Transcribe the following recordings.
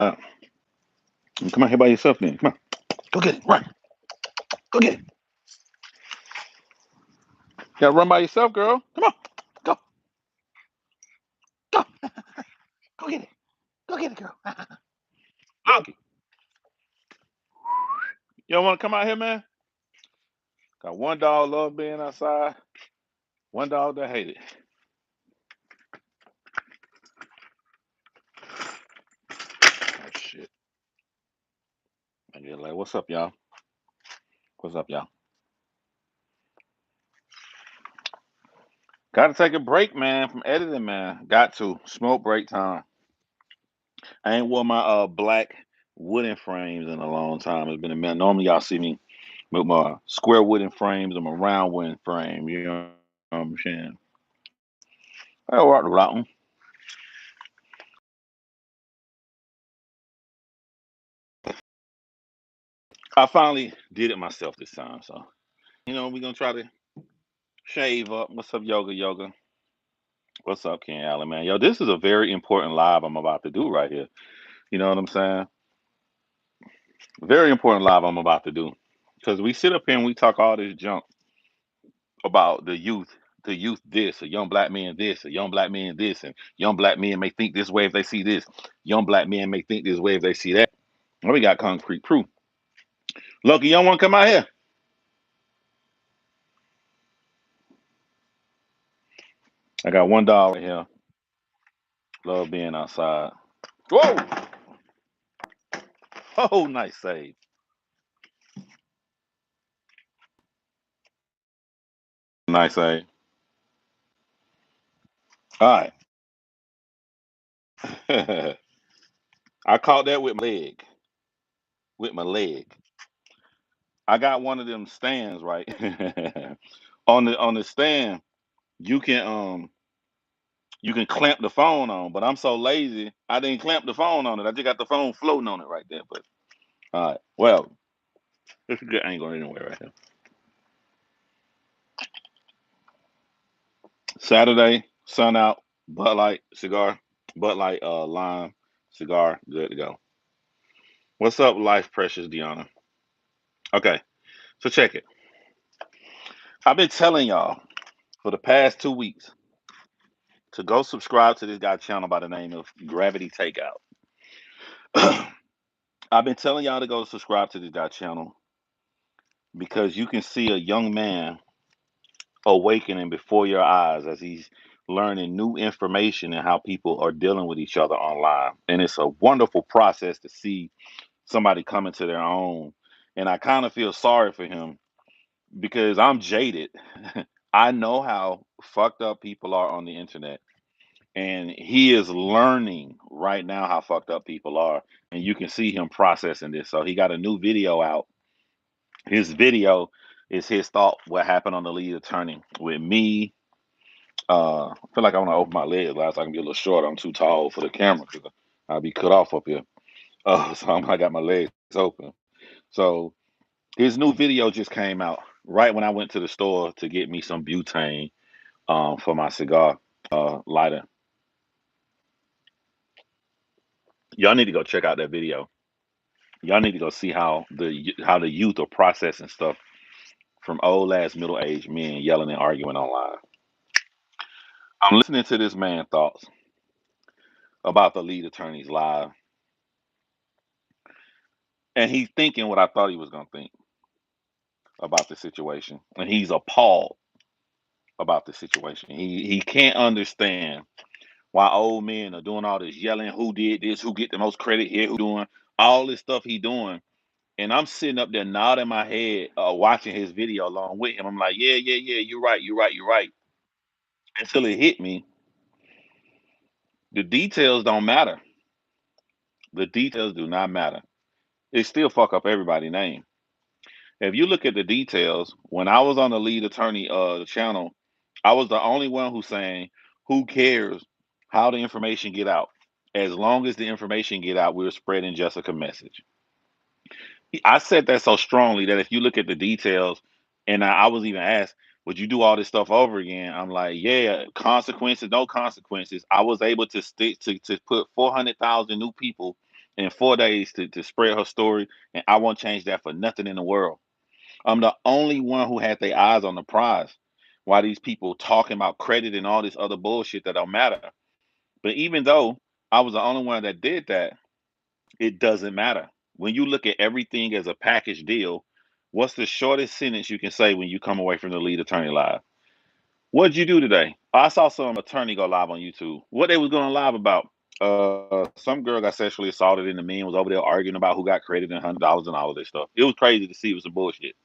Uh, come on here by yourself then. Come on. Go get it. Run. Go get it. You gotta run by yourself, girl. Come on. Go. Go. Go get it. Go get it, girl. Look. You don't want to come out here, man? Got one dog love being outside. One dog that hate it. Oh shit. I get like, what's up, y'all? What's up, y'all? Got to take a break, man, from editing, man. Got to smoke break time. I ain't wore my black wooden frames in a long time. It's been a minute. Normally, y'all see me with my square wooden frames and my round wooden frame. You know what I'm saying? I rock the rock one. I finally did it myself this time, so we're gonna try to shave up. What's up, yoga yoga? What's up, Ken Allen, man? Yo, this is a very important live I'm about to do right here. You know what I'm saying? Very important live I'm about to do. Because we sit up here and we talk all this junk about the youth this, a young black man this, a young black man this, and young black men may think this way if they see this. Young black men may think this way if they see that. Well, we got concrete proof. Lucky, you don't want to come out here. I got one dog right here. Love being outside. Whoa! Oh, nice save. Nice save. All right. I caught that with my leg. With my leg. I got one of them stands, right? On the stand, you can you can clamp the phone on, but I'm so lazy, I didn't clamp the phone on it. I just got the phone floating on it right there. But all right, well, it's a good angle anyway, right here. Saturday, sun out, Bud Light cigar, Bud Light lime cigar, good to go. What's up, life precious Deanna? Okay, so check it. I've been telling y'all for the past 2 weeks to go subscribe to this guy channel by the name of Gravity Takeout. I've been telling y'all to go subscribe to this guy channel because you can see a young man awakening before your eyes as he's learning new information and how people are dealing with each other online. And it's a wonderful process to see somebody coming to their own. And I kind of feel sorry for him because I'm jaded. I know how fucked up people are on the internet. And he is learning right now how fucked up people are. And you can see him processing this. So he got a new video out. His video is his thought what happened on the lead attorney with me. I feel like I want to open my legs last so I can be a little shorter. I'm too tall for the camera because I'll be cut off up here. I got my legs open. So his new video just came out right when I went to the store to get me some butane for my cigar lighter. Y'all need to go check out that video. Y'all need to go see how the youth are processing stuff from old ass middle aged men yelling and arguing online. I'm listening to this man thoughts about the lead attorneys live, and he's thinking what I thought he was gonna think about the situation, and he's appalled about the situation. He can't understand why old men are doing all this yelling. Who did this? Who get the most credit here? Who doing all this stuff he doing? And I'm sitting up there nodding my head, watching his video along with him. I'm like, yeah, yeah, yeah, you're right, you're right, you're right. Until it hit me, the details don't matter. The details do not matter. It still fuck up everybody's name. If you look at the details, when I was on the lead attorney channel, I was the only one who's saying, who cares how the information get out? As long as the information get out, we're spreading Jessica message. I said that so strongly that if you look at the details, and I was even asked, would you do all this stuff over again? I'm like, yeah, consequences, no consequences. I was able to stick to put 400,000 new people in 4 days to spread her story, and I won't change that for nothing in the world. I'm the only one who had their eyes on the prize. Why these people talking about credit and all this other bullshit that don't matter. But even though I was the only one that did that, it doesn't matter. When you look at everything as a package deal, what's the shortest sentence you can say when you come away from the lead attorney live? What'd you do today? I saw some attorney go live on YouTube. What they was going live about? Some girl got sexually assaulted and the men was over there arguing about who got credit and $100 and all of this stuff. It was crazy to see. It was some bullshit.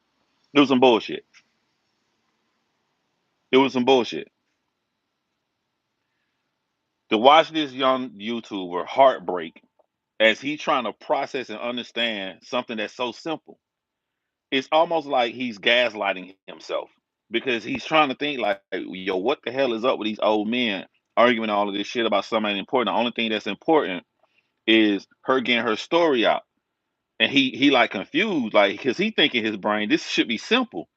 It was some bullshit. It was some bullshit. To watch this young YouTuber heartbreak as he trying to process and understand something that's so simple. It's almost like he's gaslighting himself because he's trying to think like, yo, what the hell is up with these old men arguing all of this shit about something ain't important? The only thing that's important is her getting her story out. And he like confused, like, because he think in his brain, this should be simple.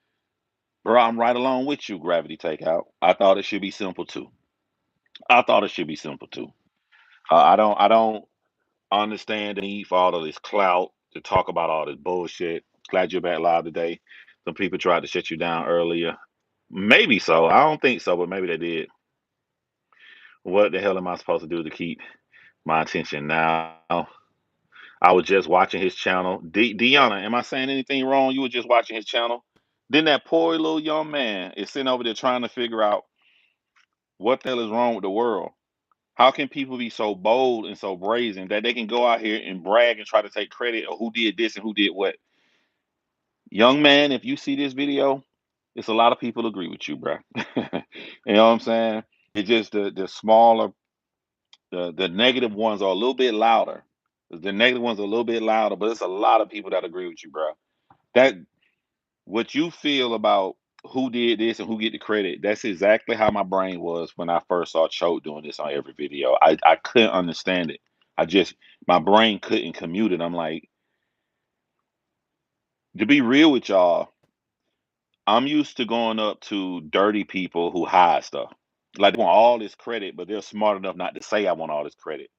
Bro, I'm right along with you, Gravity Takeout. I thought it should be simple too. I thought it should be simple too. I don't understand the need for all of this clout to talk about all this bullshit. Glad you're back live today. Some people tried to shut you down earlier. Maybe so. I don't think so, but maybe they did. What the hell am I supposed to do to keep my attention now? I was just watching his channel. Deanna, am I saying anything wrong? You were just watching his channel. Then that poor little young man is sitting over there trying to figure out what the hell is wrong with the world. How can people be so bold and so brazen that they can go out here and brag and try to take credit of who did this and who did what? Young man, if you see this video, it's a lot of people agree with you, bro. You know what I'm saying? It's just the smaller, the negative ones are a little bit louder. The negative ones are a little bit louder, but it's a lot of people that agree with you, bro. That what you feel about who did this and who get the credit, that's exactly how my brain was when I first saw Choke doing this on every video. I couldn't understand it. I just my brain couldn't commute it. I'm like, to be real with y'all, I'm used to going up to dirty people who hide stuff. Like they want all this credit, but they're smart enough not to say I want all this credit.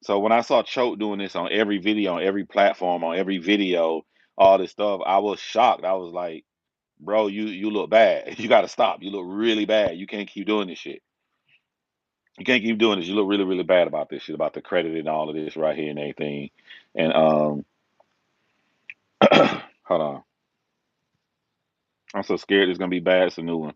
So when I saw Choke doing this on every video, on every platform, on every video, all this stuff, I was shocked. I was like, bro, you look bad. You gotta stop. You look really bad. You can't keep doing this shit. You can't keep doing this. You look really, really bad about this shit, about the credit and all of this right here and everything. And hold on. I'm so scared it's gonna be bad. It's a new one.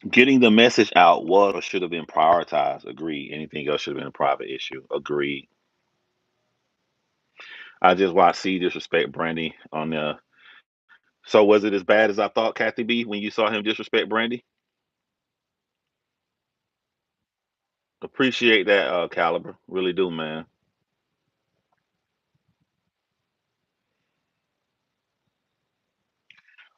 Getting the message out was or should have been prioritized. Agreed. Anything else should have been a private issue. Agreed. I just watched C disrespect Brandy on the. So was it as bad as I thought, Kathy B, when you saw him disrespect Brandy? Appreciate that, Caliber. Really do, man.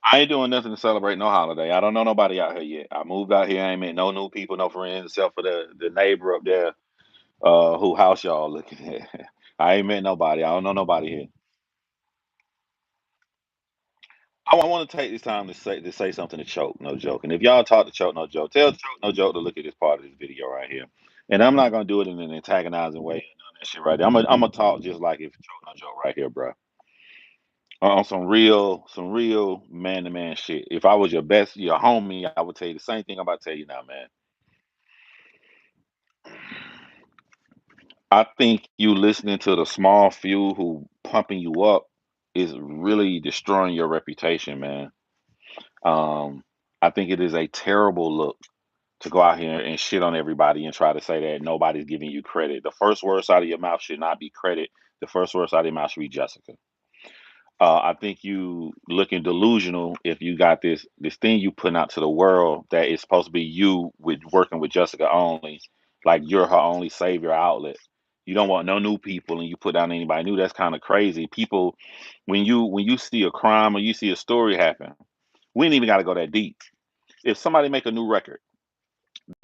I ain't doing nothing to celebrate no holiday. I don't know nobody out here yet. I moved out here. I ain't met no new people, no friends, except for the neighbor up there, who house y'all looking at. I ain't met nobody. I don't know nobody here. I want to take this time to say something to Choke, no joke. And if y'all talk to Choke, no joke, tell Choke, no joke to look at this part of this video right here. And I'm not gonna do it in an antagonizing way. None of that shit right there. I'm gonna talk just like if Choke, no joke right here, bro. On some real man to man shit. If I was your best, your homie, I would tell you the same thing I'm about to tell you now, man. I think you listening to the small few who pumping you up is really destroying your reputation, man. Um, I think it is a terrible look to go out here and shit on everybody and try to say that nobody's giving you credit. The first words out of your mouth should not be credit. The first words out of your mouth should be Jessica. I think you looking delusional if you got this thing you putting out to the world that is supposed to be you with working with Jessica only, like you're her only savior outlet. You don't want no new people, and you put down anybody new. That's kind of crazy. People, when you see a crime or you see a story happen, we ain't even got to go that deep. If somebody make a new record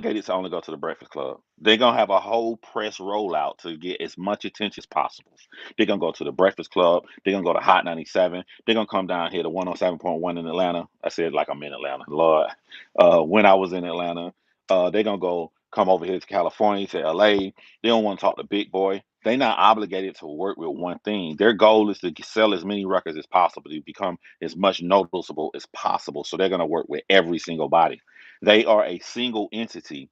Obligated to only go to the Breakfast Club. They're gonna have a whole press rollout to get as much attention as possible. They're gonna go to the Breakfast Club. They're gonna go to Hot 97. They're gonna come down here to 107.1 in Atlanta. I said like I'm in Atlanta, Lord. When I was in Atlanta, they're gonna go come over here to California, to LA. They don't want to talk to Big Boy. They're not obligated to work with one thing. Their goal is to sell as many records as possible, to become as much noticeable as possible. So they're gonna work with every single body. They are a single entity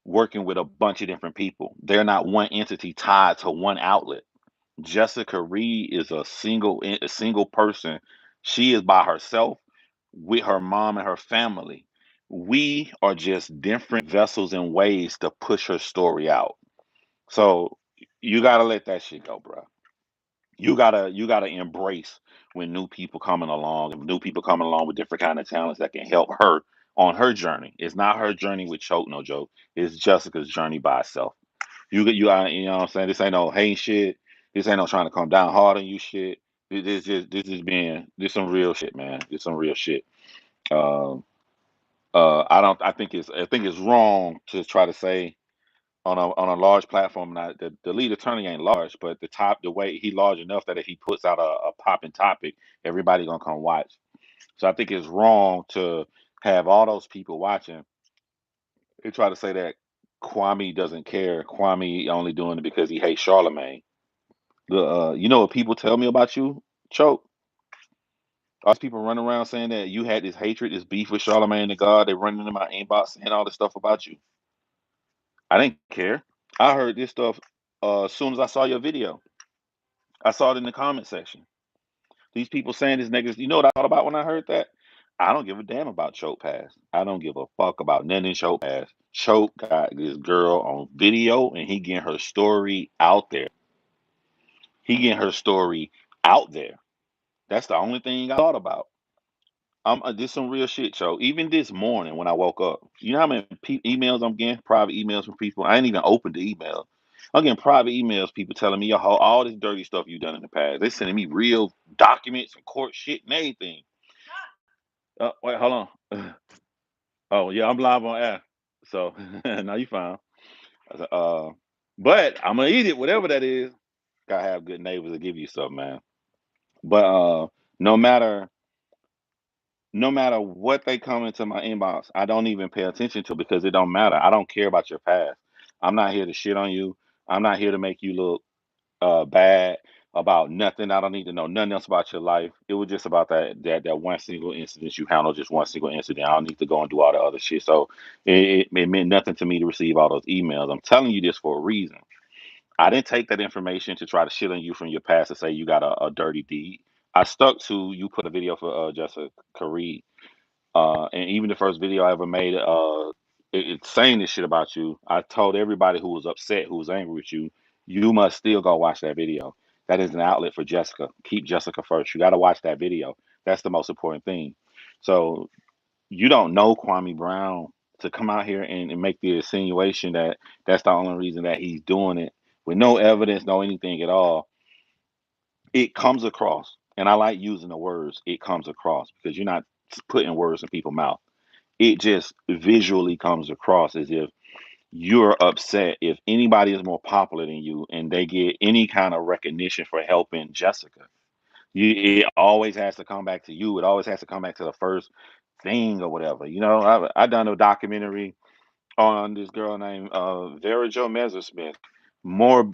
working with a bunch of different people. They're not one entity tied to one outlet. Jessica Reed is a single person. She is by herself with her mom and her family. We are just different vessels and ways to push her story out. So you gotta let that shit go, bro. You gotta embrace when new people coming along and new people coming along with different kind of talents that can help her on her journey. It's not her journey with Choke no joke. It's Jessica's journey by herself. You know what I'm saying? This ain't no hate shit. This ain't no trying to come down hard on you shit. This some real shit, man. This some real shit. Um I think it's wrong to try to say on a large platform. Not the lead attorney ain't large, but the way he large enough that if he puts out a popping topic, everybody gonna come watch. So I think it's wrong to have all those people watching and try to say that Kwame doesn't care. Kwame only doing it because he hates Charlemagne. You know what people tell me about you, Choke? All these people running around saying that you had this hatred, this beef with Charlemagne the God. They running in my inbox saying all this stuff about you. I didn't care. I heard this stuff as soon as I saw your video. I saw it in the comment section. These people saying this niggas. You know what I thought about when I heard that? I don't give a damn about Choke Pass. I don't give a fuck about nothing in Choke Pass. Choke got this girl on video and he getting her story out there. He getting her story out there. That's the only thing I thought about. Did some real shit, Choke. Even this morning when I woke up, you know how many emails I'm getting? Private emails from people. I ain't even opened the email. I'm getting private emails, people telling me all this dirty stuff you done in the past. They sending me real documents and court shit and everything. Wait, hold on. Oh yeah, I'm live on air. So now you fine. Uh, but I'm gonna eat it, whatever that is. Gotta have good neighbors to give you something, man. But no matter no matter what they come into my inbox, I don't even pay attention to because it don't matter. I don't care about your past. I'm not here to shit on you. I'm not here to make you look bad about nothing. I don't need to know nothing else about your life. It was just about that one single incident you handled, just one single incident. I don't need to go and do all the other shit. So it meant nothing to me to receive all those emails. I'm telling you this for a reason. I didn't take that information to try to shit on you from your past to say you got a dirty deed. I stuck to you put a video for Jessica Reed. And even the first video I ever made, it's saying this shit about you. I told everybody who was upset, who was angry with you, you must still go watch that video. That is an outlet for Jessica. Keep Jessica first. You got to watch that video. That's the most important thing. So you don't know Kwame Brown to come out here and make the insinuation that that's the only reason that he's doing it with no evidence, no anything at all. It comes across, and I like using the words "it comes across" because you're not putting words in people's mouth. It just visually comes across as if you're upset if anybody is more popular than you and they get any kind of recognition for helping Jessica. It always has to come back to you. It always has to come back to the first thing or whatever. You know, I done a documentary on this girl named Vera Jo Messersmith. More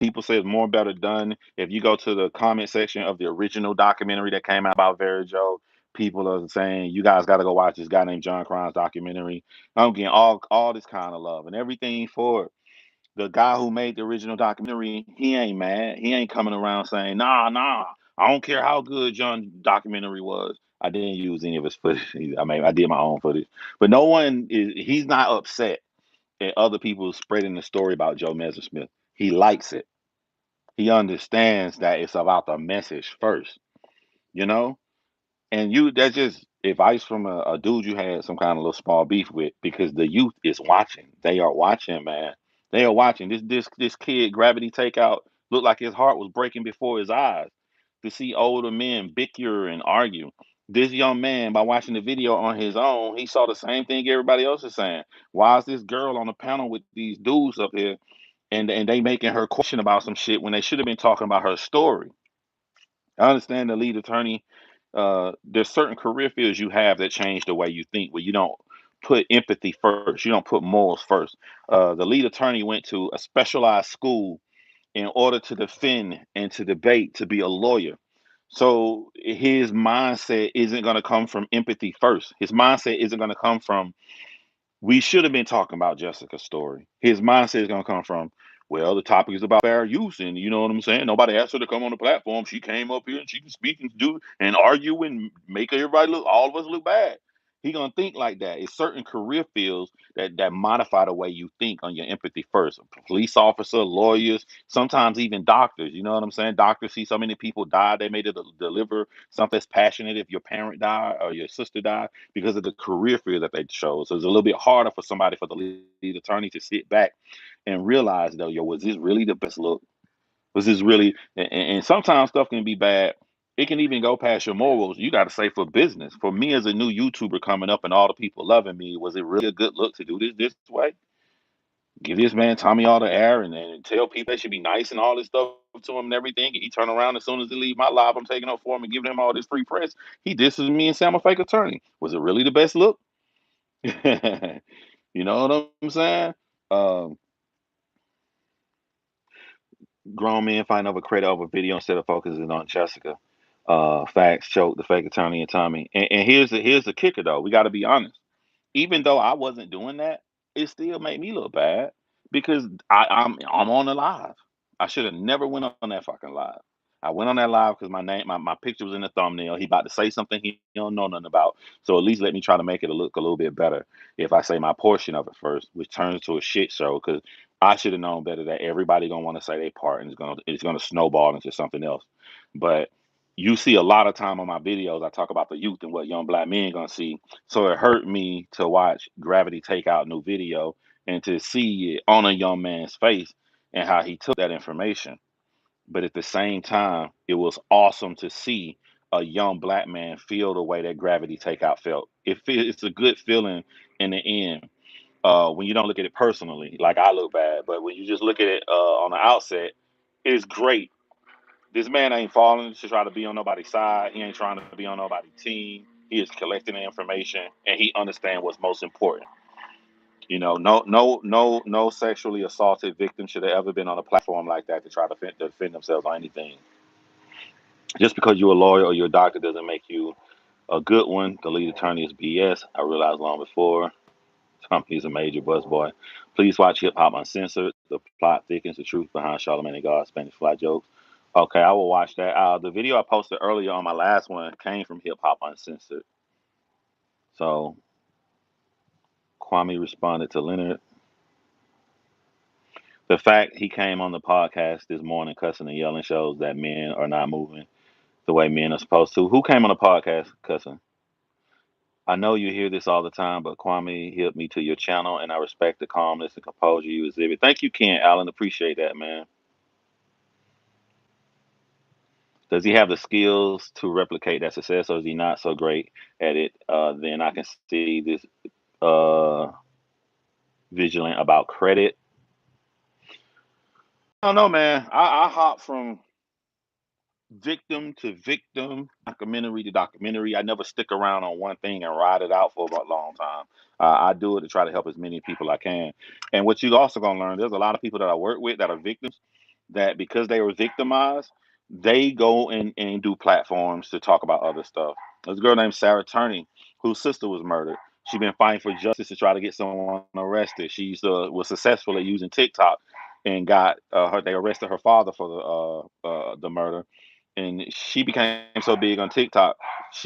people say it's more better done. If you go to the comment section of the original documentary that came out about Vera Jo, people are saying you guys got to go watch this guy named John Crine's documentary. I'm getting all this kind of love and everything for it. The guy who made the original documentary, he ain't mad. He ain't coming around saying, nah, I don't care how good John documentary was. I didn't use any of his footage. I mean, I did my own footage. But no one is, he's not upset at other people spreading the story about Joe Messersmith. He likes it. He understands that it's about the message first, you know? And that's just advice from a dude you had some kind of little small beef with because the youth is watching. They are watching, man. They are watching. This kid, Gravity Takeout, looked like his heart was breaking before his eyes to see older men bicker and argue. This young man, by watching the video on his own, he saw the same thing everybody else is saying. Why is this girl on the panel with these dudes up here, and they making her question about some shit when they should have been talking about her story? I understand the lead attorney. There's certain career fields you have that change the way you think, where you don't put empathy first, you don't put morals first. The lead attorney went to a specialized school in order to defend and to debate to be a lawyer. So his mindset isn't going to come from empathy first. His mindset isn't going to come from, we should have been talking about Jessica's story. His mindset is going to come from, well, the topic is about fair use, and you know what I'm saying. Nobody asked her to come on the platform. She came up here and she can speak and do and argue and make everybody look, all of us look bad. He gonna think like that. It's certain career fields that modify the way you think on your empathy first. Police officer, lawyers, sometimes even doctors. You know what I'm saying? Doctors see so many people die, they made it deliver something that's passionate. If your parent died or your sister died, because of the career field that they chose. So it's a little bit harder for somebody, for the lead attorney, to sit back and realize, though, yo, was this really the best look? Was this really? And sometimes stuff can be bad. It can even go past your morals. You got to say, for business. For me as a new YouTuber coming up and all the people loving me, was it really a good look to do this way? Give this man Tommy all the air and tell people they should be nice and all this stuff to him and everything. And he turn around as soon as he leave my live, I'm taking up for him and giving him all this free press. He disses me and say I'm a fake attorney. Was it really the best look? You know what I'm saying? Um, Grown men find over credit over video instead of focusing on Jessica. Facts choke the fake attorney and Tommy. And here's the kicker though. We got to be honest. Even though I wasn't doing that, it still made me look bad because I'm on the live. I should have never went on that fucking live. I went on that live because my picture was in the thumbnail. He about to say something he don't know nothing about. So at least let me try to make it look a little bit better if I say my portion of it first, which turns to a shit show because I should have known better that everybody gonna want to say their part and it's gonna snowball into something else. But you see a lot of time on my videos, I talk about the youth and what young black men gonna see, so it hurt me to watch Gravity take out new video and to see it on a young man's face and how he took that information. But at the same time, it was awesome to see a young black man feel the way that Gravity Takeout felt. It's a good feeling in the end. When you don't look at it personally, like I look bad, but when you just look at it on the outset, it's great. This man ain't falling to try to be on nobody's side. He ain't trying to be on nobody's team. He is collecting the information and he understands what's most important. You know, no sexually assaulted victim should have ever been on a platform like that to try to defend themselves on anything. Just because you're a lawyer or you're a doctor doesn't make you a good one. The lead attorney is BS. I realized long before. Trumpy's a major busboy. Please watch Hip Hop Uncensored. The plot thickens the truth behind Charlamagne and God's Spanish fly jokes. Okay, I will watch that. The video I posted earlier on my last one came from Hip Hop Uncensored. So Kwame responded to Leonard. The fact he came on the podcast this morning cussing and yelling shows that men are not moving the way men are supposed to. Who came on the podcast cussing? I know you hear this all the time, but Kwame helped me to your channel, and I respect the calmness and composure you exhibit. Thank you, Ken Allen. Appreciate that, man. Does he have the skills to replicate that success, or is he not so great at it? Then I can see this uh, vigilant about credit. I don't know, man. I hop from victim to victim, documentary to documentary. I never stick around on one thing and ride it out for a long time. I do it to try to help as many people I can. And what you also gonna learn, there's a lot of people that I work with that are victims that because they were victimized, they go and do platforms to talk about other stuff. There's a girl named Sarah Turney whose sister was murdered. She's been fighting for justice to try to get someone arrested. She was successful at using TikTok and got her. They arrested her father for the murder, and she became so big on TikTok.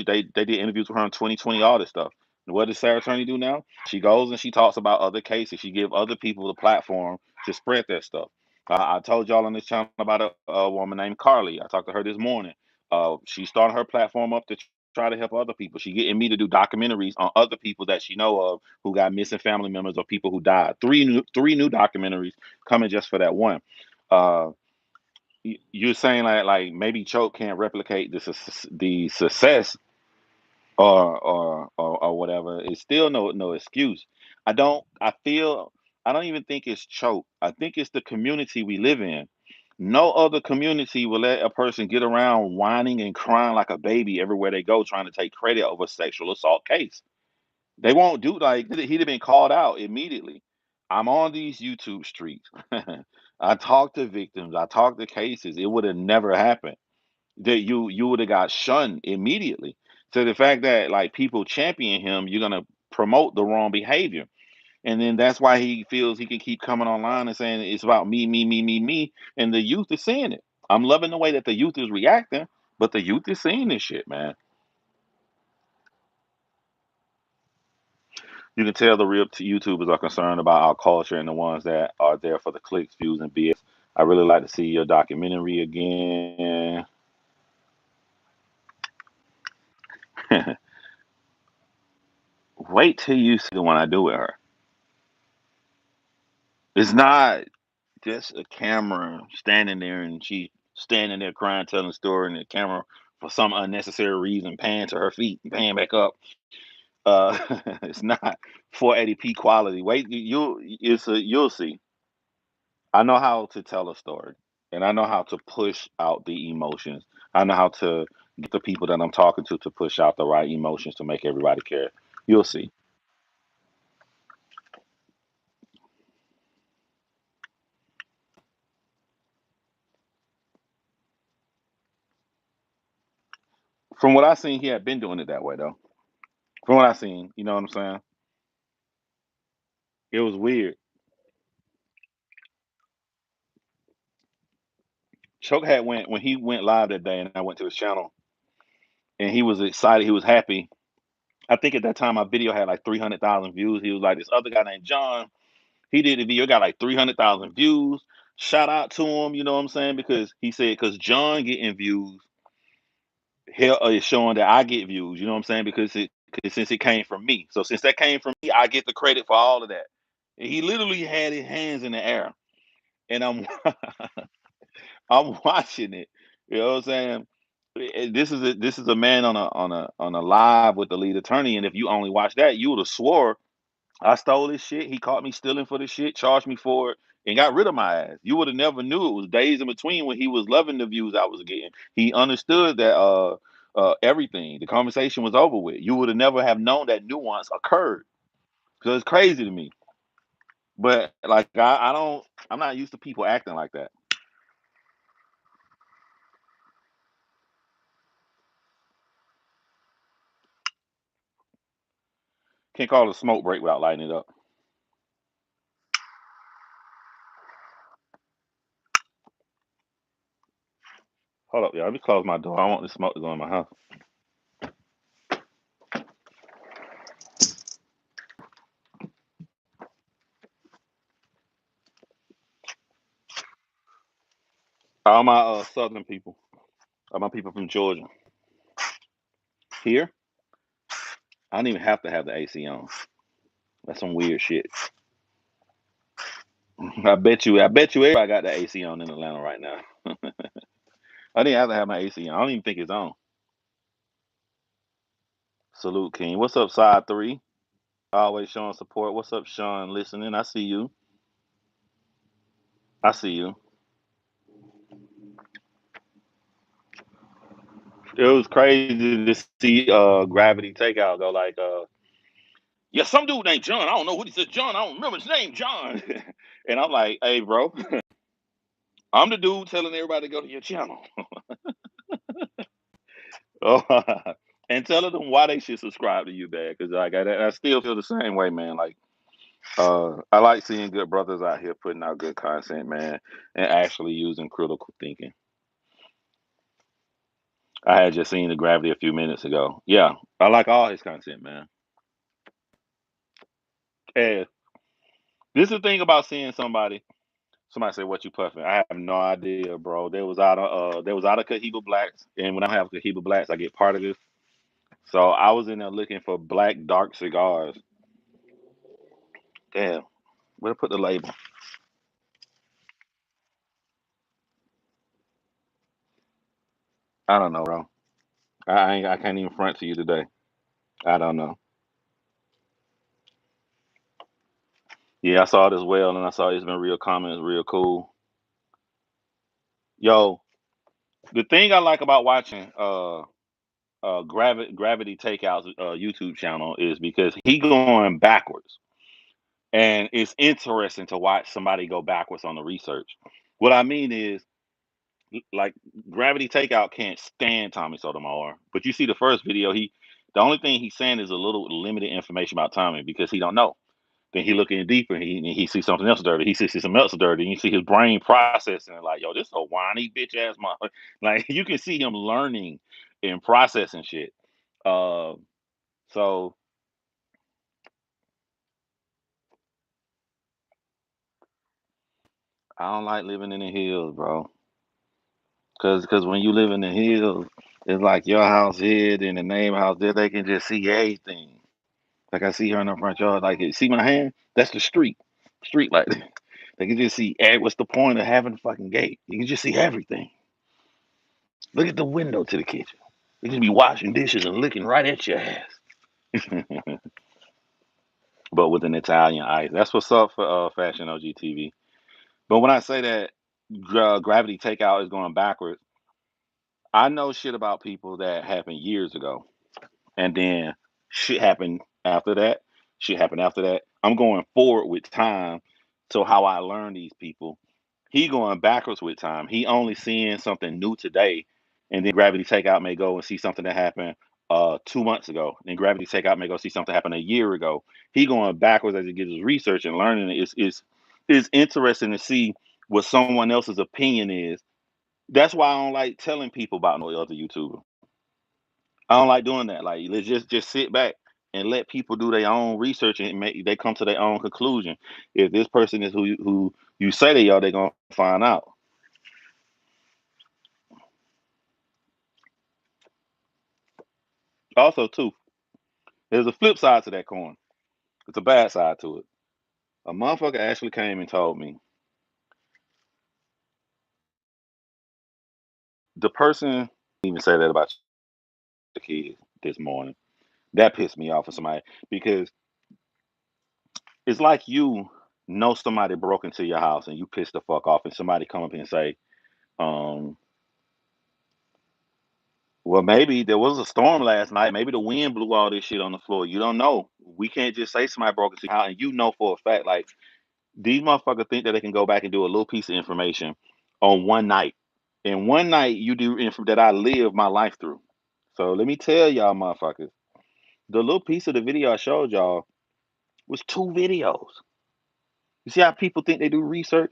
They did interviews with her in 2020, all this stuff. And what does Sarah Turney do now? She goes and she talks about other cases. She give other people the platform to spread their stuff. I told y'all on this channel about a woman named Carly. I talked to her this morning. She started her platform up to try to help other people. She getting me to do documentaries on other people that she know of who got missing family members or people who died. Three new documentaries coming just for that one. Uh, you're saying like maybe Choke can't replicate the success. or whatever, it's still no excuse. I don't even think it's choke. I think it's the community we live in. No other community will let a person get around whining and crying like a baby everywhere they go, trying to take credit over a sexual assault case. They won't do, like, he'd have been called out immediately. I'm on these YouTube streets. I talk to victims. I talk to cases. It would have never happened. That you would have got shunned immediately. So the fact that like people champion him, you're gonna promote the wrong behavior, and then that's why he feels he can keep coming online and saying it's about me, me, me, me, me, and the youth is seeing it. I'm loving the way that the youth is reacting, but the youth is seeing this shit, man. You can tell the real YouTubers are concerned about our culture and the ones that are there for the clicks, views, and BS. I really like to see your documentary again. Wait till you see the one I do with her. It's not just a camera standing there and she standing there crying, telling a story, and the camera for some unnecessary reason pan to her feet and pan back up. It's not 480p quality. Wait, you'll see. I know how to tell a story, and I know how to push out the emotions. I know how to get the people that I'm talking to push out the right emotions to make everybody care. You'll see. From what I seen, he had been doing it that way though. From what I seen, you know what I'm saying? It was weird. Choke had went when he went live that day, and I went to his channel, and he was excited. He was happy. I think at that time my video had like 300,000 views. He was like, this other guy named John. He did the video, got like 300,000 views. Shout out to him, you know what I'm saying? Because he said, because John getting views, hell is showing that I get views. You know what I'm saying? Since it came from me. So since that came from me, I get the credit for all of that. And he literally had his hands in the air, and I'm watching it. You know what I'm saying? This is a man on a live with the lead attorney, and if you only watch that, you would have swore I stole his shit. He caught me stealing for the shit, charged me for it, and got rid of my ass. You would have never knew it was days in between when he was loving the views I was getting. He understood that everything. The conversation was over with. You would have never have known that nuance occurred. So it's crazy to me. But like I don't I'm not used to people acting like that. Can't call it a smoke break without lighting it up. Hold up, y'all. Let me close my door. I want the smoke to go in my house. All my southern people, all my people from Georgia. Here, I don't even have to have the AC on. That's some weird shit. I bet you everybody got the AC on in Atlanta right now. I didn't have to have my AC on. I don't even think it's on. Salute King. What's up, side three? Always showing support. What's up, Sean? Listening. I see you. I see you. It was crazy to see Gravity Takeout go like yeah, some dude named John. I don't know what he said. John, I don't remember his name, John. And I'm like, hey, bro, I'm the dude telling everybody to go to your channel. Oh, and telling them why they should subscribe to you, man. Because like I still feel the same way, man. Like I like seeing good brothers out here putting out good content, man, and actually using critical thinking. I had just seen the Gravity a few minutes ago. Yeah, I like all his content, man. And this is the thing about seeing somebody. Somebody say, "What you puffing?" I have no idea, bro. They was out of Cohiba Blacks, and when I have Cohiba Blacks, I get part of this. So I was in there looking for black dark cigars. Damn, where to put the label? I don't know, bro. I can't even front to you today. I don't know. Yeah, I saw it as well, and I saw it's been real comments, real cool. Yo, the thing I like about watching Gravity Takeout's YouTube channel is because he going backwards, and it's interesting to watch somebody go backwards on the research. What I mean is, like, Gravity Takeout can't stand Tommy Sotomayor, but you see the first video, the only thing he's saying is a little limited information about Tommy because he don't know. Then he looking deeper, and he sees something else dirty. He sees something else dirty, and you see his brain processing like, yo, this a whiny bitch ass mother. Like you can see him learning and processing shit. Uh, so I don't like living in the hills, bro. Cause when you live in the hills, it's like your house here, then the neighbor house there. They can just see everything. Like I see her in the front yard. Like, see my hand? That's the street. Street like they can just see. What's the point of having a fucking gate? You can just see everything. Look at the window to the kitchen. You can be washing dishes and looking right at your ass. But with an Italian ice. That's what's up for Fashion OGTV. But when I say that Gravity Takeout is going backwards, I know shit about people that happened years ago. And then shit happened after that. Shit happened after that. I'm going forward with time. So how I learn these people. He going backwards with time. He only seeing something new today, and then Gravity Takeout may go and see something that happened 2 months ago. Then Gravity Takeout may go see something happen a year ago. He going backwards as he gets his research and learning. It's interesting to see what someone else's opinion is. That's why I don't like telling people about no other YouTuber. I don't like doing that. Like, let's just sit back and let people do their own research and they come to their own conclusion. If this person is who you say they are, they're gonna find out. Also, too, there's a flip side to that coin. It's a bad side to it. A motherfucker actually came and told me the person even said that about the kids this morning. That pissed me off for somebody because it's like you know somebody broke into your house and you pissed the fuck off, and somebody come up and say, um, well, maybe there was a storm last night. Maybe the wind blew all this shit on the floor. You don't know. We can't just say somebody broke into your house, and you know for a fact, like, these motherfuckers think that they can go back and do a little piece of information on one night. And one night you do that I live my life through. So let me tell y'all motherfuckers, the little piece of the video I showed y'all was 2 videos. You see how people think they do research?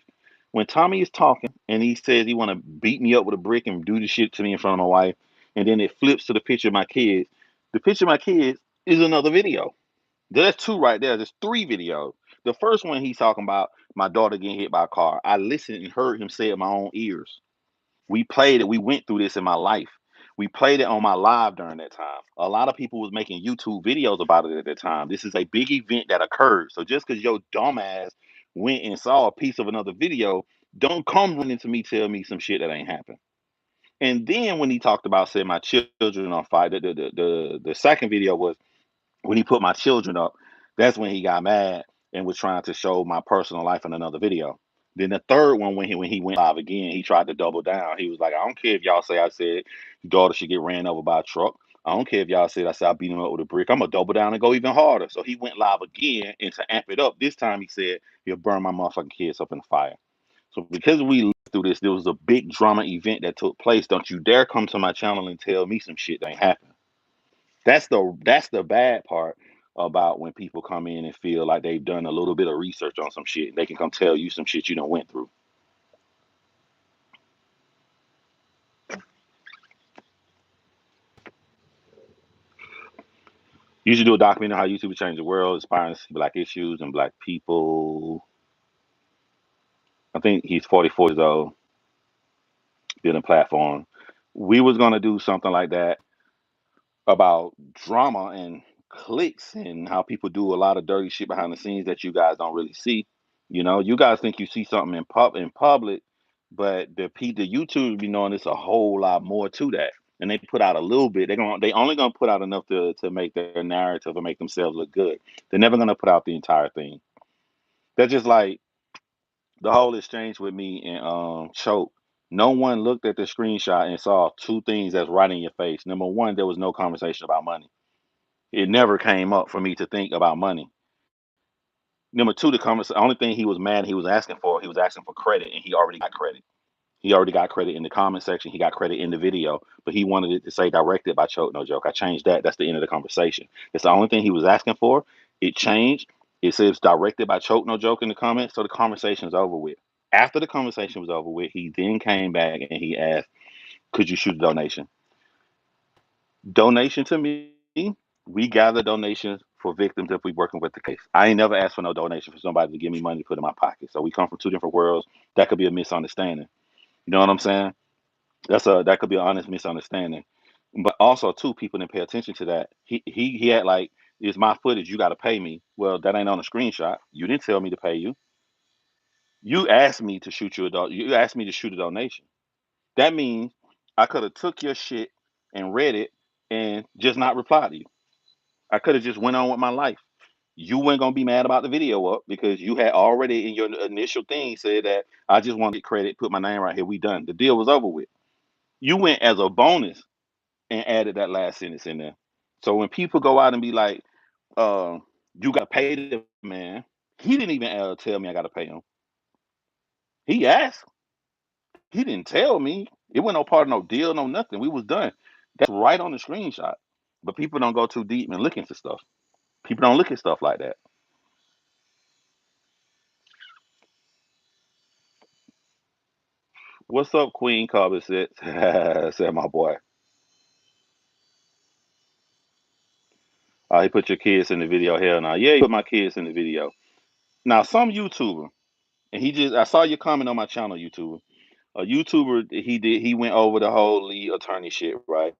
When Tommy is talking and he says he want to beat me up with a brick and do the shit to me in front of my wife, and then it flips to the picture of my kids. The picture of my kids is another video. There's two right there. There's 3 videos. The first one he's talking about my daughter getting hit by a car. I listened and heard him say it in my own ears. We played it. We went through this in my life. We played it on my live during that time. A lot of people was making YouTube videos about it at that time. This is a big event that occurred. So just because your dumbass went and saw a piece of another video, don't come running to me tell me some shit that ain't happened. And then when he talked about setting my children on fire, the second video was when he put my children up. That's when he got mad and was trying to show my personal life in another video. Then the third one, when he went live again, he tried to double down. He was like, I don't care if y'all say I said your daughter should get ran over by a truck. I don't care if y'all said I said I beat him up with a brick. I'm gonna double down and go even harder. So he went live again, and to amp it up, this time he said he'll burn my motherfucking kids up in the fire. So because we lived through this, there was a big drama event that took place. Don't you dare come to my channel and tell me some shit that ain't happened. That's the bad part about when people come in and feel like they've done a little bit of research on some shit. They can come tell you some shit you don't went through. You should do a documentary on how YouTube changed the world, inspiring black issues and black people. I think he's 44 years old, building platform. We was gonna do something like that about drama and clicks and how people do a lot of dirty shit behind the scenes that you guys don't really see. You know, you guys think you see something in public, but the YouTube be knowing there's a whole lot more to that. and they put out a little bit, they only gonna put out enough to make their narrative and make themselves look good. They're never gonna put out the entire thing. They're just like the whole exchange with me and Choke. No one looked at the screenshot and saw two things that's right in your face. Number one, there was no conversation about money. It never came up for me to think about money. Number two, the only thing he was mad he was asking for credit, and he already got credit. He already got credit in the comment section. He got credit in the video, but he wanted it to say directed by Choke No Joke. I changed that. That's the end of the conversation. That's the only thing he was asking for. It changed. It says directed by Choke No Joke in the comments, so the conversation's over with. After the conversation was over with, he then came back and he asked, "Could you shoot a donation?" Donation to me. We gather donations for victims if we working with the case. I ain't never asked for no donation for somebody to give me money to put in my pocket. So we come from two different worlds. That could be a misunderstanding. You know what I'm saying? That could be an honest misunderstanding. But also too, people didn't pay attention to that. He had like, it's my footage, you gotta pay me. Well, that ain't on a screenshot. You didn't tell me to pay you. You asked me to you asked me to shoot a donation. That means I could have took your shit and read it and just not replied to you. I could have just went on with my life. You weren't gonna be mad about the video up because you had already in your initial thing said that I just want to get credit, put my name right here, we done. The deal was over with. You went as a bonus and added that last sentence in there. So when people go out and be like, uh, you gotta pay the man, he didn't even tell me I gotta pay him. He asked. He didn't tell me. It wasn't no part of no deal, no nothing. We was done. That's right on the screenshot. But people don't go too deep and look into stuff. People don't look at stuff like that. What's up, Queen Cobbett said, said my boy. He put your kids in the video. Hell no. Yeah, he put my kids in the video. Now some YouTuber, and I saw your comment on my channel, YouTuber. A YouTuber, he went over the whole lead attorney shit, right?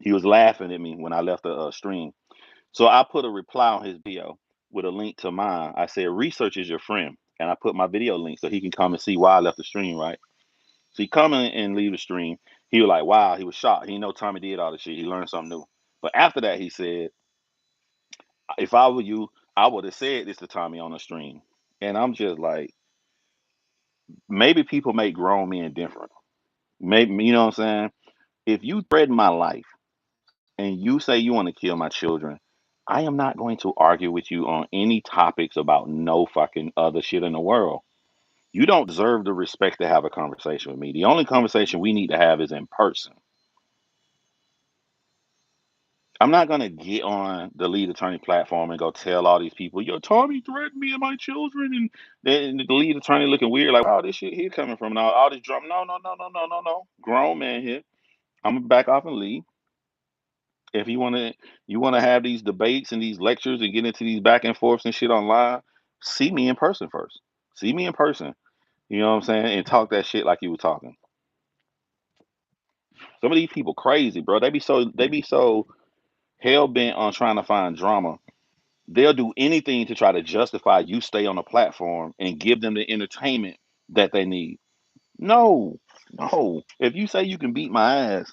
He was laughing at me when I left the stream. So I put a reply on his video with a link to mine. I said, research is your friend. And I put my video link so he can come and see why I left the stream, right? So he come in and leave the stream. He was like, wow, he was shocked. He didn't know Tommy did all this shit. He learned something new. But after that, he said, if I were you, I would have said this to Tommy on the stream. And I'm just like, maybe people make grown men different. Maybe, you know what I'm saying? If you threaten my life and you say you want to kill my children, I am not going to argue with you on any topics about no fucking other shit in the world. You don't deserve the respect to have a conversation with me. The only conversation we need to have is in person. I'm not gonna get on the lead attorney platform and go tell all these people, yo, Tommy threatened me and my children, and then the lead attorney looking weird, like, oh, this shit here coming from, and all this drama. No, no, no, no, no, no, no. Grown man here. I'm gonna back off and leave. If you wanna have these debates and these lectures and get into these back and forths and shit online, see me in person first. See me in person. You know what I'm saying? And talk that shit like you were talking. Some of these people crazy, bro. They be so hell bent on trying to find drama. They'll do anything to try to justify you stay on the platform and give them the entertainment that they need. No, no. If you say you can beat my ass,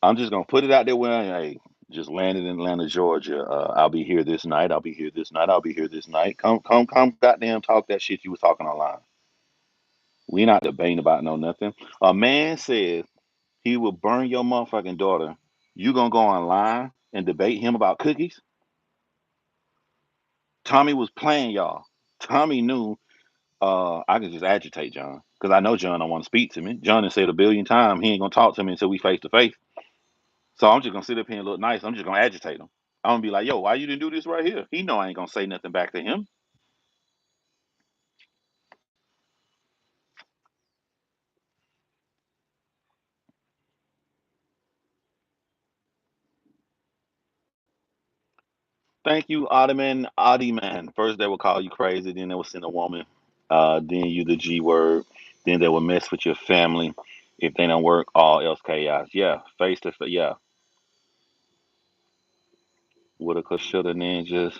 I'm just gonna put it out there where hey, just landed in Atlanta, Georgia. I'll be here this night. I'll be here this night. I'll be here this night. Come, goddamn, talk that shit you was talking online. We not debating about no nothing. A man says he will burn your motherfucking daughter. You gonna go online and debate him about cookies? Tommy was playing y'all. Tommy knew I could just agitate John because I know John don't want to speak to me. John has said a billion times he ain't gonna talk to me until we face to face. So I'm just gonna sit up here and look nice. I'm just gonna agitate him. I'm gonna be like, yo, why you didn't do this right here? He know I ain't gonna say nothing back to him. Thank you, Ottoman, Ottoman. First they will call you crazy, then they will send a woman, then you the G word, then they will mess with your family. If they don't work, all else chaos. Yeah, face to face. Yeah, woulda, shoulda, ninjas.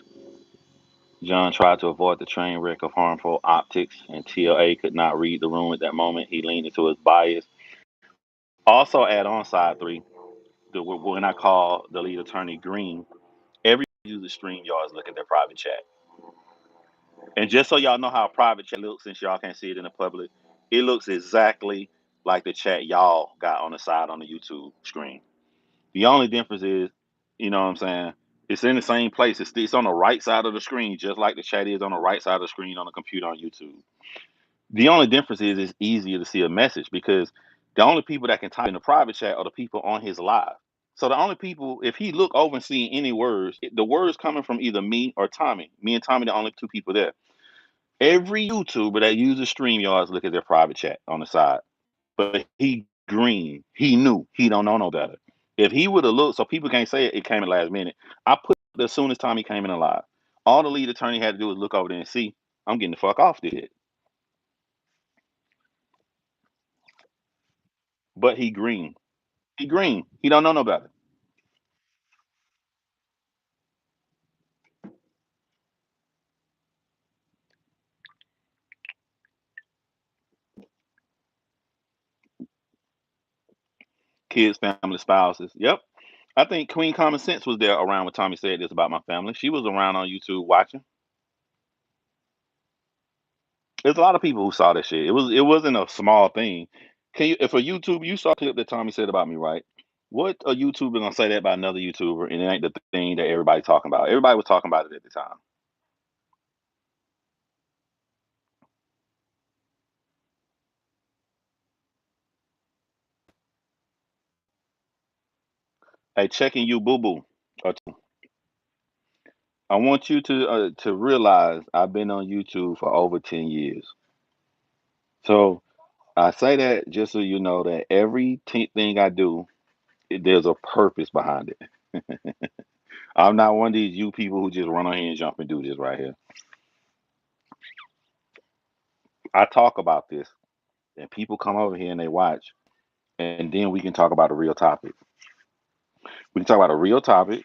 John tried to avoid the train wreck of harmful optics, and TLA could not read the room at that moment. He leaned into his bias. Also, add on side three, when I call the lead attorney green, every user StreamYards look at their private chat. And just so y'all know how a private chat looks, since y'all can't see it in the public, it looks exactly like the chat y'all got on the side on the YouTube screen. The only difference is, you know what I'm saying? It's in the same place. It's on the right side of the screen, just like the chat is on the right side of the screen on the computer on YouTube. The only difference is it's easier to see a message because the only people that can type in the private chat are the people on his live. So the only people, if he look over and see any words, the words coming from either me or Tommy. Me and Tommy, the only two people there. Every YouTuber that uses StreamYards look at their private chat on the side. But he green. He knew. He don't know no better. If he would have looked, so people can't say it came in last minute. I put it as soon as Tommy came in alive. All the lead attorney had to do was look over there and see, I'm getting the fuck off this. But he green. He green. He don't know no better. Kids, family, spouses. Yep. I think Queen Common Sense was there around when Tommy said this about my family. She was around on YouTube watching. There's a lot of people who saw that shit. It wasn't a small thing. Can you if a YouTube you saw a clip that Tommy said about me, right? What a YouTuber gonna say that about another YouTuber and it ain't the thing that everybody talking about? Everybody was talking about it at the time. Hey, checking you, boo boo. I want you to realize I've been on YouTube for over 10 years. So I say that just so you know that every thing I do, there's a purpose behind it. I'm not one of these you people who just run on here and jump and do this right here. I talk about this, and people come over here and they watch, and then we can talk about a real topic. We can talk about a real topic,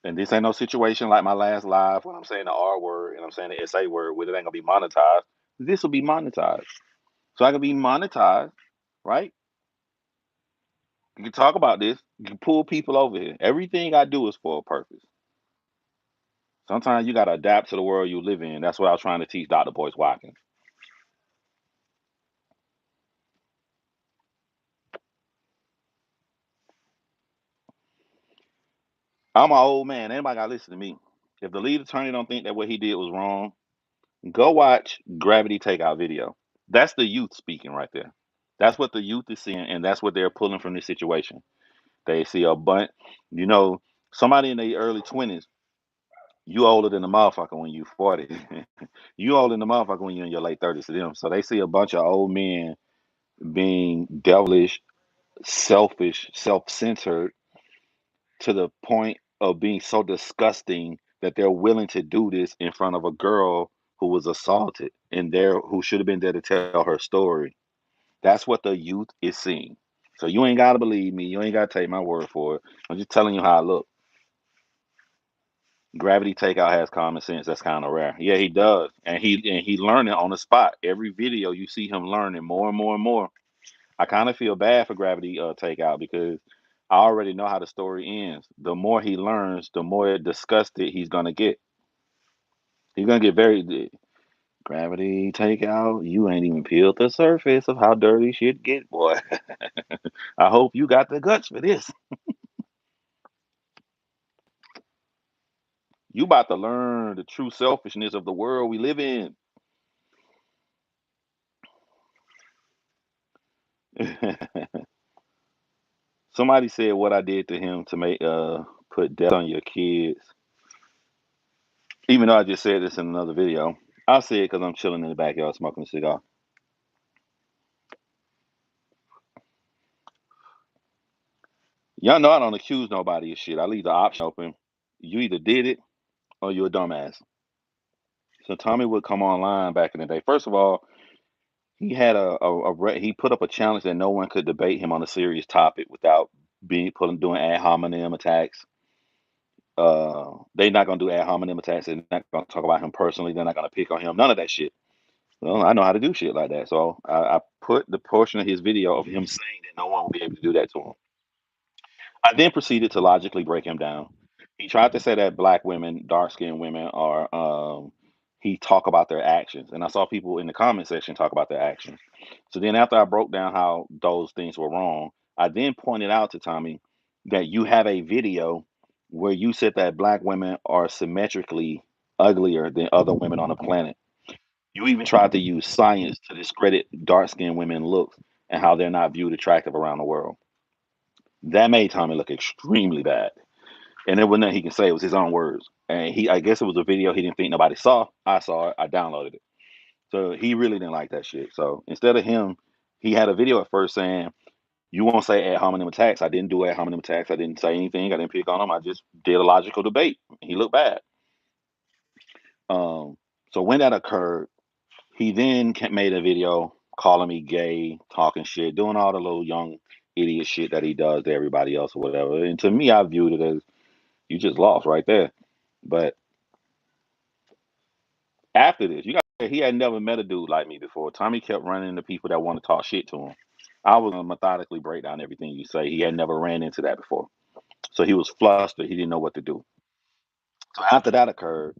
and this ain't no situation like my last live when I'm saying the R word and I'm saying the SA word, where it ain't gonna be monetized. This will be monetized, so I can be monetized, right? You can talk about this. You can pull people over here. Everything I do is for a purpose. Sometimes you got to adapt to the world you live in. That's what I was trying to teach Dr. Boyce Watkins. I'm an old man. Anybody got to listen to me. If the lead attorney don't think that what he did was wrong, go watch Gravity Takeout video. That's the youth speaking right there. That's what the youth is seeing, and that's what they're pulling from this situation. They see a bunch, you know, somebody in their early 20s, you older than the motherfucker when you 40. You older than the motherfucker when you're in your late 30s to them. So they see a bunch of old men being devilish, selfish, self-centered to the point of being so disgusting that they're willing to do this in front of a girl who was assaulted and there who should have been there to tell her story. That's what the youth is seeing. So you ain't gotta believe me. You ain't gotta take my word for it. I'm just telling you how I look. Gravity Takeout has common sense. That's kind of rare. Yeah, he does, and he learning on the spot. Every video you see him learning more and more and more. I kind of feel bad for Gravity Takeout because I already know how the story ends. The more he learns, the more disgusted he's gonna get. He's gonna get very Gravity Takeout. You ain't even peeled the surface of how dirty shit get, boy. I hope you got the guts for this. You about to learn the true selfishness of the world we live in. Somebody said what I did to him to make put death on your kids. Even though I just said this in another video, I say it because I'm chilling in the backyard smoking a cigar. Y'all know I don't accuse nobody of shit. I leave the option open. You either did it or you're a dumbass. So Tommy would come online back in the day. First of all, he had he put up a challenge that no one could debate him on a serious topic without being put doing ad hominem attacks. They're not gonna do ad hominem attacks. They're not gonna talk about him personally. They're not gonna pick on him. None of that shit. Well, I know how to do shit like that. So I put the portion of his video of him saying that no one will be able to do that to him. I then proceeded to logically break him down. He tried to say that black women, dark skinned women, are he talk about their actions, and I saw people in the comment section talk about their actions. So then, after I broke down how those things were wrong, I then pointed out to Tommy that you have a video where you said that black women are symmetrically uglier than other women on the planet. You even tried to use science to discredit dark skinned women looks and how they're not viewed attractive around the world. That made Tommy look extremely bad. And there was nothing he can say. It was his own words. And I guess it was a video he didn't think nobody saw. I saw it. I downloaded it. So he really didn't like that shit. So instead of him, he had a video at first saying, "You won't say ad hominem attacks." I didn't do ad hominem attacks. I didn't say anything. I didn't pick on him. I just did a logical debate. He looked bad. Um, so when that occurred, he then made a video calling me gay, talking shit, doing all the little young idiot shit that he does to everybody else or whatever. And to me, I viewed it as you just lost right there. But after this, you got he had never met a dude like me before. Tommy kept running into people that want to talk shit to him. I was gonna methodically break down everything you say. He had never ran into that before. So he was flustered. He didn't know what to do. So after that occurred,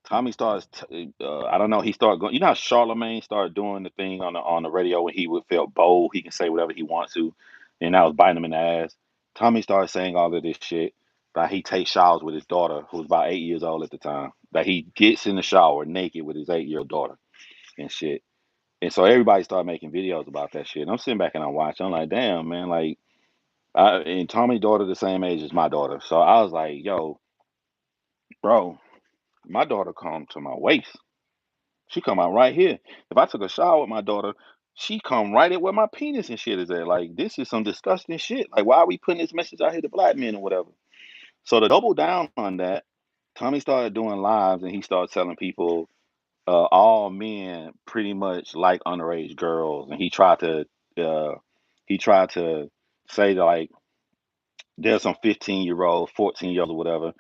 Tommy starts. I don't know. He started going. You know how Charlemagne started doing the thing on the radio when he would feel bold. He can say whatever he wants to, and I was biting him in the ass. Tommy started saying all of this shit. That he takes showers with his daughter, who was about 8 years old at the time. That he gets in the shower naked with his 8 year old daughter and shit. And so everybody started making videos about that shit. And I'm sitting back and I'm watching. I'm like, damn, man, like, and Tommy's daughter the same age as my daughter. So I was like, yo, bro, my daughter come to my waist. She come out right here. If I took a shower with my daughter, she come right at where my penis and shit is at. Like, this is some disgusting shit. Like, why are we putting this message out here to black men or whatever? So to double down on that, Tommy started doing lives and he started telling people all men pretty much like underage girls, and uh, he tried to say that like there's some 15-year-old, 14-year-olds or whatever.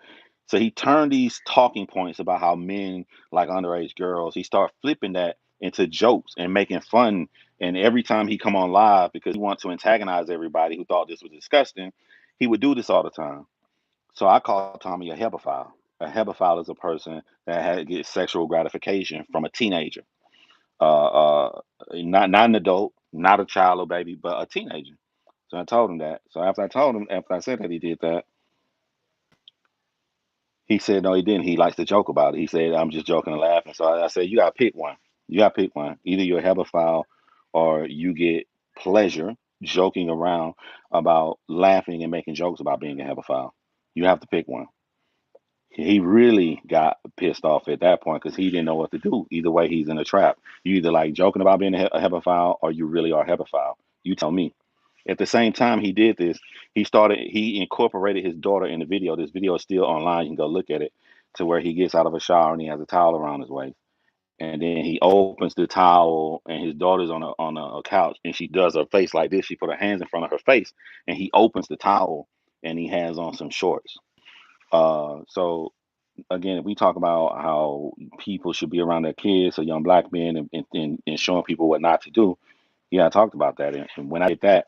So he turned these talking points about how men like underage girls. He started flipping that into jokes and making fun. And every time he come on live, because he wanted to antagonize everybody who thought this was disgusting, he would do this all the time. So I call Tommy a hebephile. A hebephile is a person that gets sexual gratification from a teenager, not an adult, not a child or baby, but a teenager. So I told him that. So after I said that he did that, he said no, he didn't. He likes to joke about it. He said I'm just joking and laughing. So I said you got to pick one. You got to pick one. Either you're a hebephile or you get pleasure joking around about laughing and making jokes about being a hebephile. You have to pick one. He really got pissed off at that point because he didn't know what to do. Either way, he's in a trap. You either like joking about being a hebephile or you really are a hebephile. You tell me. At the same time he did this, he incorporated his daughter in the video. This video is still online. You can go look at it to where he gets out of a shower and he has a towel around his waist. And then he opens the towel and his daughter's on a couch and she does her face like this. She put her hands in front of her face and he opens the towel and he has on some shorts. So again, if we talk about how people should be around their kids or young black men and showing people what not to do, yeah, I talked about that. And when I did that,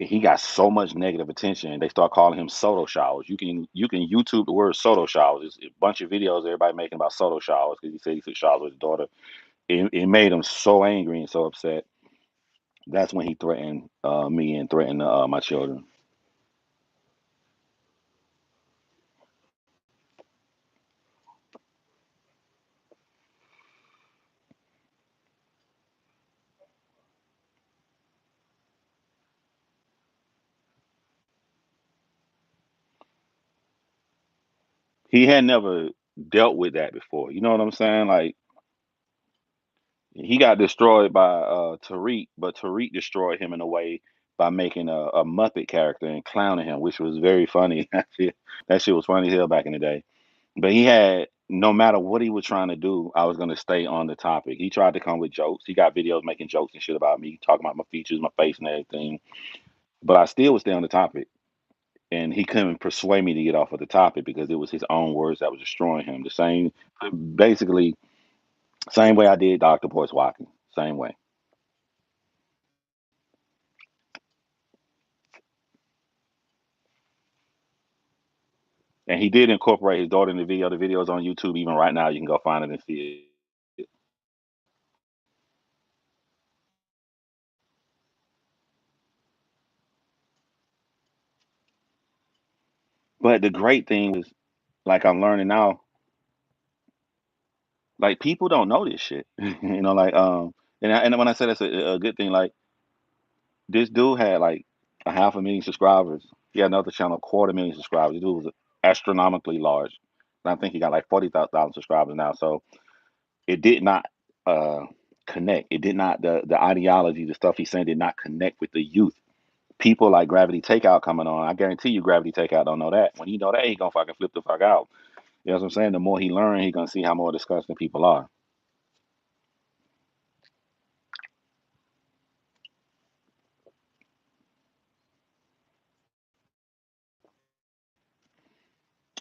he got so much negative attention. They start calling him Soto showers. You can YouTube the word Soto showers. It's a bunch of videos everybody making about Soto showers because he said he took showers with his daughter. It made him so angry and so upset. That's when he threatened me and threatened my children. He had never dealt with that before. You know what I'm saying? Like he got destroyed by Tariq, but Tariq destroyed him in a way by making a Muppet character and clowning him, which was very funny. That shit was funny as hell back in the day. But he had no matter what he was trying to do, I was gonna stay on the topic. He tried to come with jokes. He got videos making jokes and shit about me, talking about my features, my face, and everything. But I still would stay on the topic. And he couldn't persuade me to get off of the topic because it was his own words that was destroying him. The same, basically, Same way I did Dr. Boyce Watchin. Same way. And he did incorporate his daughter in the video. The video's on YouTube even right now. You can go find it and see it. But the great thing was, like I'm learning now, like people don't know this shit. And when I say that's a good thing, like this dude had like a 500,000 subscribers. He had another channel, 250,000 subscribers. The dude was astronomically large. And I think he got like 40,000 subscribers now. So it did not uh connect. It did not the ideology, the stuff he's saying did not connect with the youth. People like Gravity Takeout coming on. I guarantee you Gravity Takeout don't know that. When he know that, he gonna fucking flip the fuck out. You know what I'm saying? The more he learn, he gonna see how more disgusting people are.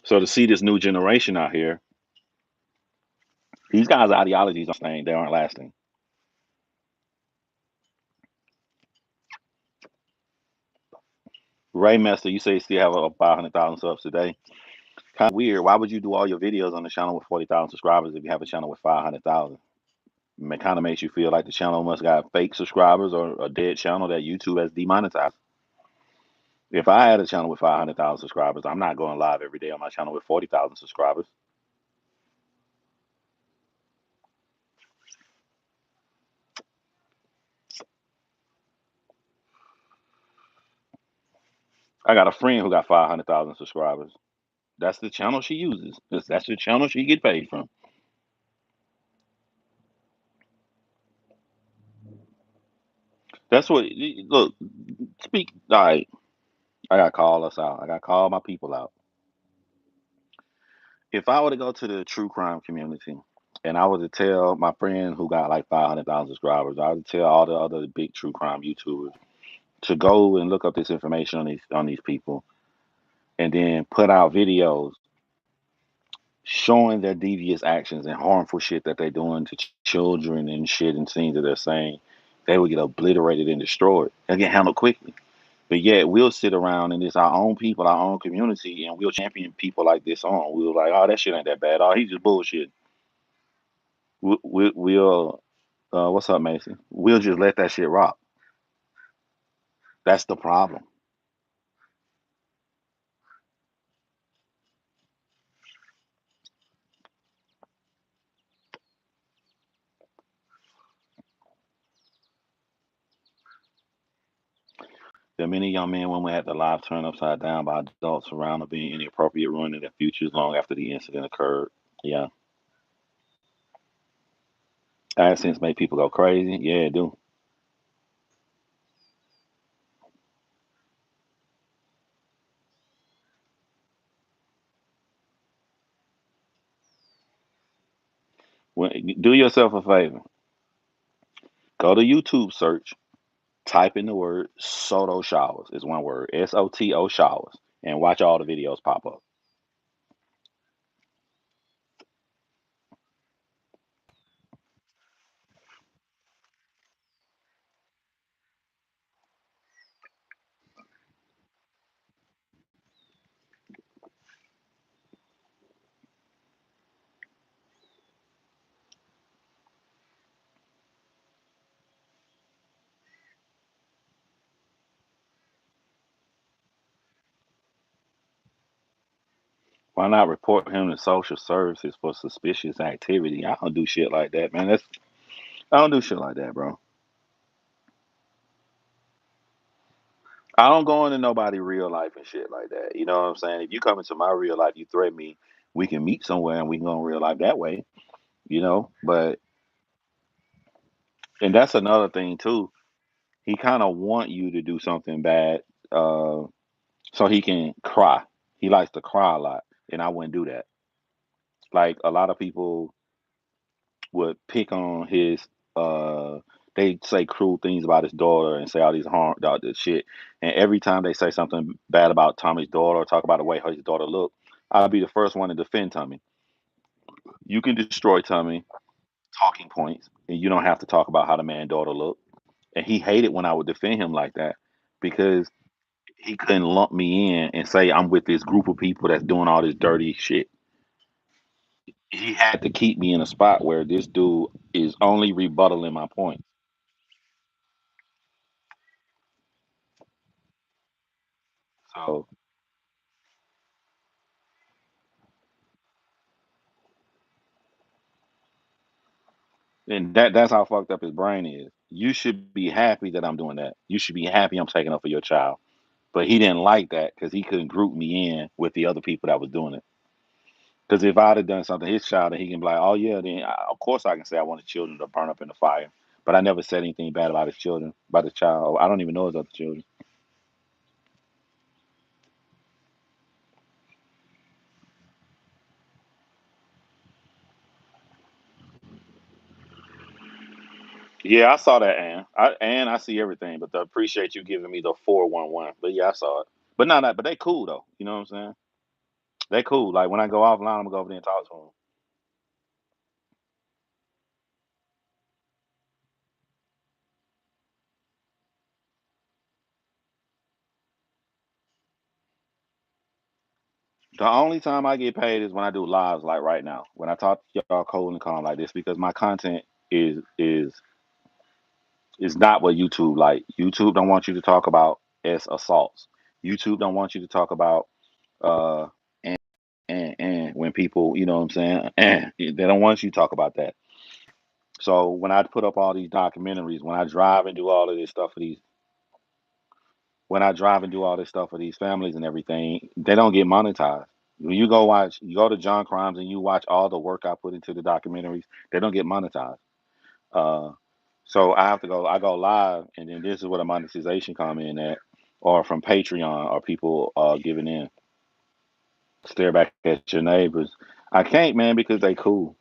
So to see this new generation out here, these guys' ideologies are staying, they aren't lasting. Ray Mester, you say you still have about 500,000 subs today. Kind of weird. Why would you do all your videos on the channel with 40,000 subscribers if you have a channel with 500,000? It kind of makes you feel like the channel must got fake subscribers or a dead channel that YouTube has demonetized. If I had a channel with 500,000 subscribers, I'm not going live every day on my channel with 40,000 subscribers. I got a friend who got 500,000 subscribers. That's the channel she uses. That's the channel she get paid from. That's what. Look, speak. All right, I got to call us out. I got to call my people out. If I were to go to the true crime community and I were to tell my friend who got like 500,000 subscribers, I would tell all the other big true crime YouTubers to go and look up this information on these people and then put out videos showing their devious actions and harmful shit that they're doing to children and shit and things that they're saying. They would get obliterated and destroyed and get handled quickly. But yet we'll sit around and it's our own people, our own community, and we'll champion people like this on. We'll like, oh, that shit ain't that bad. Oh, he's just bullshit. We'll what's up, Mason? We'll just let that shit rock. That's the problem. There are many young men and women had their lives turned upside down by adults around them being inappropriate, ruining their futures long after the incident occurred. Yeah. Accidents make people go crazy. Yeah, it do. Do yourself a favor. Go to YouTube search, type in the word Soto showers. It's one word. SOTO showers. And watch all the videos pop up. Why not report him to social services for suspicious activity? I don't do shit like that, man. I don't do shit like that, bro. I don't go into nobody real life and shit like that. You know what I'm saying? If you come into my real life, you threaten me, we can meet somewhere and we can go in real life that way, you know? But and that's another thing too. He kind of want you to do something bad uh so he can cry. He likes to cry a lot, and I wouldn't do that. Like a lot of people would pick on his they say cruel things about his daughter and say all these harm all this shit. And every time they say something bad about Tommy's daughter or talk about the way his daughter looked, I'll be the first one to defend Tommy. You can destroy Tommy. talking points, and you don't have to talk about how the man daughter look. And he hated when I would defend him like that because he couldn't lump me in and say I'm with this group of people that's doing all this dirty shit. He had to keep me in a spot where this dude is only rebuttaling my point. So, and that's how fucked up his brain is. You should be happy that I'm doing that. You should be happy I'm taking up for your child. But he didn't like that because he couldn't group me in with the other people that was doing it. Because if I'd have done something to his child, and he can be like, "Oh yeah," then of course I can say I want his children to burn up in the fire. But I never said anything bad about his children, about his child. I don't even know his other children. Yeah, I saw that, and I see everything. But I appreciate you giving me the 411. But yeah, I saw it. But not that. But they cool though. You know what I'm saying? They cool. Like when I go offline, I'm gonna go over there and talk to them. The only time I get paid is when I do lives, like right now. When I talk to y'all cold and calm like this, because my content is not what YouTube like. YouTube don't want you to talk about as assaults. YouTube don't want you to talk about uh and when people, you know what I'm saying, and they don't want you to talk about that. So when I put up all these documentaries, when I drive and do all of this stuff for these, when I drive and do all this stuff for these families and everything, they don't get monetized. When you go to John Crimes and you watch all the work I put into the documentaries, they don't get monetized. Uh, so I go live, and then this is where the monetization come in at, or from Patreon, or people giving in. Stare back at your neighbors. I can't, man, because they cool.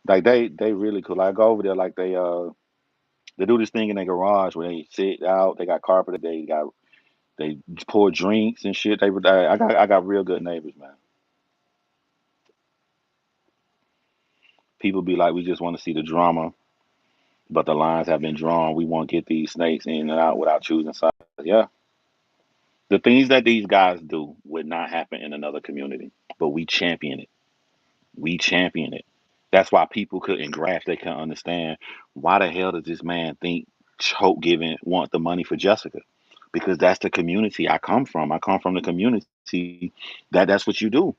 Like they really cool. I go over there like they do this thing in their garage where they sit out. They got carpet. They pour drinks and shit. I got real good neighbors, man. People be like, we just want to see the drama, but the lines have been drawn. We won't get these snakes in and out without choosing sides. Yeah, the things that these guys do would not happen in another community, but we champion it. We champion it. That's why people couldn't grasp. They couldn't understand why the hell does this man think Hope Given want the money for Jessica? Because that's the community I come from. I come from the community that's what you do.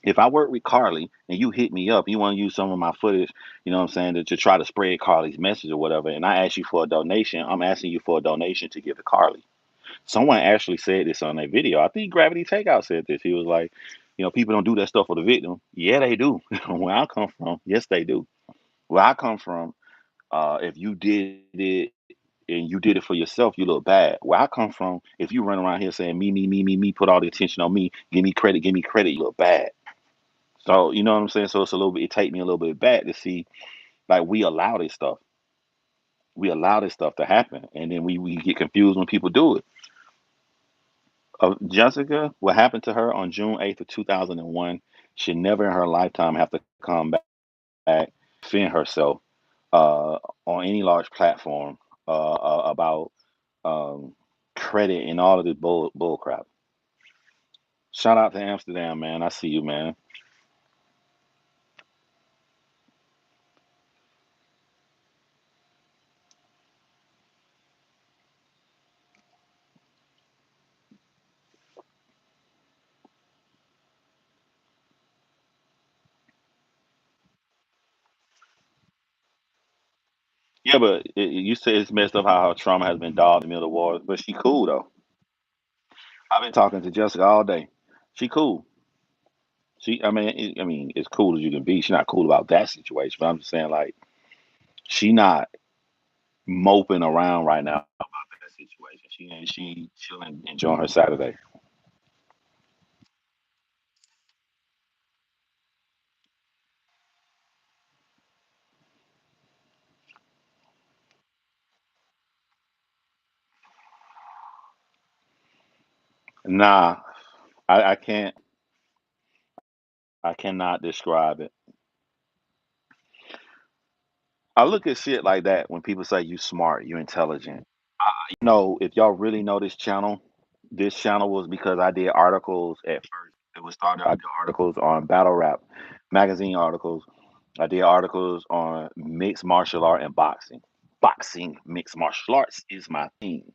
If I work with Carly and you hit me up, you want to use some of my footage, you know what I'm saying, to try to spread Carly's message or whatever, and I ask you for a donation, I'm asking you for a donation to give to Carly. Someone actually said this on a video. I think Gravity Takeout said this. He was like, people don't do that stuff for the victim. Yeah, they do. Where I come from, yes, they do. Where I come from, if you did it and you did it for yourself, you look bad. Where I come from, if you run around here saying me, me, me, me, me, put all the attention on me, give me credit, you look bad. So you know what I'm saying? So it's a little bit. It take me a little bit back to see like we allow this stuff. We allow this stuff to happen, and then we get confused when people do it. Jessica, what happened to her on June 8th of 2001 should never in her lifetime have to come back, defend herself uh, on any large platform about um, credit and all of this bull crap. Shout out to Amsterdam, man. I see you, man. Yeah, but you say it's messed up how her trauma has been dogged in the middle of the war, but she cool though. I've been talking to Jessica all day. She cool. I mean, as cool as you can be. She's not cool about that situation, but I'm just saying, like, she not moping around right now about that situation. She chilling, enjoying her Saturday. Nah, I can't. I cannot describe it. I look at shit like that when people say you smart, you intelligent. You know, if y'all really know this channel was because I did articles at first. It was started. I did articles on battle rap magazine articles. I did articles on mixed martial art and boxing. Boxing, mixed martial arts is my thing.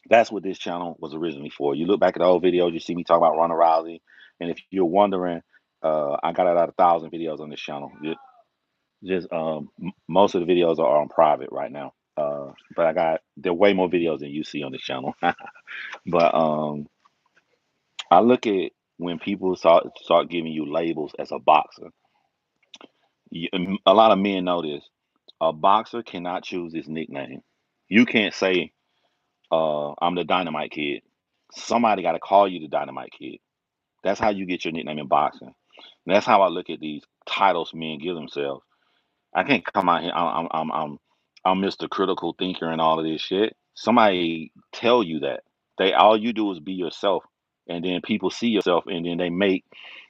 That's what this channel was originally for. You look back at the old videos, you see me talk about Ronda Rousey, and if you're wondering, I got about 1,000 videos on this channel. Most of the videos are on private right now. But there are way more videos than you see on this channel. But I look at when people start giving you labels as a boxer. A lot of men know this. A boxer cannot choose his nickname. You can't say, I'm the Dynamite Kid. Somebody got to call you the Dynamite Kid. That's how you get your nickname in boxing. And that's how I look at these titles men give themselves. I can't come out here. I'm Mr. Critical Thinker and all of this shit. Somebody tell you that. They all you do is be yourself, and then people see yourself, and then they make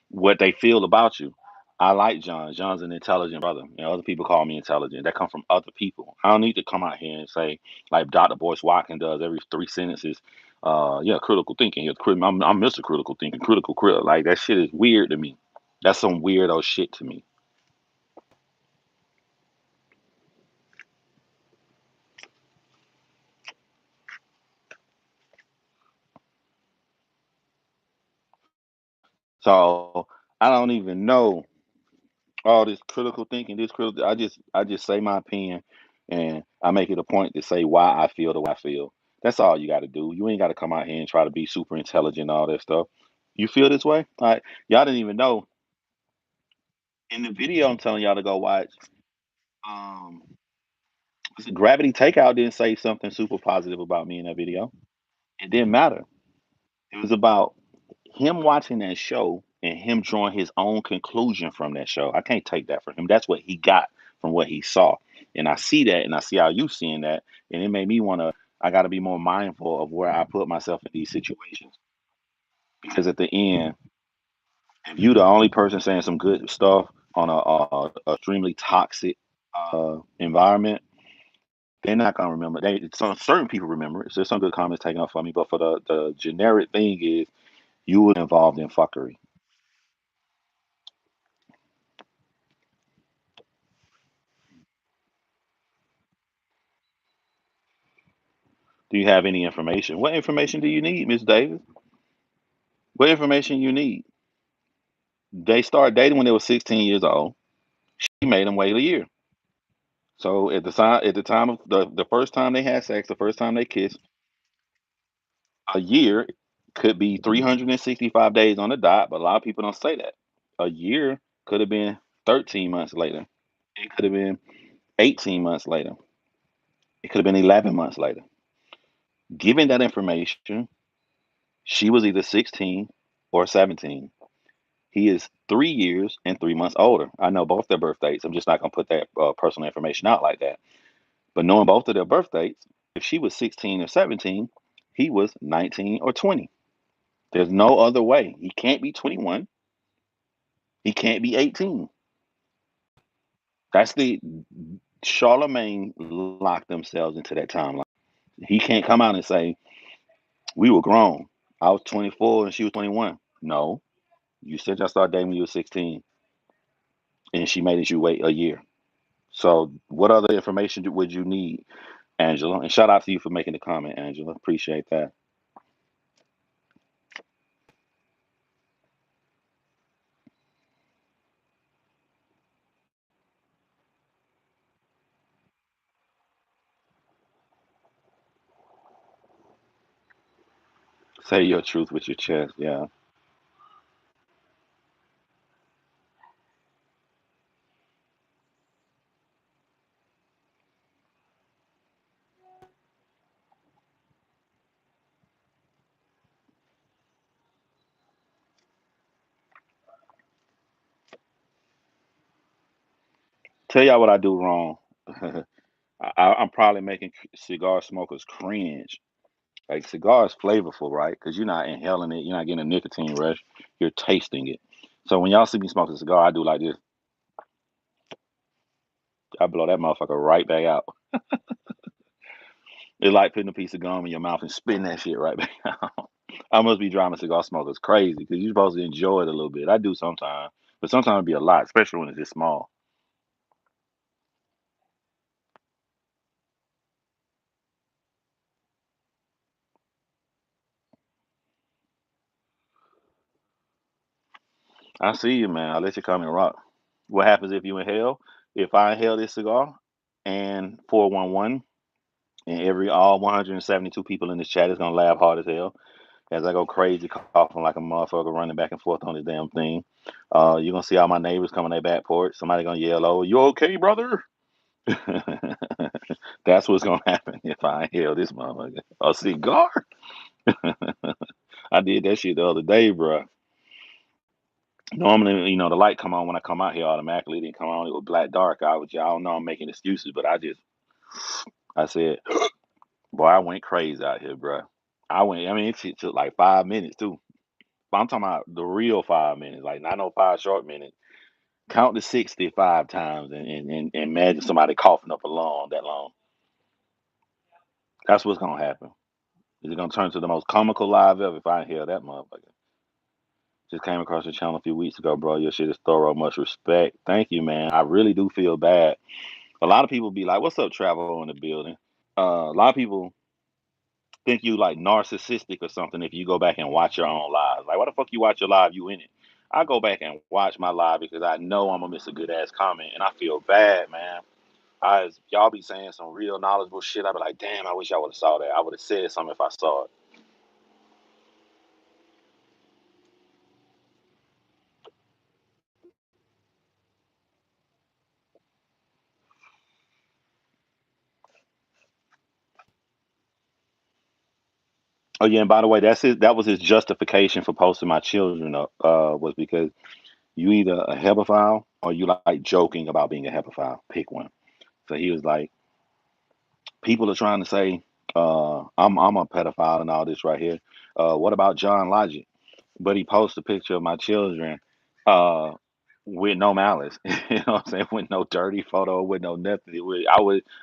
what they feel about you. I like John. John's an intelligent brother. You know, other people call me intelligent. That come from other people. I don't need to come out here and say like Dr. Boyce Watkins does every 3 sentences. Yeah, critical thinking. I'm Mr. Critical Thinking. Critical crit. Like that shit is weird to me. That's some weirdo shit to me. So I don't even know all this critical thinking. This critical. I just say my opinion, and I make it a point to say why I feel the way I feel. That's all you got to do. You ain't got to come out here and try to be super intelligent and all that stuff. You feel this way? All right. Y'all didn't even know in the video I'm telling y'all to go watch. Um, was it Gravity Takeout didn't say something super positive about me in that video. It didn't matter. It was about him watching that show and him drawing his own conclusion from that show. I can't take that from him. That's what he got from what he saw. And I see that and I see how you seeing that. And it made me want to, I got to be more mindful of where I put myself in these situations. Because at the end, if you the only person saying some good stuff on a extremely toxic environment, they're not gonna remember. Some certain people remember it. So there's some good comments taken off for me, but for the generic thing is you were involved in fuckery. Do you have any information? What information do you need, Miss Davis? What information you need? They started dating when they were 16 years old. She made them wait a year. So at the time of the first time they had sex, the first time they kissed, a year could be 365 days on the dot, but a lot of people don't say that. A year could have been 13 months later. It could have been 18 months later. It could have been 11 months later. Given that information, she was either 16 or 17. He is 3 years and 3 months older. I know both their birth dates. I'm just not going to put that personal information out like that. But knowing both of their birth dates, if she was 16 or 17, he was 19 or 20. There's no other way. He can't be 21. He can't be 18. That's the Charlemagne locked themselves into that timeline. He can't come out and say, we were grown. I was 24 and she was 21. No, you said y'all started dating when you were 16 and she made you wait a year. So, what other information would you need, Angela? And shout out to you for making the comment, Angela. Appreciate that. Say your truth with your chest. Yeah. Tell y'all what I do wrong. I'm probably making cigar smokers cringe. Like cigar is flavorful, right? Because you're not inhaling it, you're not getting a nicotine rush, you're tasting it. So when y'all see me smoke a cigar, I do like this. I blow that motherfucker right back out. It's like putting a piece of gum in your mouth and spitting that shit right back out. I must be driving cigar smokers crazy because you're supposed to enjoy it a little bit. I do sometimes, but sometimes it be a lot, especially when it's just small. I see you, man. I'll let you come and rock. What happens if you inhale? If I inhale this cigar and 411, and all 172 people in this chat is gonna laugh hard as hell as I go crazy coughing like a motherfucker running back and forth on this damn thing. You're gonna see all my neighbors coming their back porch. Somebody gonna yell, "Oh, you okay, brother?" That's what's gonna happen if I inhale this motherfucker. A cigar? I did that shit the other day, bro. Normally, the light come on when I come out here automatically. It didn't come on. It was black dark. I don't know. I'm making excuses, but I said, boy, I went crazy out here, bro. I mean, it shit took like 5 minutes too. But I'm talking about the real 5 minutes, like not no 5 short minutes. Count to 65 times and imagine somebody coughing up a lung that long. That's what's gonna happen. Is it gonna turn to the most comical live ever if I hear that motherfucker? Just came across your channel a few weeks ago, bro. Your shit is thorough. Much respect. Thank you, man. I really do feel bad. A lot of people be like, "What's up, Travel in the building?" A lot of people think you like narcissistic or something if you go back and watch your own lives. Like, why the fuck you watch your live? You in it? I go back and watch my live because I know I'm gonna miss a good ass comment, and I feel bad, man. Y'all be saying some real knowledgeable shit. I be like, damn, I wish I would have saw that. I would have said something if I saw it. Oh yeah, and by the way, that was his justification for posting my children up. Was because you either a hebephile or you like joking about being a hebephile. Pick one. So he was like, people are trying to say, I'm a pedophile and all this right here. What about John Logic? But he posted a picture of my children, uh, with no malice. You know what I'm saying? With no dirty photo, with no nothing. I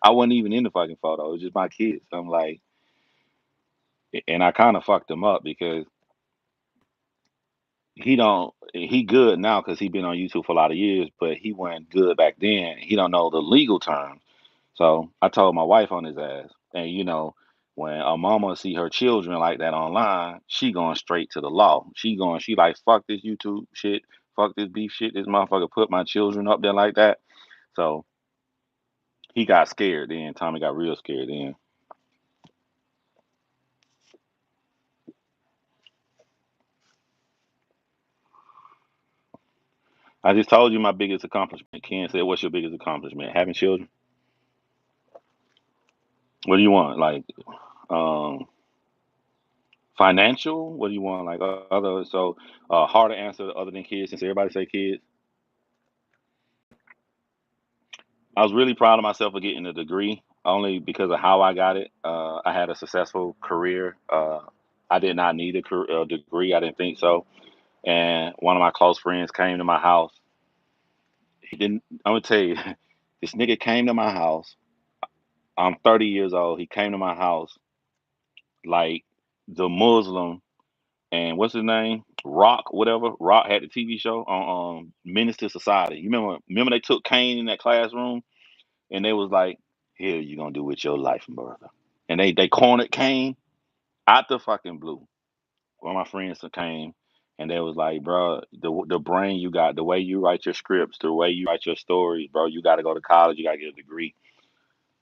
wasn't even in the fucking photo. It was just my kids. I'm like, and I kind of fucked him up because he good now because he been on YouTube for a lot of years, but he wasn't good back then. He don't know the legal terms. So I told my wife on his ass. And when a mama see her children like that online, she going straight to the law. She like, fuck this YouTube shit, fuck this beef shit. This motherfucker put my children up there like that. So he got scared then. Tommy got real scared then. I just told you my biggest accomplishment. Ken said, what's your biggest accomplishment? Having children? What do you want? Like, um, financial? What do you want? Like other so hard to answer other than kids since everybody say kids. I was really proud of myself for getting a degree only because of how I got it. I had a successful career. I did not need a degree. I didn't think so. And one of my close friends came to my house. He didn't. I'm gonna tell you, this nigga came to my house. I'm 30 years old. He came to my house like the Muslim and what's his name? Rock, whatever. Rock had the TV show on Menace to Society. You remember they took Kane in that classroom and they was like, "Here you gonna do with your life, brother." And they cornered Kane out the fucking blue. One of my friends came and they was like, "Bro, the brain you got, the way you write your scripts, the way you write your stories, bro, you got to go to college, you got to get a degree,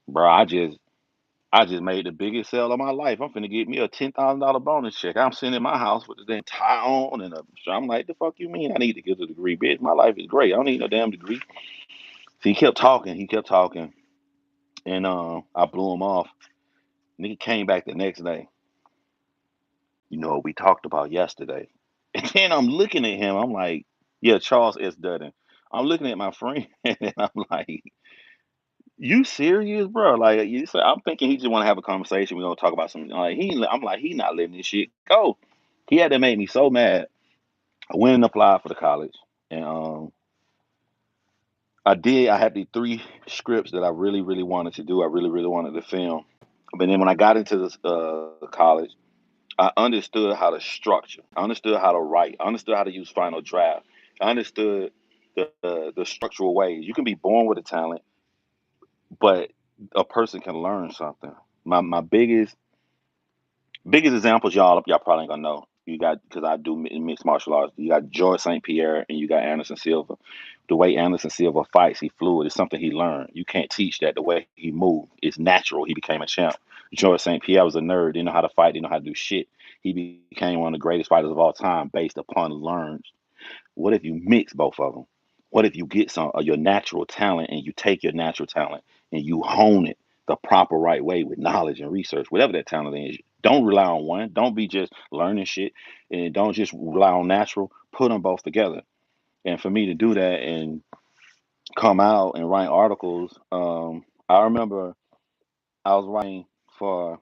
bro." I just made the biggest sale of my life. I'm finna get me a $10,000 bonus check. I'm sitting in my house with the damn tie on and I'm like, the fuck you mean? I need to get a degree, bitch. My life is great. I don't need no damn degree. So he kept talking. He kept talking, and I blew him off. Nigga came back the next day. You know what we talked about yesterday. And then I'm looking at him. I'm like, yeah, Charles S. Dutton. I'm looking at my friend, and I'm like, you serious, bro? Like, I'm thinking he just want to have a conversation. We're gonna talk about something. I'm like, he not letting this shit go. He had to make me so mad. I went and applied for the college, and I did. I had the three scripts that I really, really wanted to do. I really, really wanted to film. But then when I got into this college, I understood how to structure. I understood how to write. I understood how to use Final Draft. I understood the structural ways. You can be born with a talent, but a person can learn something. My biggest examples, y'all probably ain't gonna know. You got, because I do mixed martial arts. You got George St. Pierre and you got Anderson Silva. The way Anderson Silva fights, he fluid. It's something he learned. You can't teach that. The way he moved, it's natural. He became a champ. George St. Pierre was a nerd. Didn't know how to fight. Didn't know how to do shit. He became one of the greatest fighters of all time based upon learns. What if you mix both of them? What if you get some of your natural talent and you take your natural talent and you hone it the proper right way with knowledge and research, whatever that talent is? Don't rely on one. Don't be just learning shit, and don't just rely on natural. Put them both together. And for me to do that and come out and write articles, I remember I was writing for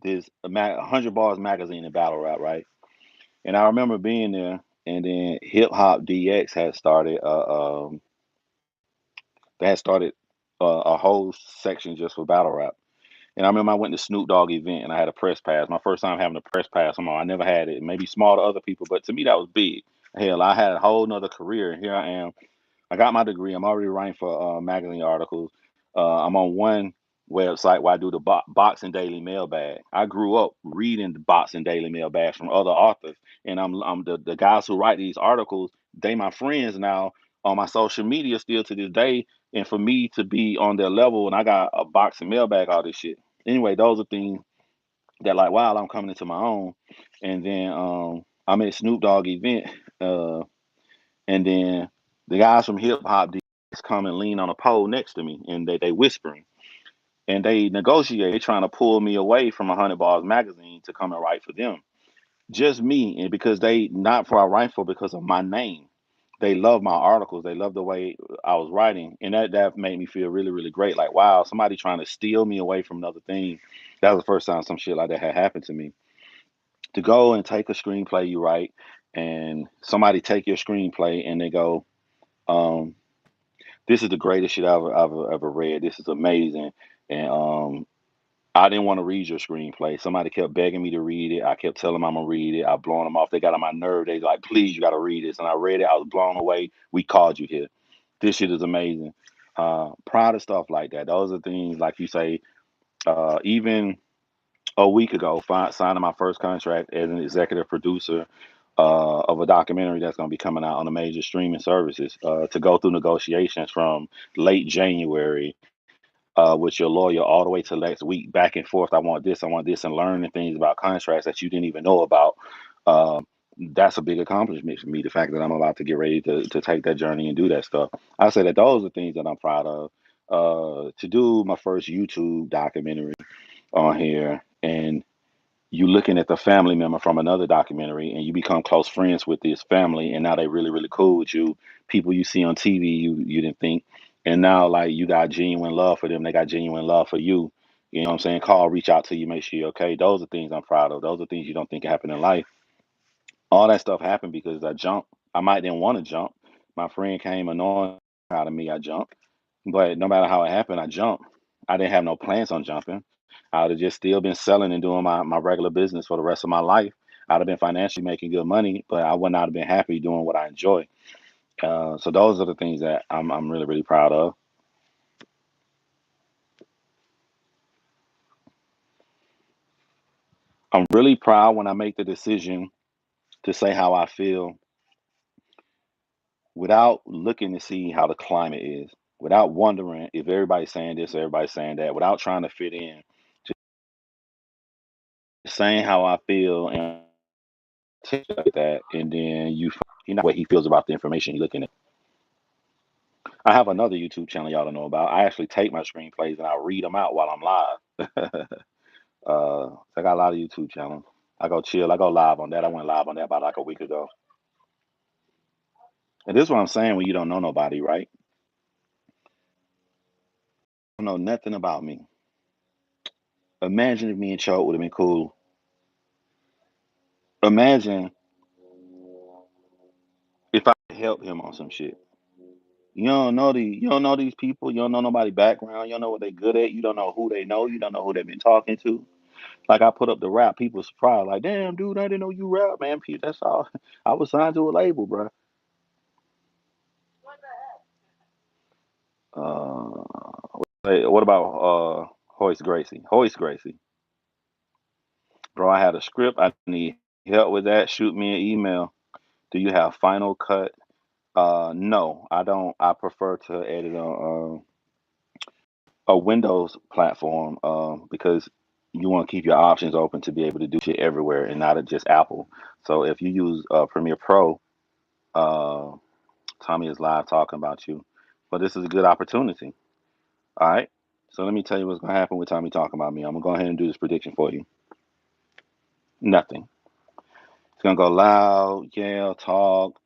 this 100 Bars magazine in battle rap, right? And I remember being there, and then Hip Hop DX had started. They had started a whole section just for battle rap. And I remember I went to Snoop Dogg event and I had a press pass. My first time having a press pass. I never had it. Maybe small to other people, but to me that was big. Hell, I had a whole nother career. Here I am. I got my degree. I'm already writing for magazine articles. I'm on one website where I do the boxing daily mailbag. I grew up reading the boxing daily mailbags from other authors, and I'm the guys who write these articles. They my friends now on my social media still to this day. And for me to be on their level, and I got a boxing mailbag, all this shit. Anyway, those are things that like wow, I'm coming into my own. And then I'm at Snoop Dogg event. Uh, and then the guys from Hip Hop DX come and lean on a pole next to me, and they whispering and they negotiate. They trying to pull me away from 100 Bars magazine to come and write for them. Just me, and because they not for I write for because of my name. They love my articles. They love the way I was writing, and that made me feel really, really great. Like wow, somebody trying to steal me away from another thing. That was the first time some shit like that had happened to me. To go and take a screenplay you write, and somebody take your screenplay and they go, um, this is the greatest shit I've ever read. This is amazing. And I didn't want to read your screenplay. Somebody kept begging me to read it. I kept telling them I'm gonna read it. I blowing them off. They got on my nerve. They like, please, you gotta read this. And I read it. I was blown away. We called you here. This shit is amazing. Proud of stuff like that. Those are things like you say. Even a week ago, signing my first contract as an executive producer of a documentary that's going to be coming out on the major streaming services to go through negotiations from late January with your lawyer all the way to next week, back and forth. I want this, and learning things about contracts that you didn't even know about. That's a big accomplishment for me. The fact that I'm about to get ready to take that journey and do that stuff. I say that those are things that I'm proud of. To do my first YouTube documentary on here, and you looking at the family member from another documentary and you become close friends with this family, and now they really, really cool with you. People you see on TV you didn't think, and now like you got genuine love for them, they got genuine love for you. You know what I'm saying? Call, reach out to you, make sure you're okay. Those are things I'm proud of. Those are things you don't think happen in life. All that stuff happened because I jumped. I might didn't want to jump. My friend came annoying out of me. I jumped. But no matter how it happened, I jumped. I didn't have no plans on jumping. I would have just still been selling and doing my regular business for the rest of my life. I'd have been financially making good money, but I would not have been happy doing what I enjoy. So those are the things that I'm really, really proud of. I'm really proud when I make the decision to say how I feel without looking to see how the climate is, without wondering if everybody's saying this or everybody's saying that, without trying to fit in, just saying how I feel and like that, and then you know what he feels about the information you're looking at. I have another YouTube channel y'all don't know about. I actually take my screenplays and I read them out while I'm live. I got a lot of YouTube channels. I go chill. I go live on that. I went live on that about like a week ago. And this is what I'm saying when you don't know nobody, right? You don't know nothing about me. Imagine if me and Choke would have been cool. Imagine if I could help him on some shit. You don't know these people. You don't know nobody background. You don't know what they good at. You don't know who they know. You don't know who they've been talking to. Like I put up the rap, people surprised. Like, damn, dude, I didn't know you rap, man. That's all. I was signed to a label, bro. Hey, what about Hoist Gracie? Hoist Gracie, bro. I had a script. I need help with that. Shoot me an email. Do you have Final Cut? No, I don't. I prefer to edit on a Windows platform because you want to keep your options open to be able to do shit everywhere and not just Apple. So if you use Premiere Pro, uh, Tommy is live talking about you. But this is a good opportunity. All right. So let me tell you what's gonna happen with Tommy talking about me. I'm gonna go ahead and do this prediction for you. Nothing. It's gonna go loud, yell, talk.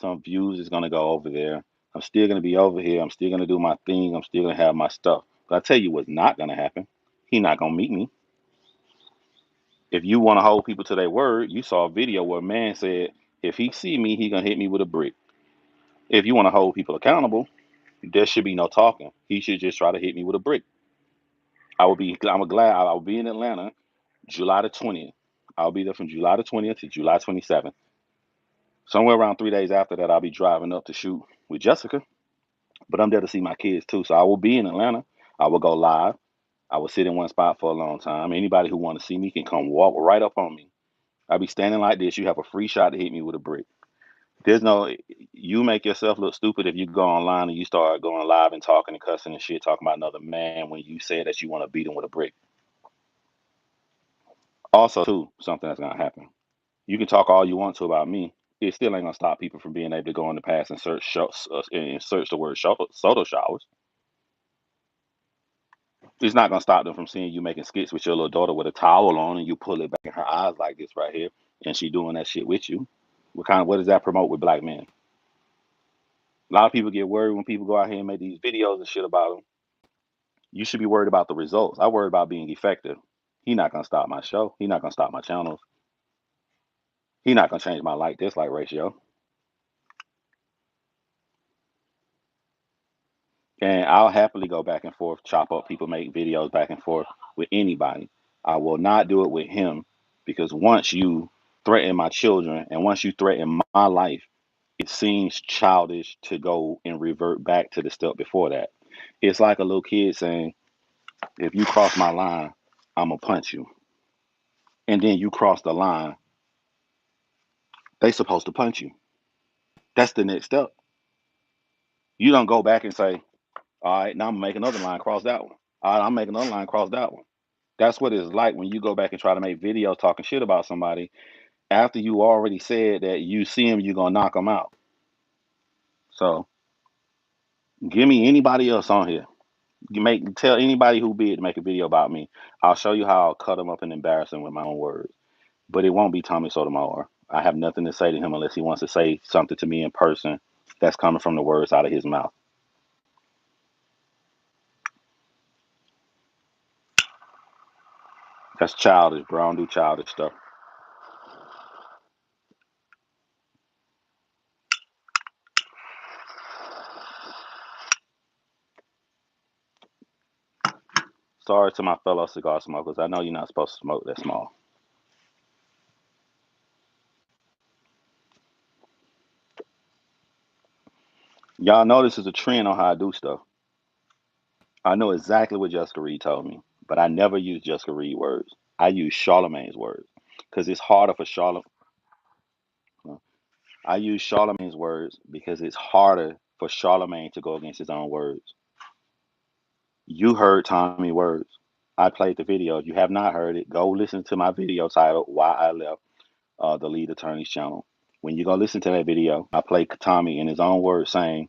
Some views is gonna go over there. I'm still gonna be over here. I'm still gonna do my thing. I'm still gonna have my stuff. But I tell you what's not gonna happen. He not gonna meet me. If you want to hold people to their word, you saw a video where a man said, if he see me, he gonna hit me with a brick. If you want to hold people accountable, there should be no talking. He should just try to hit me with a brick. I'm glad I will be in Atlanta July the 20th. I'll be there from July the 20th to July 27th. Somewhere around 3 days after that, I'll be driving up to shoot with Jessica. But I'm there to see my kids too. So I will be in Atlanta. I will go live. I will sit in one spot for a long time. Anybody who want to see me can come walk right up on me. I'll be standing like this. You have a free shot to hit me with a brick. There's no, you make yourself look stupid if you go online and you start going live and talking and cussing and shit, talking about another man when you say that you want to beat him with a brick. Also, too, something that's gonna happen. You can talk all you want to about me. It still ain't gonna stop people from being able to go in the past and search the word soda showers. It's not gonna stop them from seeing you making skits with your little daughter with a towel on and you pull it back in her eyes like this right here, and she doing that shit with you. What does that promote with black men? A lot of people get worried when people go out here and make these videos and shit about them. You should be worried about the results. I worry about being effective. He not gonna stop my show. He not gonna stop my channels. He not gonna change my like dislike ratio. And I'll happily go back and forth, chop up people, make videos back and forth with anybody. I will not do it with him because once you threaten my children and once you threaten my life, it seems childish to go and revert back to the step before that. It's like a little kid saying, if you cross my line, I'm going to punch you. And then you cross the line, they supposed to punch you. That's the next step. You don't go back and say, all right, now I'm going to make another line, cross that one. All right, I'm making another line, cross that one. That's what it's like when you go back and try to make videos talking shit about somebody after you already said that you see him, you're gonna knock him out. So give me anybody else on here. Tell anybody who bid to make a video about me. I'll show you how I'll cut them up and embarrass them with my own words. But it won't be Tommy Sotomayor. I have nothing to say to him unless he wants to say something to me in person that's coming from the words out of his mouth. That's childish, bro. I don't do childish stuff. Sorry to my fellow cigar smokers. I know you're not supposed to smoke that small. Y'all know this is a trend on how I do stuff. I know exactly what Jessica Reed told me, but I never use Jessica Reed words. I use Charlemagne's words because it's harder for Charlemagne. I use Charlemagne's words because it's harder for Charlemagne to go against his own words. You heard Tommy words. I played the video. If you have not heard it, go listen to my video titled "Why I Left the Lead Attorney's Channel." When you go listen to that video, I play Tommy in his own words saying,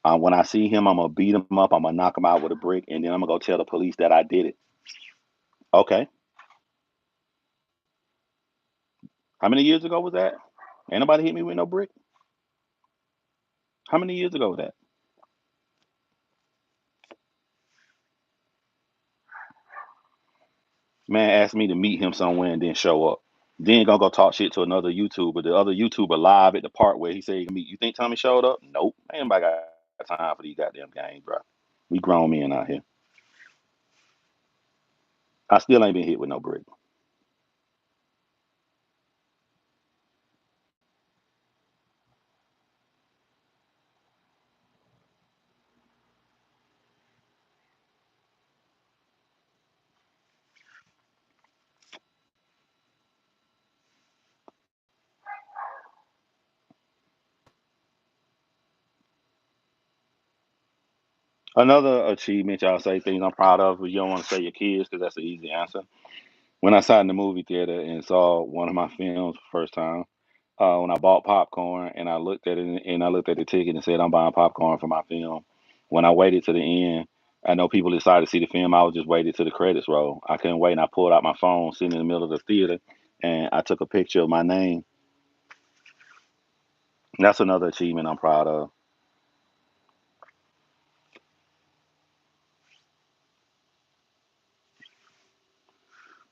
"When I see him, I'm gonna beat him up. I'm gonna knock him out with a brick, and then I'm gonna go tell the police that I did it." Okay. How many years ago was that? Ain't nobody hit me with no brick. How many years ago was that? Man asked me to meet him somewhere and then show up. Then gonna go talk shit to another YouTuber. The other YouTuber live at the part where he said he can meet. You think Tommy showed up? Nope. Man, my guy. time for these goddamn games, bro. We grown men out here. I still ain't been hit with no brick. Another achievement, y'all say things I'm proud of, but you don't want to say your kids because that's the easy answer. When I sat in the movie theater and saw one of my films for the first time, when I bought popcorn and I looked at it and I looked at the ticket and said I'm buying popcorn for my film. When I waited to the end, I know people decided to see the film. I was just waited to the credits roll. I couldn't wait, and I pulled out my phone, sitting in the middle of the theater, and I took a picture of my name. That's another achievement I'm proud of.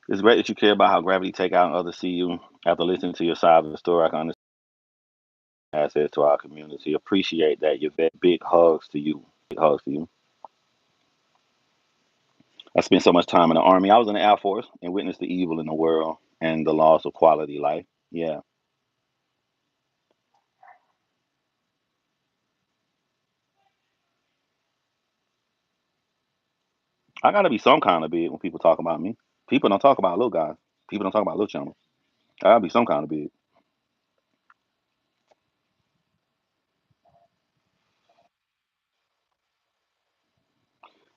It's great that you care about how gravity take out and others see you. After listening to your side of the story, I can understand assets to our community. Appreciate that. Your big hugs to you. Big hugs to you. I spent so much time in the army. I was in the Air Force and witnessed the evil in the world and the loss of quality life. Yeah, I gotta be some kind of big when people talk about me. People don't talk about little guys. People don't talk about little channels. I gotta be some kind of big.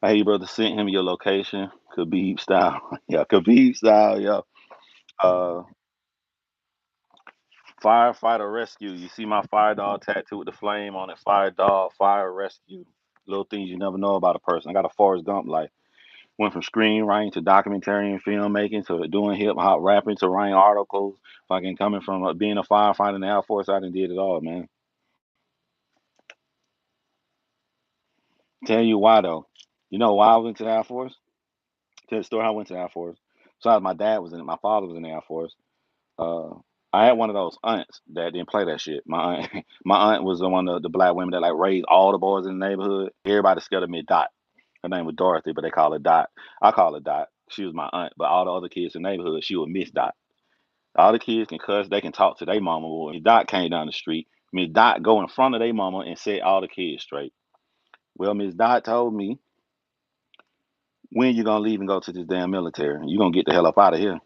Hey, brother, sent him your location, Khabib style. Yeah, Khabib style. Yeah. Uh, Firefighter rescue. You see my fire dog tattoo with the flame on it. Fire dog, fire rescue. Little things you never know about a person. I got a Forrest Gump life. Went from screenwriting to documentary and filmmaking to doing hip hop rapping to writing articles. Fucking coming from being a firefighter in the Air Force, I done did it all, man. Tell you why though. You know why I went to the Air Force? Tell the story how I went to the Air Force. So my dad was in it, my father was in the Air Force. Uh, I had one of those aunts that didn't play that shit. My aunt, my aunt was the one of the black women that like raised all the boys in the neighborhood. Everybody scared of me, Dot. Her name was Dorothy, but they call her Dot. I call her Dot. She was my aunt, but all the other kids in the neighborhood, she was Miss Dot. All the kids can cuss, they can talk to their mama. Well, Miss Dot came down the street. Miss Dot go in front of their mama and set all the kids straight. Well, Miss Dot told me, when you gonna leave and go to this damn military? You gonna get the hell up out of here.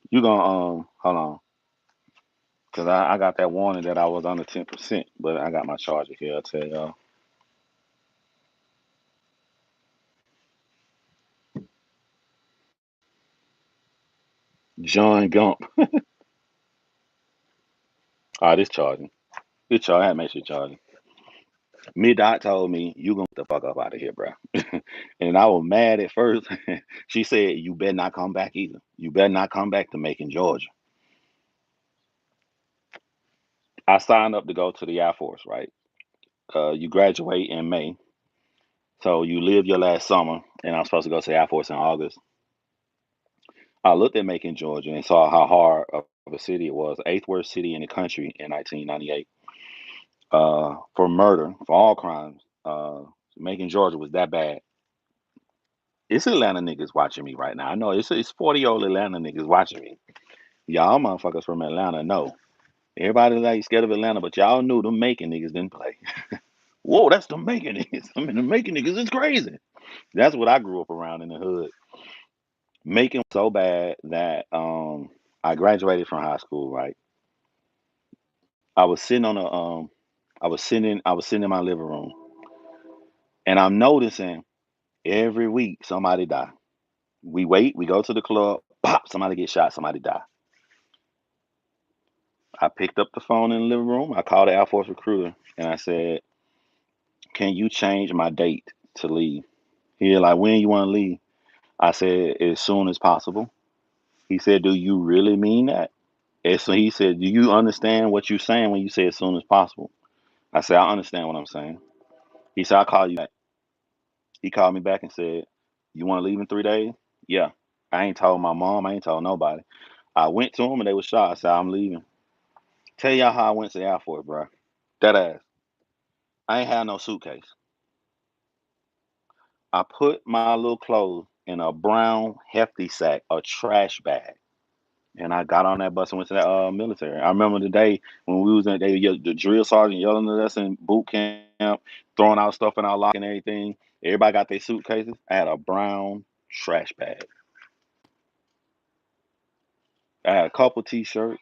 You gonna hold on. Cause I got that warning that I was under 10%, but I got my charger here. I'll tell y'all. John Gump. This charging. This charge. I had to make sure charging. Mid Dot told me, you gonna get the fuck up out of here, bro. And I was mad at first. She said, you better not come back either. You better not come back to Macon, Georgia. I signed up to go to the Air Force, right? You graduate in May. So you live your last summer, and I'm supposed to go to the Air Force in August. I looked at Macon, Georgia, and saw how hard of a city it was. Eighth worst city in the country in 1998 for murder, for all crimes. Macon, Georgia was that bad. It's Atlanta niggas watching me right now. I know it's 40-year-old Atlanta niggas watching me. Y'all motherfuckers from Atlanta know. Everybody like scared of Atlanta, but y'all knew the Macon niggas didn't play. Whoa, that's the Macon niggas. I mean, the Macon niggas is crazy. That's what I grew up around in the hood. Macon was so bad that I graduated from high school, right? I was sitting on a I was sitting in my living room and I'm noticing every week somebody die. We wait, we go to the club, pop, somebody get shot, somebody die. I picked up the phone in the living room, I called the Air Force recruiter and I said, can you change my date to leave? He like, when you want to leave? I said, as soon as possible. He said, do you really mean that? And so he said, do you understand what you're saying when you say as soon as possible? I said, I understand what I'm saying. He said, I'll call you back. He called me back and said, you want to leave in 3 days? Yeah. I ain't told my mom. I ain't told nobody. I went to them and they was shocked. I said, I'm leaving. Tell y'all how I went to the Air Force, bro. That ass. I ain't had no suitcase. I put my little clothes in a brown hefty sack, a trash bag. And I got on that bus and went to the military. I remember the day when we was in the drill sergeant yelling at us in boot camp, throwing out stuff in our locker and everything. Everybody got their suitcases. I had a brown trash bag. I had a couple t-shirts.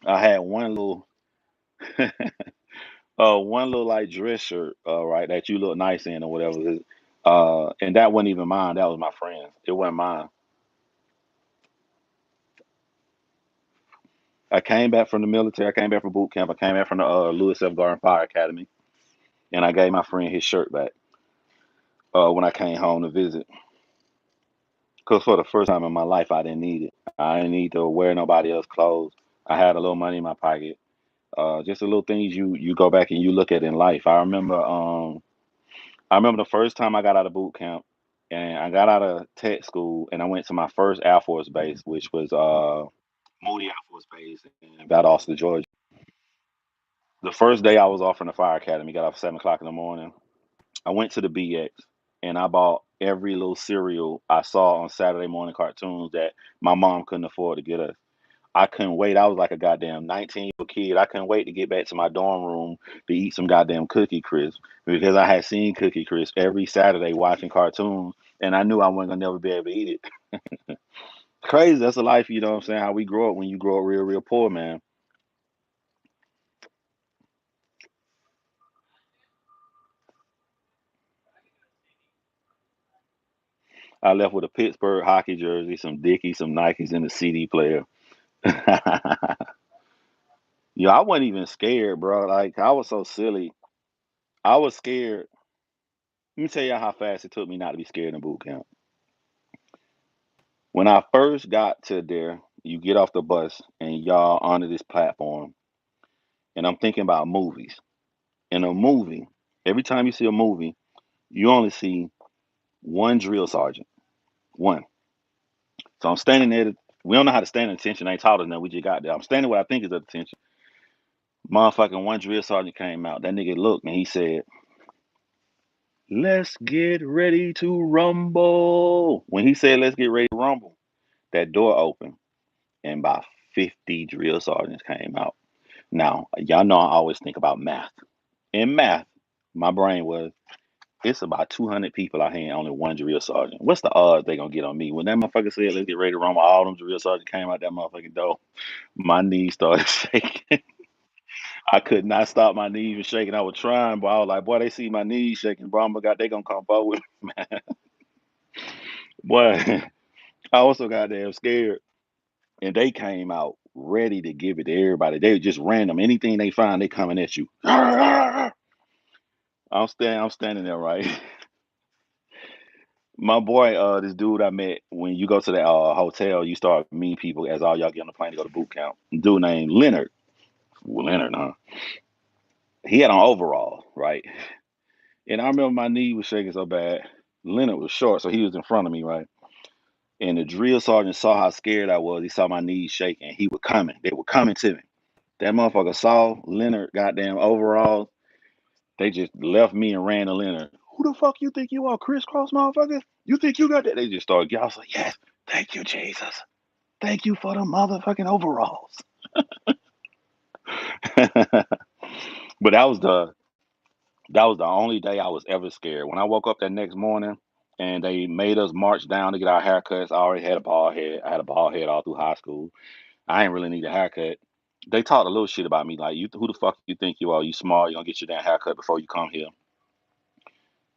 I had one little like dress shirt, right, that you look nice in or whatever. And that wasn't even mine. That was my friend's. It wasn't mine. I came back from the military. I came back from boot camp. I came back from the Lewis F. Garden Fire Academy, and I gave my friend his shirt back when I came home to visit. Because for the first time in my life, I didn't need it. I didn't need to wear nobody else's clothes. I had a little money in my pocket. Just the little things you go back and you look at in life. I remember the first time I got out of boot camp, and I got out of tech school, and I went to my first Air Force base, which was Moody Air Force Base in Valdosta, Georgia. The first day I was off from the fire academy, got off 7 o'clock in the morning. I went to the BX and I bought every little cereal I saw on Saturday morning cartoons that my mom couldn't afford to get us. I couldn't wait. I was like a goddamn 19-year-old kid. I couldn't wait to get back to my dorm room to eat some goddamn Cookie Crisp because I had seen Cookie Crisp every Saturday watching cartoons, and I knew I wasn't gonna never be able to eat it. Crazy. That's a life, you know what I'm saying? How we grow up when you grow up real, real poor, man. I left with a Pittsburgh hockey jersey, some Dickies, some Nikes, and a CD player. Yo, I wasn't even scared, bro. Like I was so silly. I was scared. Let me tell you how fast it took me not to be scared in boot camp. When I first got to there, you get off the bus and y'all onto this platform, and I'm thinking about movies. In a movie, every time you see a movie, you only see one drill sergeant. One. So I'm standing there. We don't know how to stand at attention. They ain't taught us now. We just got there. I'm standing where I think is at attention. Motherfucking one drill sergeant came out. That nigga looked and he said, "Let's get ready to rumble." When he said, "Let's get ready to rumble," that door opened and about 50 drill sergeants came out. Now, y'all know I always think about math. In math, my brain was, it's about 200 people out here and only one drill sergeant. What's the odds they gonna get on me? When that motherfucker said, "Let's get ready to rumble," all them drill sergeants came out that motherfucking door. My knees started shaking. I could not stop my knees from shaking. I was trying, but I was like, boy, they see my knees shaking, bro. I'm God, they gonna come forward. Boy, I also got damn scared. And they came out ready to give it to everybody. They were just random. Anything they find, they coming at you. I'm standing there, right? My boy, this dude I met when you go to the hotel, you start meeting people as all y'all get on the plane to go to boot camp. Dude named Leonard. Well, Leonard, huh? He had on overalls, right? And I remember my knee was shaking so bad. Leonard was short, so he was in front of me, right? And the drill sergeant saw how scared I was. He saw my knees shaking. He was coming. They were coming to me. That motherfucker saw Leonard goddamn overalls. They just left me and ran to Leonard. Who the fuck you think you are, crisscross motherfucker? You think you got that? They just started. I was like, yes, thank you, Jesus. Thank you for the motherfucking overalls. But that was the only day I was ever scared. When I woke up that next morning and they made us march down to get our haircuts, I already had a bald head. I had a bald head all through high school. I ain't really need a haircut. They talked a little shit about me, like, you, who the fuck you think you are? You smart? You gonna get your damn haircut before you come here?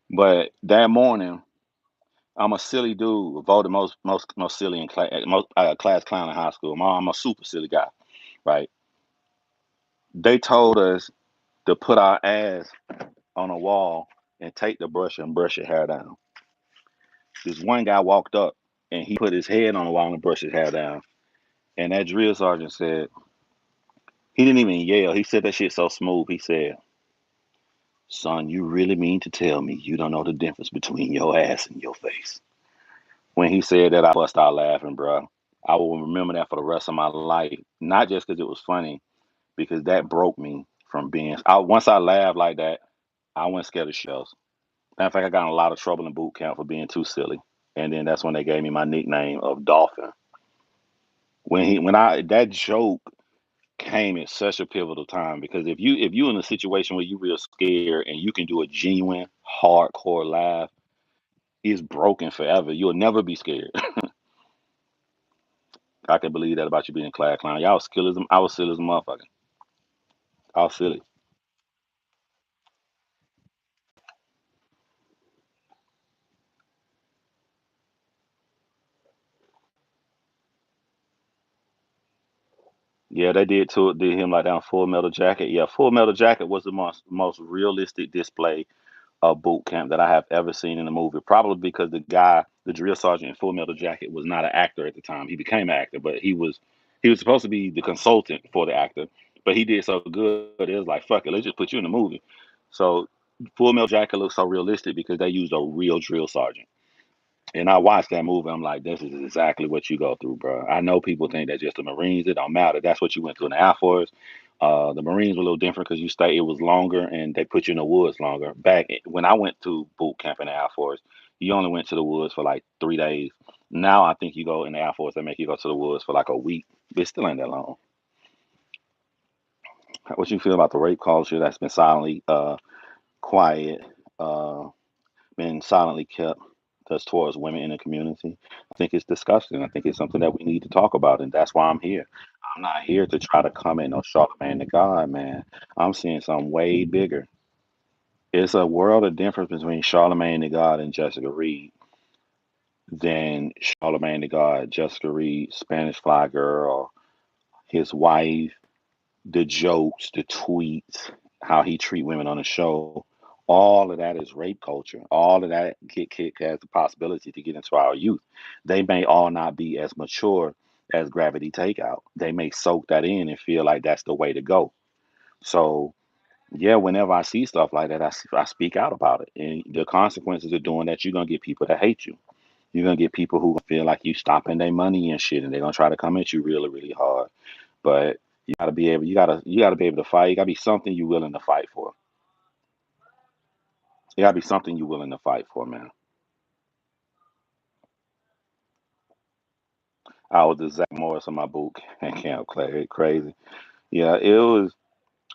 But that morning, I'm a silly dude, voted most silly in class, most class clown in high school. I'm a super silly guy, right? They told us to put our ass on a wall and take the brush and brush your hair down. This one guy walked up and he put his head on the wall and brushed his hair down. And that drill sergeant said, he didn't even yell. He said that shit so smooth. He said, "Son, you really mean to tell me you don't know the difference between your ass and your face?" When he said that, I bust out laughing, bro. I will remember that for the rest of my life. Not just because it was funny, because that broke me from being. Once I laughed like that, I wasn't scared of shells. Matter of fact, I got in a lot of trouble in boot camp for being too silly, and then that's when they gave me my nickname of Dolphin. When I that joke came at such a pivotal time because if you in a situation where you real scared and you can do a genuine hardcore laugh, it's broken forever. You'll never be scared. I can believe that about you being a class clown. Y'all was skill as I was silly as a motherfucker. I was silly. Yeah, they did him like that on Full Metal Jacket. Yeah, Full Metal Jacket was the most realistic display of boot camp that I have ever seen in a movie. Probably because the guy, the drill sergeant in Full Metal Jacket, was not an actor at the time. He became an actor, but he was supposed to be the consultant for the actor. But he did so good, it was like fuck it, let's just put you in the movie. So Full Metal Jacket looks so realistic because they used a real drill sergeant. And I watched that movie. I'm like, this is exactly what you go through, bro. I know people think that just the Marines. It don't matter. That's what you went through in the Air Force. The Marines were a little different because you stay. It was longer, and they put you in the woods longer. When I went to boot camp in the Air Force, you only went to the woods for like 3 days. Now I think you go in the Air Force, they make you go to the woods for like a week. But it still ain't that long. What you feel about the rape culture that's been silently quiet? Uh, Been silently kept thus towards women in the community. I think it's disgusting. I think it's something that we need to talk about, and that's why I'm here. I'm not here to try to comment on Charlamagne the God, man. I'm seeing something way bigger. It's a world of difference between Charlamagne the God and Jessica Reed than Charlamagne the God, Jessica Reed, Spanish Fly Girl, his wife, the jokes, the tweets, how he treat women on the show, all of that is rape culture. All of that has the possibility to get into our youth. They may all not be as mature as Gravity Takeout. They may soak that in and feel like that's the way to go. So yeah, whenever I see stuff like that, I speak out about it. And the consequences of doing that, you're gonna get people that hate you. You're gonna get people who feel like you stopping their money and shit, and they're gonna try to come at you really, really hard. But you gotta be able to fight. You gotta be something you willing to fight for. It gotta be something you willing to fight for, man. I was the Zach Morris on my boot camp, crazy. Yeah, it was.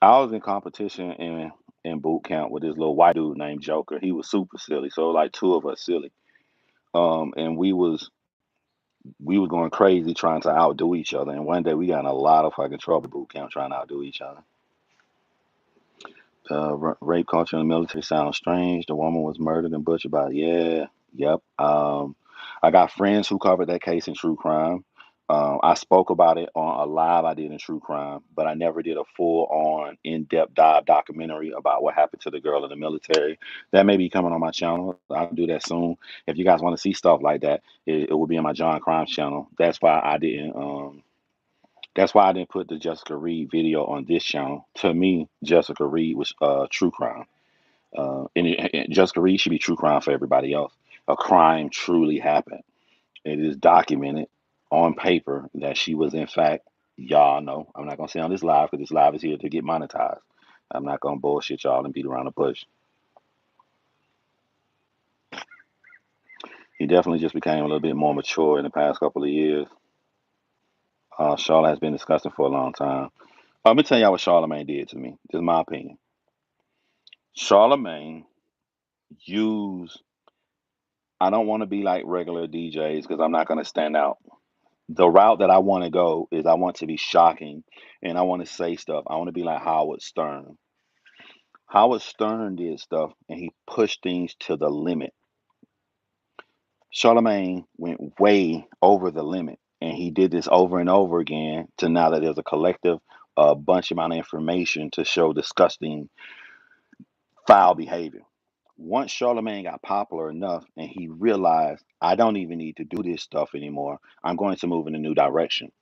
I was in competition in boot camp with this little white dude named Joker. He was super silly, so like two of us silly. And we was going crazy trying to outdo each other. And one day we got in a lot of fucking trouble boot camp trying to outdo each other. Rape culture in the military sounds strange. The woman was murdered and butchered by, yeah, yep. I got friends who covered that case in true crime. I spoke about it on a live I did in true crime, but I never did a full on in depth dive documentary about what happened to the girl in the military. That may be coming on my channel. I'll do that soon. If you guys want to see stuff like that, it will be on my John Crimes channel. That's why I didn't put the Jessica Reed video on this channel. To me, Jessica Reed was true crime. And Jessica Reed should be true crime for everybody else. A crime truly happened. It is documented on paper that she was, in fact, y'all know. I'm not going to say on this live because this live is here to get monetized. I'm not going to bullshit y'all and beat around the bush. He definitely just became a little bit more mature in the past couple of years. Charlotte has been discussing for a long time. Let me tell y'all what Charlamagne did to me. This is my opinion. Charlamagne used, I don't want to be like regular DJs because I'm not going to stand out. The route that I want to go is I want to be shocking and I want to say stuff. I want to be like Howard Stern. Howard Stern did stuff and he pushed things to the limit. Charlemagne went way over the limit and he did this over and over again to now that there's a collective bunch amount of information to show disgusting foul behavior. Once Charlemagne got popular enough and he realized, I don't even need to do this stuff anymore, I'm going to move in a new direction.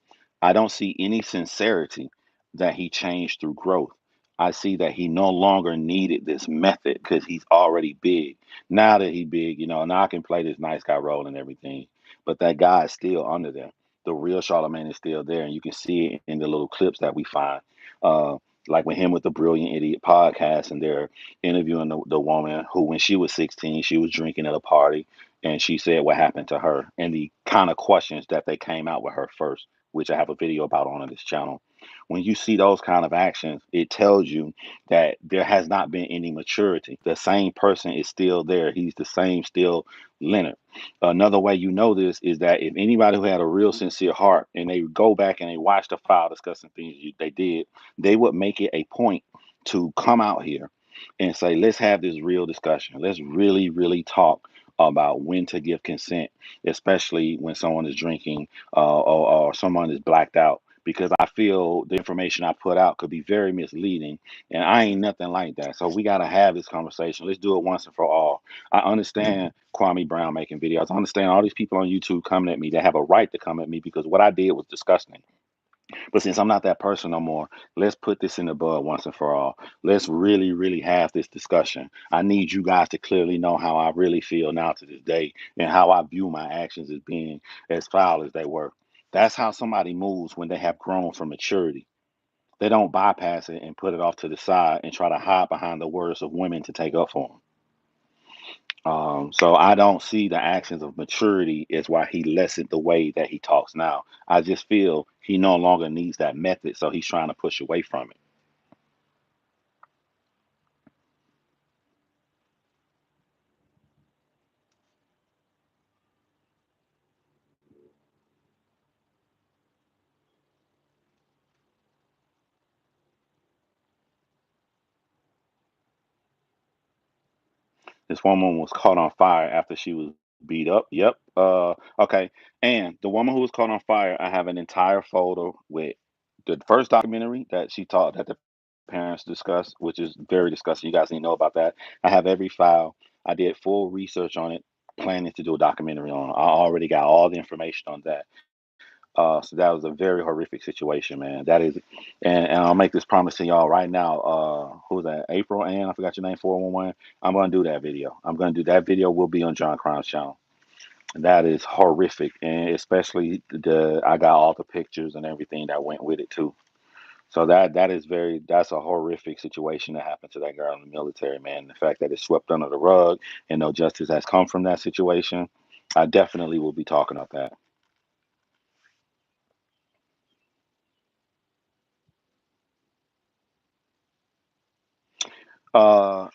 I don't see any sincerity that he changed through growth. I see that he no longer needed this method because he's already big. Now that he's big, now I can play this nice guy role and everything, but that guy is still under there. The real Charlemagne is still there, and you can see it in the little clips that we find. Uh, like with him with the Brilliant Idiot podcast, and they're interviewing the woman who, when she was 16, she was drinking at a party, and she said what happened to her, and the kind of questions that they came out with her first, which I have a video about on this channel. When you see those kind of actions, it tells you that there has not been any maturity. The same person is still there. He's the same, still Leonard. Another way you know this is that if anybody who had a real sincere heart and they go back and they watch the file discussing things they did, they would make it a point to come out here and say, let's have this real discussion. Let's really, really talk about when to give consent, especially when someone is drinking or someone is blacked out. Because I feel the information I put out could be very misleading, and I ain't nothing like that. So we got to have this conversation. Let's do it once and for all. I understand Kwame Brown making videos. I understand all these people on YouTube coming at me. They have a right to come at me because what I did was disgusting. But since I'm not that person no more, let's put this in the bud once and for all. Let's really, really have this discussion. I need you guys to clearly know how I really feel now to this day and how I view my actions as being as foul as they were. That's how somebody moves when they have grown from maturity. They don't bypass it and put it off to the side and try to hide behind the words of women to take up for them. So I don't see the actions of maturity as why he lessened the way that he talks now. I just feel he no longer needs that method, so he's trying to push away from it. This woman was caught on fire after she was beat up. Yep. Okay. And the woman who was caught on fire, I have an entire photo with the first documentary that she taught that the parents discussed, which is very disgusting. You guys need to know about that. I have every file. I did full research on it, planning to do a documentary on it. I already got all the information on that. So that was a very horrific situation, man. That is, and I'll make this promise to y'all right now. Who was that? April Ann, I forgot your name. 411. I'm gonna do that video. I'm gonna do that video. Will be on John Crime's channel. That is horrific, and especially the I got all the pictures and everything that went with it too. So that is that's a horrific situation that happened to that girl in the military, man. The fact that it's swept under the rug and no justice has come from that situation, I definitely will be talking about that.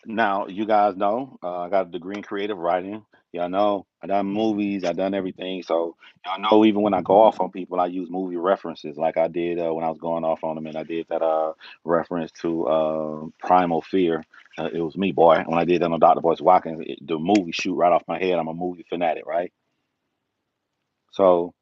Now you guys know I got a degree in creative writing. Y'all know I done movies, I done everything. So y'all know even when I go off on people, I use movie references, like I did when I was going off on them, and I did that reference to Primal Fear. It was me, boy, when I did that on Dr. Boyce Watkins. The movie shoot right off my head. I'm a movie fanatic, right? So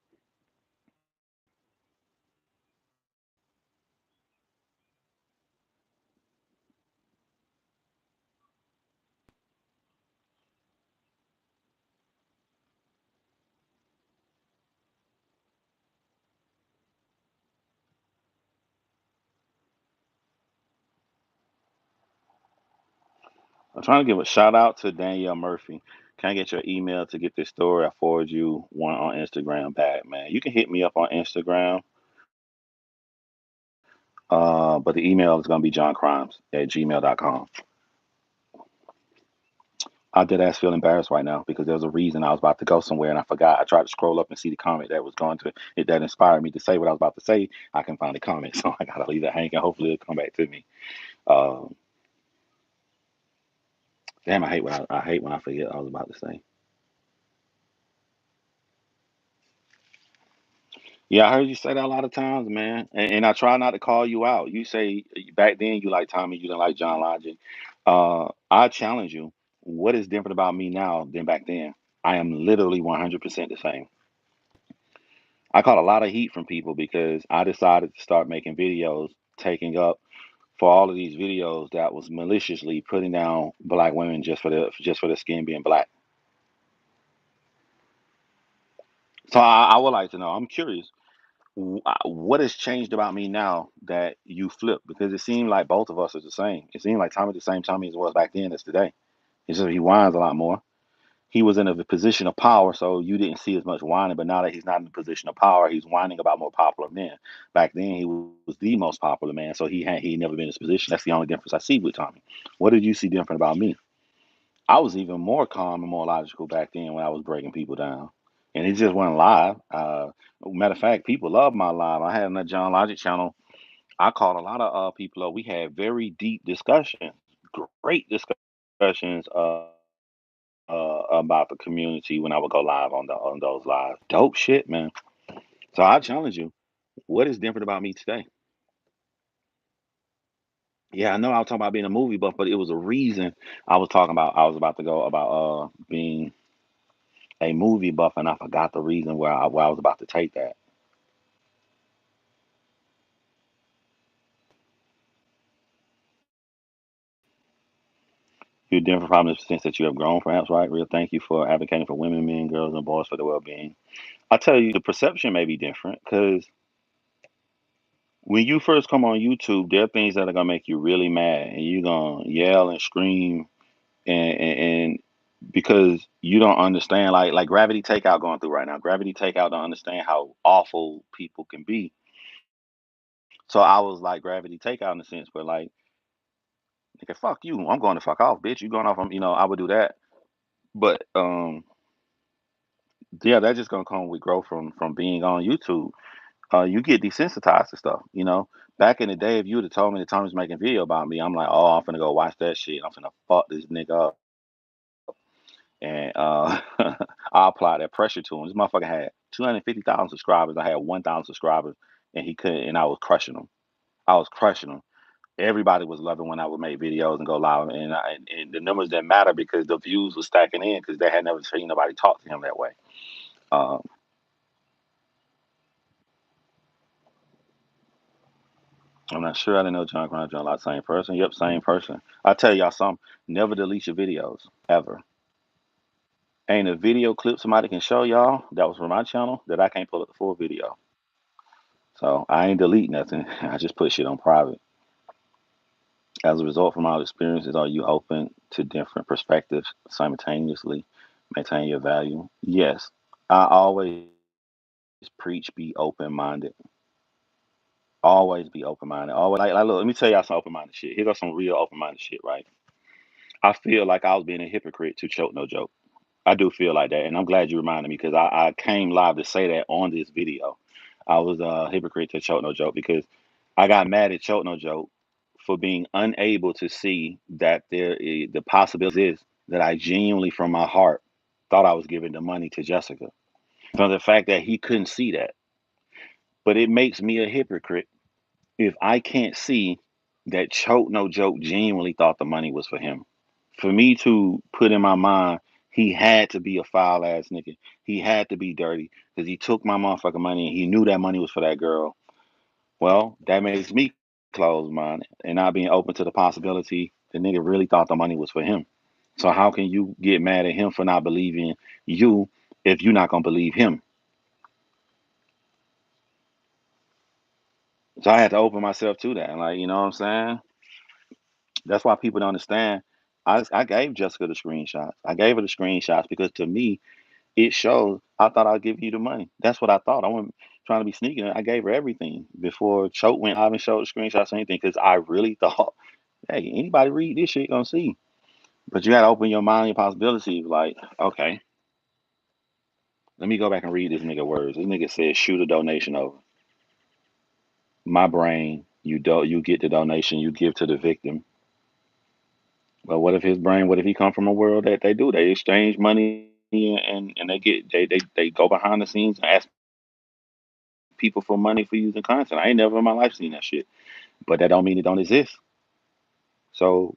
I'm trying to give a shout out to Danielle Murphy. Can I get your email to get this story? I forward you one on Instagram back, man. You can hit me up on Instagram. But the email is going to be johncrimes@gmail.com. I did ass feel embarrassed right now because there was a reason I was about to go somewhere and I forgot. I tried to scroll up and see the comment that was going to it that inspired me to say what I was about to say. I can find the comment, so I gotta leave it hanging. Hopefully it'll come back to me. Um, Damn, I hate when I forget what I was about to say. Yeah, I heard you say that a lot of times, man. And I try not to call you out. You say back then you like Tommy, you didn't like John Logic. I challenge you. What is different about me now than back then? I am literally 100% the same. I caught a lot of heat from people because I decided to start making videos, taking up for all of these videos that was maliciously putting down black women just for the skin being black. So I would like to know. I'm curious. What has changed about me now that you flipped? Because it seemed like both of us are the same. It seemed like Tommy the same Tommy as was back then as today. It's just he whines a lot more. he was in a position of power, so you didn't see as much whining. But now that he's not in a position of power, he's whining about more popular men. Back then, he was the most popular man, so he never been in this position. That's the only difference I see with Tommy. What did you see different about me? I was even more calm and more logical back then when I was breaking people down. And it just wasn't live. Matter of fact, people love my live. I had on that John Logic channel. I called a lot of people up. We had very deep discussions, great discussions about the community when I would go live on those lives. Dope shit, man. So I challenge you. What is different about me today? Yeah, I know I was talking about being a movie buff, but it was a reason I was talking about. I was about to go about being a movie buff, and I forgot the reason where I was about to take that. You're different from the sense that you have grown, perhaps, right? Real, thank you for advocating for women, men, girls, and boys for their well-being. I tell you, the perception may be different because when you first come on YouTube, there are things that are gonna make you really mad, and you're gonna yell and scream, and because you don't understand, like Gravity Takeout going through right now. Gravity Takeout don't understand how awful people can be. So I was like Gravity Takeout in a sense, but like, nigga, fuck you. I'm going to fuck off, bitch. You going off? I would do that. But yeah, that's just gonna come with growth from being on YouTube. You get desensitized to stuff. Back in the day, if you would have told me that Tommy's making video about me, I'm like, oh, I'm finna go watch that shit. I'm finna fuck this nigga up, and I apply that pressure to him. This motherfucker had 250,000 subscribers. I had 1,000 subscribers, and he couldn't. And I was crushing him. I was crushing him. Everybody was loving when I would make videos and go live, and the numbers didn't matter because the views were stacking in because they had never seen nobody talk to him that way. Um, I'm not sure. I didn't know John Crown John Lott same person. Yep, same person. I tell y'all something. Never delete your videos ever. Ain't a video clip somebody can show y'all that was from my channel that I can't pull up the full video. So I ain't delete nothing. I just put shit on private. As a result from our experiences, are you open to different perspectives simultaneously? Maintain your value. Yes. I always preach be open minded. Always be open minded. Always like look, let me tell y'all some open minded shit. Here goes some real open minded shit, right? I feel like I was being a hypocrite to Choke No Joke. I do feel like that, and I'm glad you reminded me because I came live to say that on this video. I was a hypocrite to Choke No Joke because I got mad at Choke No Joke for being unable to see that the possibility is that I genuinely, from my heart, thought I was giving the money to Jessica. From the fact that he couldn't see that, but it makes me a hypocrite if I can't see that Choke No Joke genuinely thought the money was for him. For me to put in my mind, he had to be a foul ass nigga. He had to be dirty because he took my motherfucking money and he knew that money was for that girl. Well, that makes me close minded and not being open to the possibility the nigga really thought the money was for him. So how can you get mad at him for not believing you if you're not gonna believe him? So I had to open myself to that. Like, you know what I'm saying? That's why people don't understand. I gave Jessica the screenshots. I gave her the screenshots because to me, it shows I thought I'd give you the money. That's what I thought. I wasn't trying to be sneaking. I gave her everything before Choke went live and showed the screenshots or anything because I really thought, hey, anybody read this shit gonna see. But you gotta open your mind and your possibilities. Like, okay, let me go back and read this nigga words. This nigga said, shoot a donation over. My brain, you get the donation, you give to the victim. But what if his brain? What if he come from a world that they do? They exchange money and they go behind the scenes and ask people for money for using content. I ain't never in my life seen that shit. But that don't mean it don't exist. So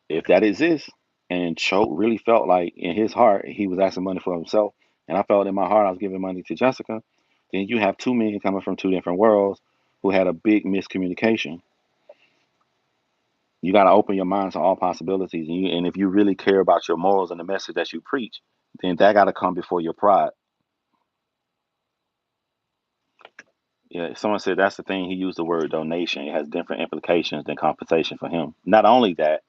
if that exists, and Choke really felt like in his heart he was asking money for himself, and I felt in my heart I was giving money to Jessica, then you have two men coming from two different worlds who had a big miscommunication. You got to open your mind to all possibilities, and if you really care about your morals and the message that you preach, then that got to come before your pride. Yeah, someone said that's the thing. He used the word donation. It has different implications than compensation for him. Not only that,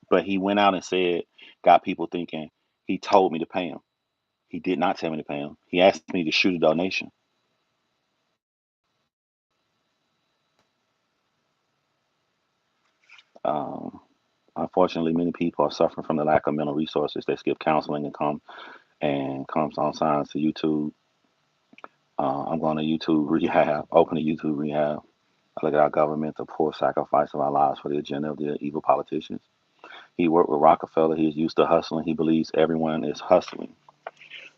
but he went out and said, got people thinking He told me to pay him. He did not tell me to pay him. He asked me to shoot a donation. Um, Unfortunately, many people are suffering from the lack of mental resources. They skip counseling and comes on signs to YouTube. I'm going to YouTube rehab, open a YouTube rehab. I look at our government, the poor sacrifice of our lives for the agenda of the evil politicians. He worked with Rockefeller. He's used to hustling. He believes everyone is hustling.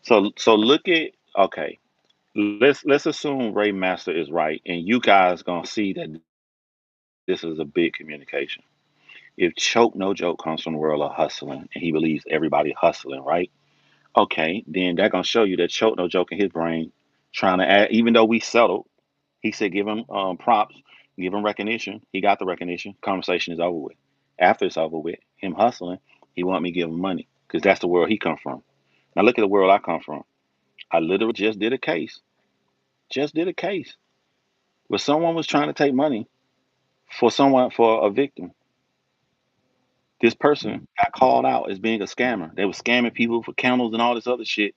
So look at, okay. Let's assume Ray Master is right, and you guys gonna see that this is a big communication. If choke no joke comes from the world of hustling, and he believes everybody hustling, right? Okay, then that gonna show you that choke no joke in his brain, trying to add. Even though we settled, he said give him props, give him recognition. He got the recognition. Conversation is over with. After it's over with, him hustling, he want me to give him money because that's the world he come from. Now look at the world I come from. I literally just did a case. Just did a case where someone was trying to take money for a victim. This person got called out as being a scammer. They were scamming people for candles and all this other shit.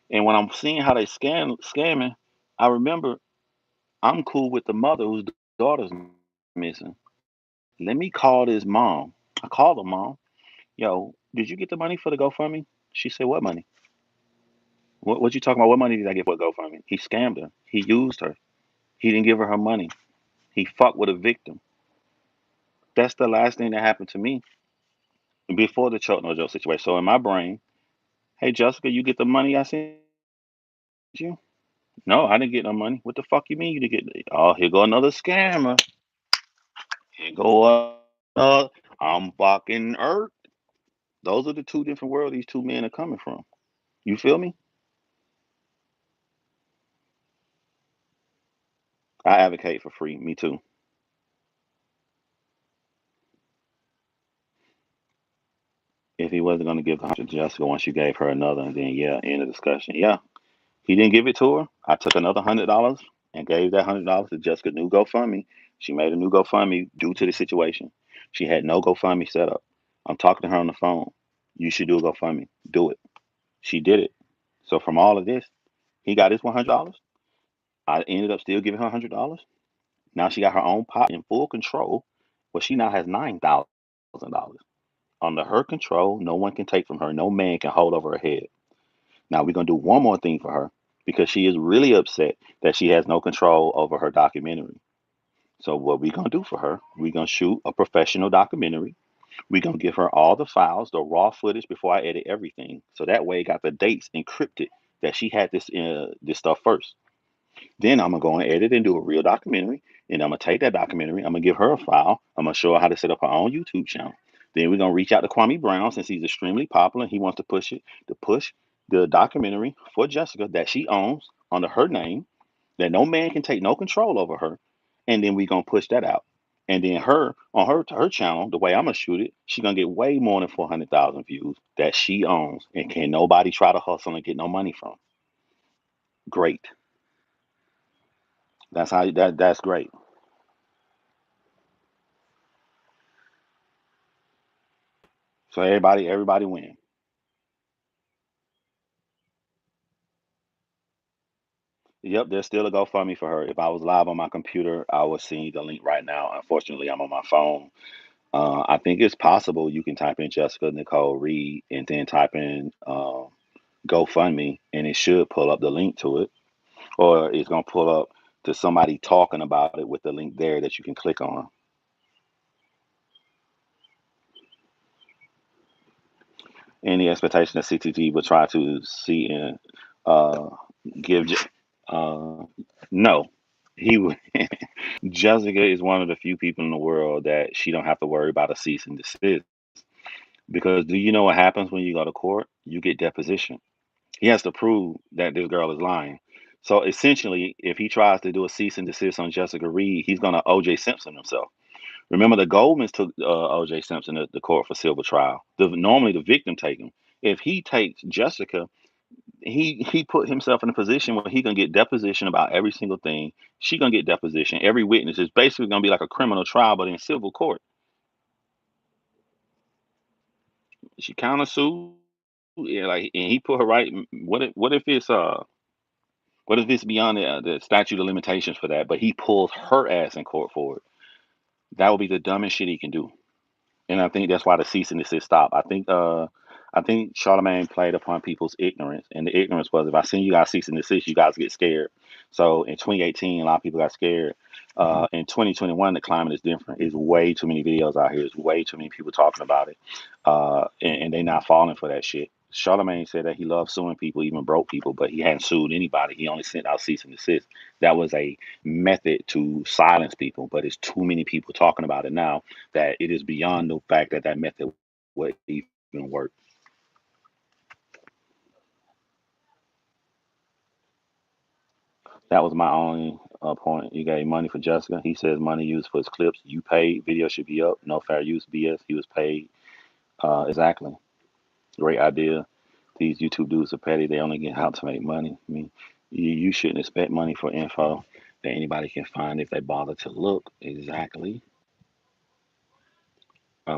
And when I'm seeing how they scamming, I remember I'm cool with the mother whose daughter's missing. Let me call this mom. I called the mom. Yo, did you get the money for the GoFundMe? She said, what money? What you talking about? What money did I get for the GoFundMe? He scammed her. He used her. He didn't give her money. He fucked with a victim. That's the last thing that happened to me before the choke no joke situation. So in my brain, hey Jessica, you get the money I sent you? No, I didn't get no money. What the fuck you mean you didn't get? Oh, here go another scammer. Here go I'm fucking Earth. Those are the two different worlds these two men are coming from. You feel me? I advocate for free. Me too. If he wasn't going to give the 100 to Jessica once you gave her another, then yeah, end of discussion. Yeah, he didn't give it to her. I took another $100 and gave that $100 to Jessica new GoFundMe. She made a new GoFundMe due to the situation. She had no GoFundMe set up. I'm talking to her on the phone. You should do a GoFundMe. Do it. She did it. So from all of this, he got his $100. I ended up still giving her $100. Now she got her own pot in full control. Well, she now has $9,000 under her control. No one can take from her. No man can hold over her head. Now we're gonna do one more thing for her because she is really upset that she has no control over her documentary. So what we gonna do for her? We're gonna shoot a professional documentary. We're gonna give her all the files, the raw footage before I edit everything. So that way, it got the dates encrypted that she had this stuff first. Then I'm gonna go and edit and do a real documentary. And I'm gonna take that documentary. I'm gonna give her a file. I'm gonna show her how to set up her own YouTube channel. Then we're gonna reach out to Kwame Brown since he's extremely popular. He wants to push the documentary for Jessica that she owns under her name, that no man can take no control over her. And then we're gonna push that out. And then her on her channel, the way I'm gonna shoot it, she's gonna get way more than 400,000 views that she owns and can nobody try to hustle and get no money from. Great. That's great. So everybody win. Yep, there's still a GoFundMe for her. If I was live on my computer, I would see the link right now. Unfortunately, I'm on my phone. I think it's possible you can type in Jessica Nicole Reed and then type in GoFundMe, and it should pull up the link to it, or it's gonna pull up to somebody talking about it with the link there that you can click on. Any expectation that CTG would try to see and uh, give. Uh, no, he would. Jessica is one of the few people in the world that she don't have to worry about a cease and desist. Because do you know what happens when you go to court? You get deposition. He has to prove that this girl is lying. So essentially, if he tries to do a cease and desist on Jessica Reed, he's going to O.J. Simpson himself. Remember, the Goldmans took O.J. Simpson to the court for civil trial. Normally, the victim take him. If he takes Jessica, he put himself in a position where he gonna get deposition about every single thing. She gonna get deposition. Every witness is basically gonna be like a criminal trial, but in civil court. She countersued. Yeah, like, and he put her right. What if it's beyond the statute of limitations for that? But he pulls her ass in court for it. That would be the dumbest shit he can do. And I think that's why the cease and desist stopped. I think Charlemagne played upon people's ignorance, and the ignorance was if I send you guys cease and desist, you guys get scared. So in 2018, a lot of people got scared. In 2021, the climate is different. It's way too many videos out here. There's way too many people talking about it, and they not falling for that shit. Charlemagne said that he loved suing people, even broke people, but he hadn't sued anybody. He only sent out cease and desist. That was a method to silence people, but it's too many people talking about it now that it is beyond the fact that that method would even work. That was my only point. You gave money for Jessica. He says money used for his clips. You paid. Video should be up. No fair use. BS. He was paid. Exactly. Great idea. These YouTube dudes are petty. They only get out to make money. I mean, you shouldn't expect money for info that anybody can find if they bother to look. Exactly.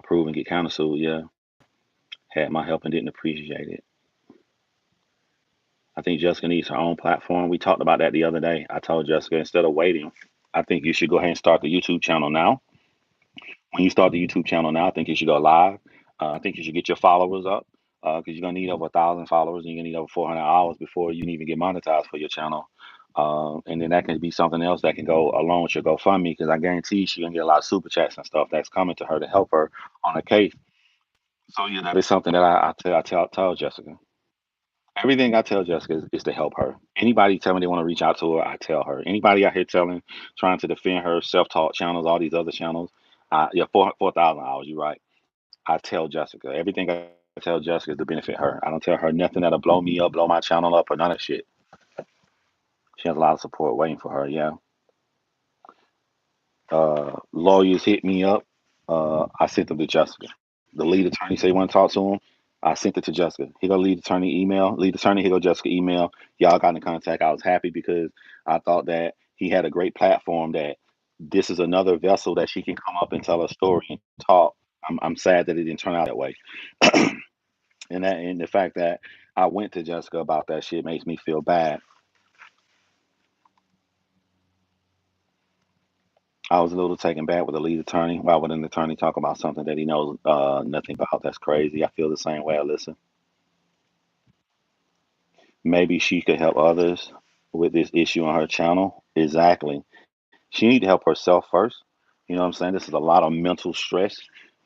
Prove and get countersued. Yeah. Had my help and didn't appreciate it. I think Jessica needs her own platform. We talked about that the other day. I told Jessica instead of waiting, I think you should go ahead and start the YouTube channel now. When you start the YouTube channel now, I think you should go live. I think you should get your followers up because you're gonna need over 1,000 followers and you're gonna need over 400 hours before you can even get monetized for your channel. And then that can be something else that can go along with your GoFundMe because I guarantee she's gonna get a lot of super chats and stuff that's coming to her to help her on her case. So yeah, that is something that I tell Jessica. Everything I tell Jessica is to help her. Anybody tell me they want to reach out to her, I tell her. Anybody out here trying to defend her, self-taught channels, all these other channels, yeah, 4,000 hours. You're right. I tell Jessica everything I tell Jessica is to benefit her. I don't tell her nothing that'll blow me up, blow my channel up, or none of shit. She has a lot of support waiting for her. Yeah. Lawyers hit me up. I sent them to Jessica. The lead attorney say you want to talk to him. I sent it to Jessica. He go lead attorney email. Lead attorney, he go Jessica email. Y'all got in contact. I was happy because I thought that he had a great platform that this is another vessel that she can come up and tell her story and talk. I'm sad that it didn't turn out that way. And the fact that I went to Jessica about that shit makes me feel bad. I was a little taken back with the lead attorney. Why would an attorney talk about something that he knows nothing about? That's crazy. I feel the same way, Alyssa. Maybe she could help others with this issue on her channel. Exactly. She need to help herself first. You know what I'm saying? This is a lot of mental stress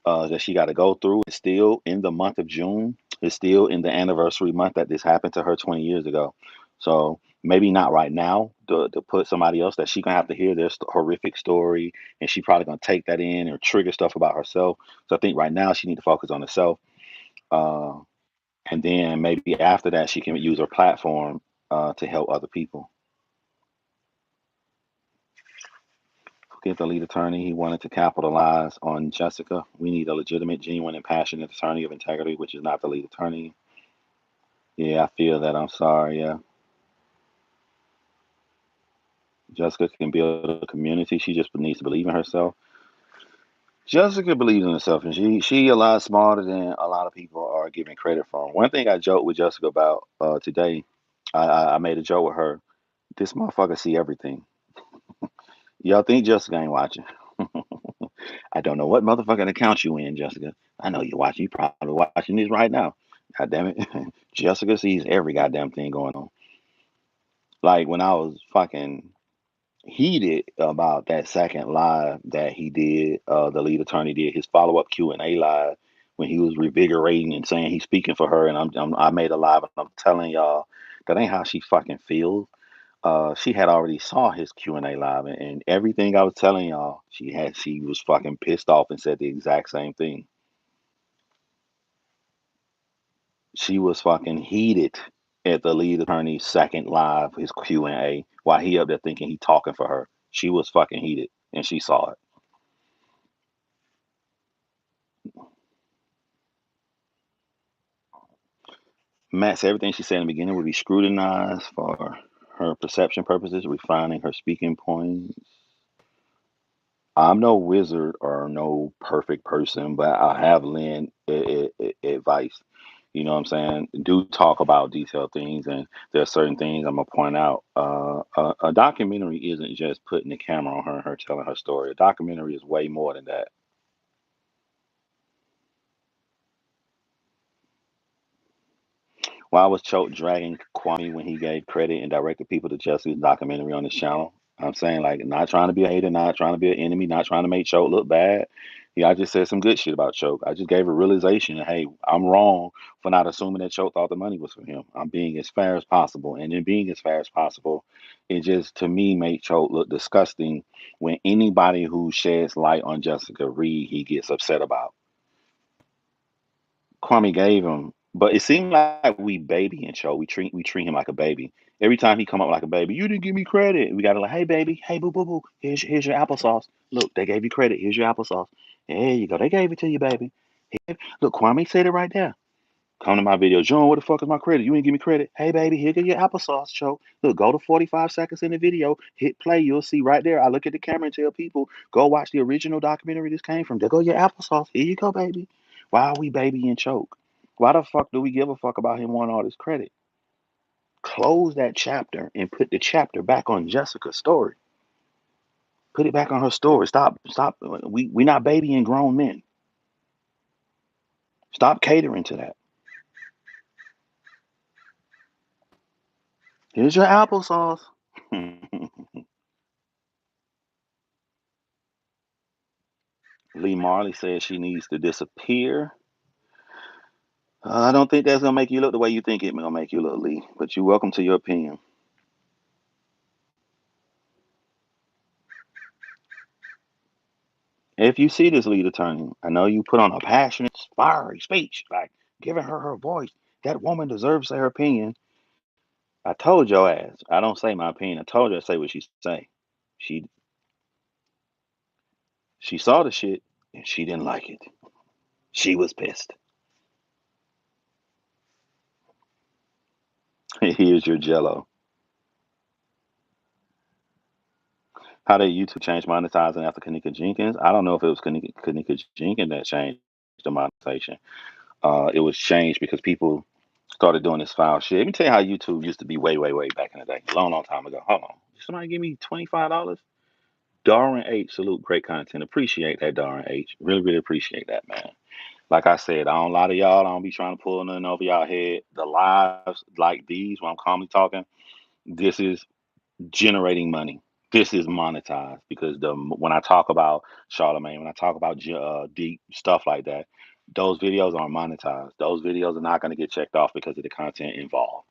that she got to go through. It's still in the month of June. It's still in the anniversary month that this happened to her 20 years ago. So maybe not right now to put somebody else that she gonna have to hear their horrific story, and she probably gonna take that in or trigger stuff about herself. So I think right now she need to focus on herself, uh, and then maybe after that she can use her platform to help other people. Get the lead attorney. He wanted to capitalize on Jessica. We need a legitimate, genuine, and passionate attorney of integrity, which is not the lead attorney. Yeah, I feel that. I'm sorry. Yeah. Jessica can build a community. She just needs to believe in herself. Jessica believes in herself, and she a lot smarter than a lot of people are giving credit for. One thing I joked with Jessica about today, I made a joke with her. This motherfucker see everything. Y'all think Jessica ain't watching? I don't know what motherfucking account you in, Jessica. I know you're watching. You probably watching this right now. God damn it. Jessica sees every goddamn thing going on. Like when I was fucking heated about that second live that he did, the lead attorney did his follow up Q&A live when he was revigorating and saying he's speaking for her, and I made a live and I'm telling y'all that ain't how she fucking feels. She had already saw his Q&A live, and everything I was telling y'all, she was fucking pissed off and said the exact same thing. She was fucking heated at the lead attorney's second live, his Q&A, while he up there thinking he talking for her. She was fucking heated, and she saw it. Matt said everything she said in the beginning would be scrutinized for her perception purposes, refining her speaking points. I'm no wizard or no perfect person, but I have lent advice. You know what I'm saying? Do talk about detailed things, and there are certain things I'm gonna point out. A documentary isn't just putting the camera on her and her telling her story. A documentary is way more than that. Why was Choate dragging Kwame when he gave credit and directed people to Jesse's documentary on his channel? I'm saying, like, not trying to be a hater, not trying to be an enemy, not trying to make Choate look bad. Yeah, I just said some good shit about Choate. I just gave a realization, hey, I'm wrong for not assuming that Choate thought the money was for him. I'm being as fair as possible. And in being as fair as possible, it just, to me, made Choate look disgusting when anybody who sheds light on Jessica Reed, he gets upset about. Kwame gave him, but it seemed like we babying Cho. We treat him like a baby. Every time he come up like a baby, you didn't give me credit. We gotta like, hey baby, hey boo boo boo, here's your applesauce. Look, they gave you credit. Here's your applesauce. There you go. They gave it to you, baby. Look, Kwame said it right there. Come to my video, John. What the fuck is my credit? You ain't give me credit. Hey baby, here go your applesauce, Cho. Look, go to 45 seconds in the video, hit play. You'll see right there. I look at the camera and tell people, go watch the original documentary this came from. There go your applesauce. Here you go, baby. Why are we babying Choke? Why the fuck do we give a fuck about him wanting all this credit? Close that chapter and put the chapter back on Jessica's story. Put it back on her story. Stop. We not babying grown men. Stop catering to that. Here's your applesauce. Lee Marley says she needs to disappear. I don't think that's gonna make you look the way you think it's gonna make you look, Lee. But you're welcome to your opinion. If you see this lead attorney, I know you put on a passionate, fiery speech, like giving her her voice. That woman deserves her opinion. I told your ass. I don't say my opinion. I told her to say what she say. She she saw the shit and she didn't like it. She was pissed. Here's your jello. How did YouTube change monetizing after Kanika Jenkins? I don't know if it was Kanika Jenkins that changed the monetization. It was changed because people started doing this foul shit. Let me tell you how YouTube used to be way, way, way back in the day. A long, long time ago. Hold on. Somebody give me $25? Darren H. Salute. Great content. Appreciate that, Darren H. Really, really appreciate that, man. Like I said, I don't lie to y'all. I don't be trying to pull nothing over y'all head. The lives like these, when I'm calmly talking, this is generating money. This is monetized because when I talk about Charlemagne, when I talk about deep stuff like that, those videos aren't monetized. Those videos are not going to get checked off because of the content involved.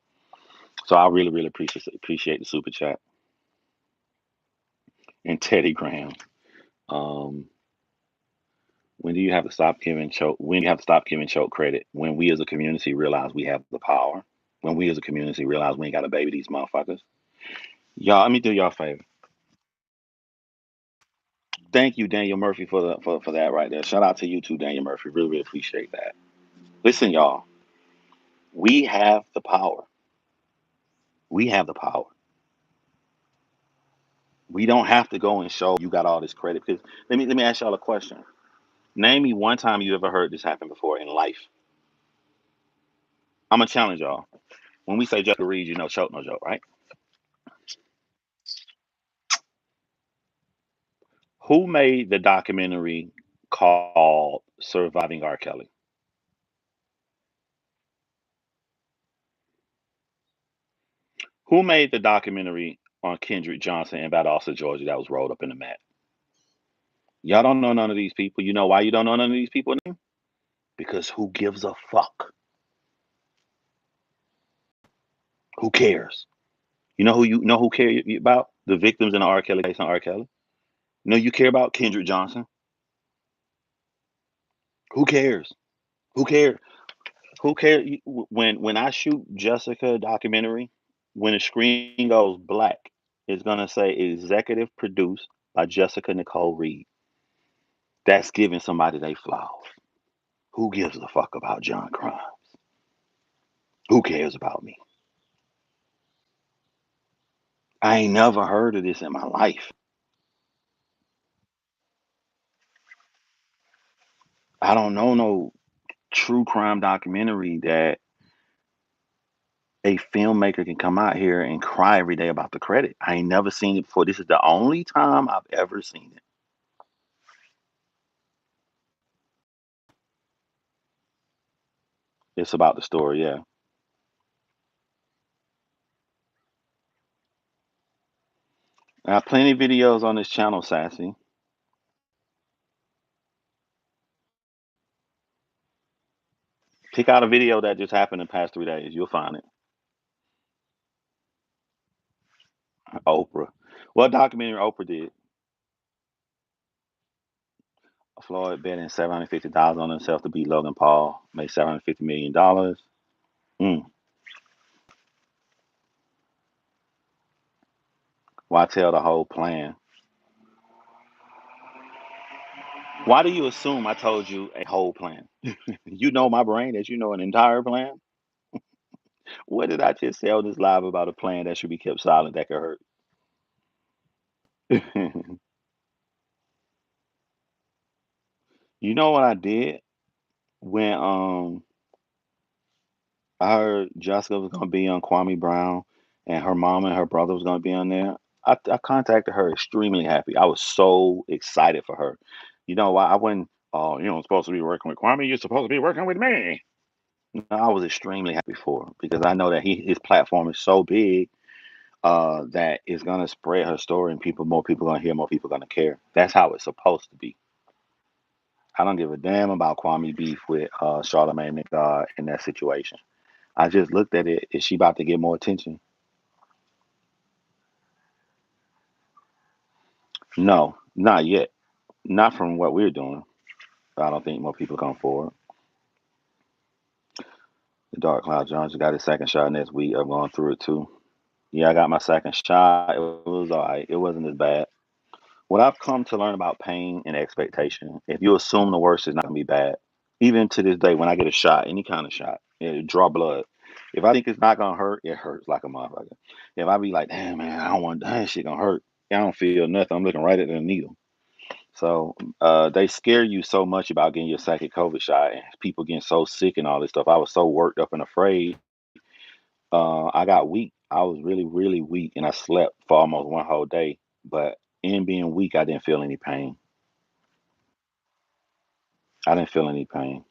So I really, really appreciate the super chat and Teddy Graham. Um, when do you have to stop giving Choke? When do you have to stop giving Choke credit? When we as a community realize we have the power. When we as a community realize we ain't got to baby these motherfuckers. Y'all, let me do y'all a favor. Thank you, Daniel Murphy, for that right there. Shout out to you too, Daniel Murphy. Really, really appreciate that. Listen, y'all, we have the power. We have the power. We don't have to go and show you got all this credit. Because let me ask y'all a question. Name me one time you ever heard this happen before in life. I'm gonna challenge y'all. When we say Jessica Reed, you know choke no joke, right? Who made the documentary called Surviving R. Kelly? Who made the documentary on Kendrick Johnson in Valdosta, Georgia that was rolled up in the mat? Y'all don't know none of these people. You know why you don't know none of these people? Because who gives a fuck? Who cares? You know who care about the victims in the R. Kelly case on R. Kelly? No, you care about Kendrick Johnson. Who cares? Who cares? Who cares? When I shoot Jessica documentary, when the screen goes black, it's gonna say executive produced by Jessica Nicole Reed. That's giving somebody they flowers. Who gives a fuck about John Crime? Who cares about me? I ain't never heard of this in my life. I don't know no. true crime documentary that a filmmaker can come out here and cry every day about the credit. I ain't never seen it before. This is the only time I've ever seen it. It's about the story, yeah. I have plenty of videos on this channel, Sassy. Pick out a video that just happened in the past 3 days. You'll find it. Oprah. What documentary Oprah did? Floyd betting $750 on himself to beat Logan Paul, made $750 million. Mm. Why tell the whole plan? Why do you assume I told you a whole plan? You know my brain as you know an entire plan. What did I just say on this live about a plan that should be kept silent that could hurt? You know what I did when I heard Jessica was gonna be on Kwame Brown and her mom and her brother was gonna be on there. I contacted her extremely happy. I was so excited for her. You know why I wasn't oh, you know, supposed to be working with Kwame, you're supposed to be working with me. No, I was extremely happy for her because I know that his platform is so big that it's gonna spread her story and more people gonna hear, more people gonna care. That's how it's supposed to be. I don't give a damn about Kwame beef with Charlamagne Tha God in that situation. I just looked at it. Is she about to get more attention? No, not yet. Not from what we're doing. I don't think more people come forward. The Dark Cloud Jones got his second shot next week. I'm going through it too. Yeah, I got my second shot. It was all right. It wasn't as bad. What I've come to learn about pain and expectation, if you assume the worst is not going to be bad, even to this day, when I get a shot, any kind of shot, draw blood. If I think it's not going to hurt, it hurts like a motherfucker. If I be like, damn, man, I don't want that shit going to hurt, I don't feel nothing. I'm looking right at the needle. So they scare you so much about getting your second COVID shot and people getting so sick and all this stuff. I was so worked up and afraid. I got weak. I was really, really weak, and I slept for almost one whole day. But in being weak, I didn't feel any pain. I didn't feel any pain.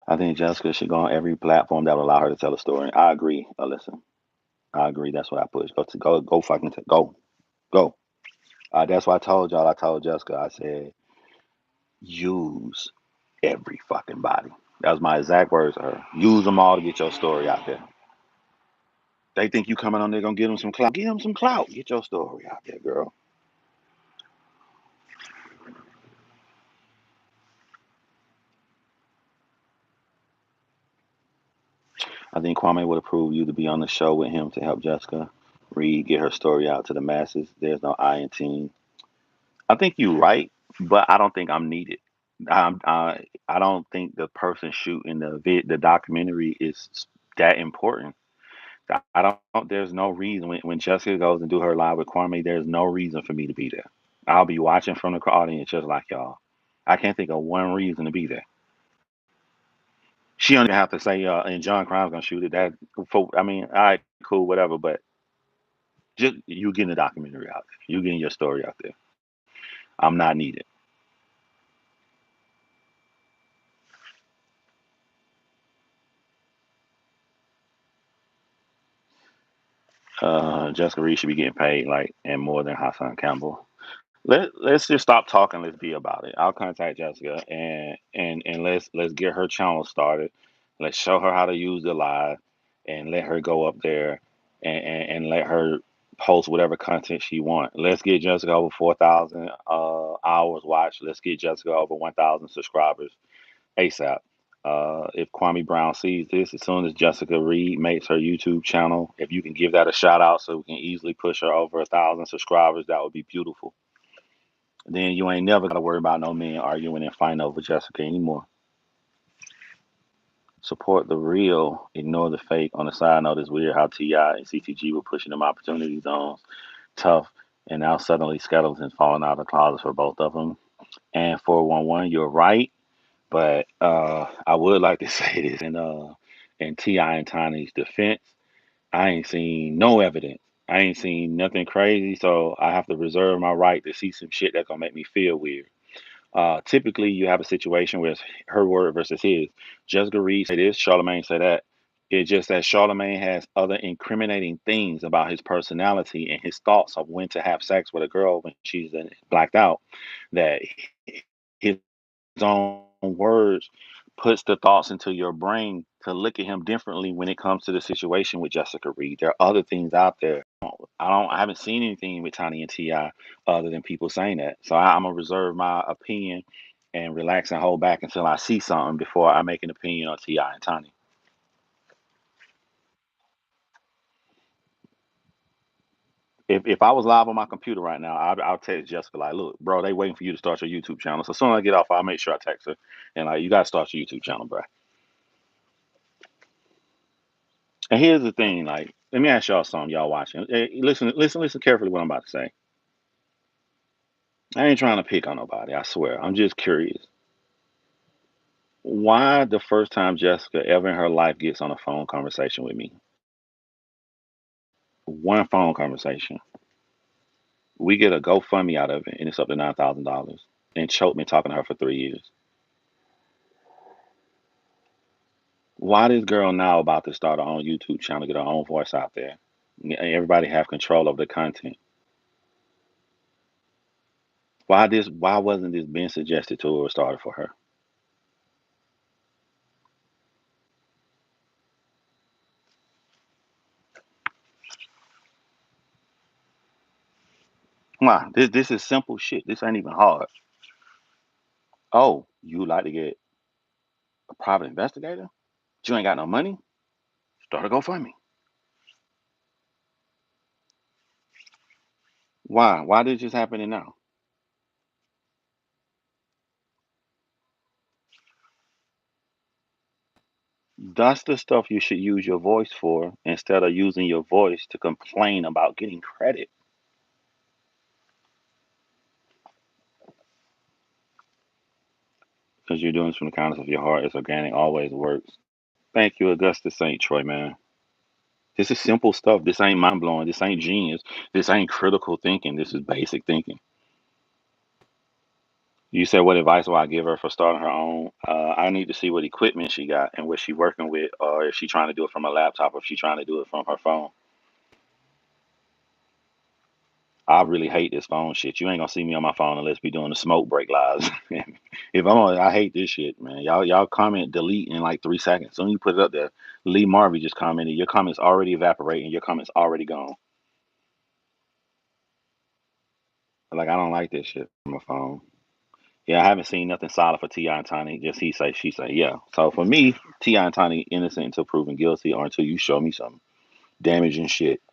I think Jessica should go on every platform that will allow her to tell a story. I agree, Alyssa. I agree. That's what I push. Go fucking go, go. That's why I told y'all. I told Jessica. I said use every fucking body. That was my exact words to her. Use them all to get your story out there. They think you coming on there gonna give them some clout. Give them some clout. Get your story out there, girl. I think Kwame would approve you to be on the show with him to help Jessica Reed get her story out to the masses. There's no I in team. I think you're right, but I don't think I'm needed. I don't think the person shooting the documentary is that important. I don't. There's no reason when Jessica goes and do her live with Kwame. There's no reason for me to be there. I'll be watching from the audience just like y'all. I can't think of one reason to be there. She don't even have to say, and John Crime's gonna shoot it. That, I mean, all right, cool, whatever. But just you getting the documentary out there, you getting your story out there. I'm not needed. Jessica Reed should be getting paid like and more than Hassan Campbell. Let's just stop talking. Let's be about it. I'll contact Jessica and let's get her channel started. Let's show her how to use the live and let her go up there and let her post whatever content she wants. Let's get Jessica over 4,000 hours watched. Let's get Jessica over 1,000 subscribers ASAP. If Kwame Brown sees this, as soon as Jessica Reed makes her YouTube channel, if you can give that a shout out so we can easily push her over 1,000 subscribers, that would be beautiful. Then you ain't never got to worry about no men arguing and fighting over Jessica anymore. Support the real, ignore the fake. On the side note, it's weird how Ti and CTG were pushing them opportunity zones. Tough. and now suddenly skeletons falling out of the closet for both of them. And 411, you're right, but I would like to say this in Ti and Tiny's defense. I ain't seen no evidence. I ain't seen nothing crazy, so I have to reserve my right to see some shit that's gonna make me feel weird. Typically, you have a situation where it's her word versus his. Jessica Reed say this, Charlemagne say that. It's just that Charlemagne has other incriminating things about his personality and his thoughts of when to have sex with a girl when she's blacked out. That his own words puts the thoughts into your brain to look at him differently when it comes to the situation with Jessica Reed. There are other things out there. I haven't seen anything with Tiny and Ti other than people saying that. So I'm gonna reserve my opinion and relax and hold back until I see something before I make an opinion on Ti and Tiny. If I was live on my computer right now, I'll text Jessica like, "Look, bro, they waiting for you to start your YouTube channel." So as soon as I get off, I'll make sure I text her and like, "You gotta start your YouTube channel, bro." And here's the thing, like, let me ask y'all something, y'all watching. Listen carefully what I'm about to say. I ain't trying to pick on nobody, I swear. I'm just curious. Why the first time Jessica ever in her life gets on a phone conversation with me, one phone conversation, we get a GoFundMe out of it, and it's up to $9,000, and choked me talking to her for 3 years. Why this girl now about to start her own YouTube channel, get her own voice out there? Everybody have control of the content. Why wasn't this being suggested to her or started for her? Why? This is simple shit. This ain't even hard. Oh, you would like to get a private investigator? But you ain't got no money? Start a GoFundMe. Why? Why did this happening now? That's the stuff you should use your voice for instead of using your voice to complain about getting credit. Because you're doing this from the kindness of your heart. It's organic, always works. Thank you, Augustus St. Troy, man. This is simple stuff. This ain't mind blowing. This ain't genius. This ain't critical thinking. This is basic thinking. You said what advice will I give her for starting her own? I need to see what equipment she got and what she working with, or if she trying to do it from a laptop, or if she trying to do it from her phone. I really hate this phone shit. You ain't gonna see me on my phone unless we doing the smoke break lives. If I'm on, I hate this shit, man. Y'all comment delete in like 3 seconds. Soon you put it up there. Lee Marvey just commented. Your comments already evaporating. Your comments already gone. Like I don't like this shit from my phone. Yeah, I haven't seen nothing solid for Ti and Tiny. Just he say, she say. Yeah. So for me, Ti and Tiny innocent until proven guilty, or until you show me some damaging shit.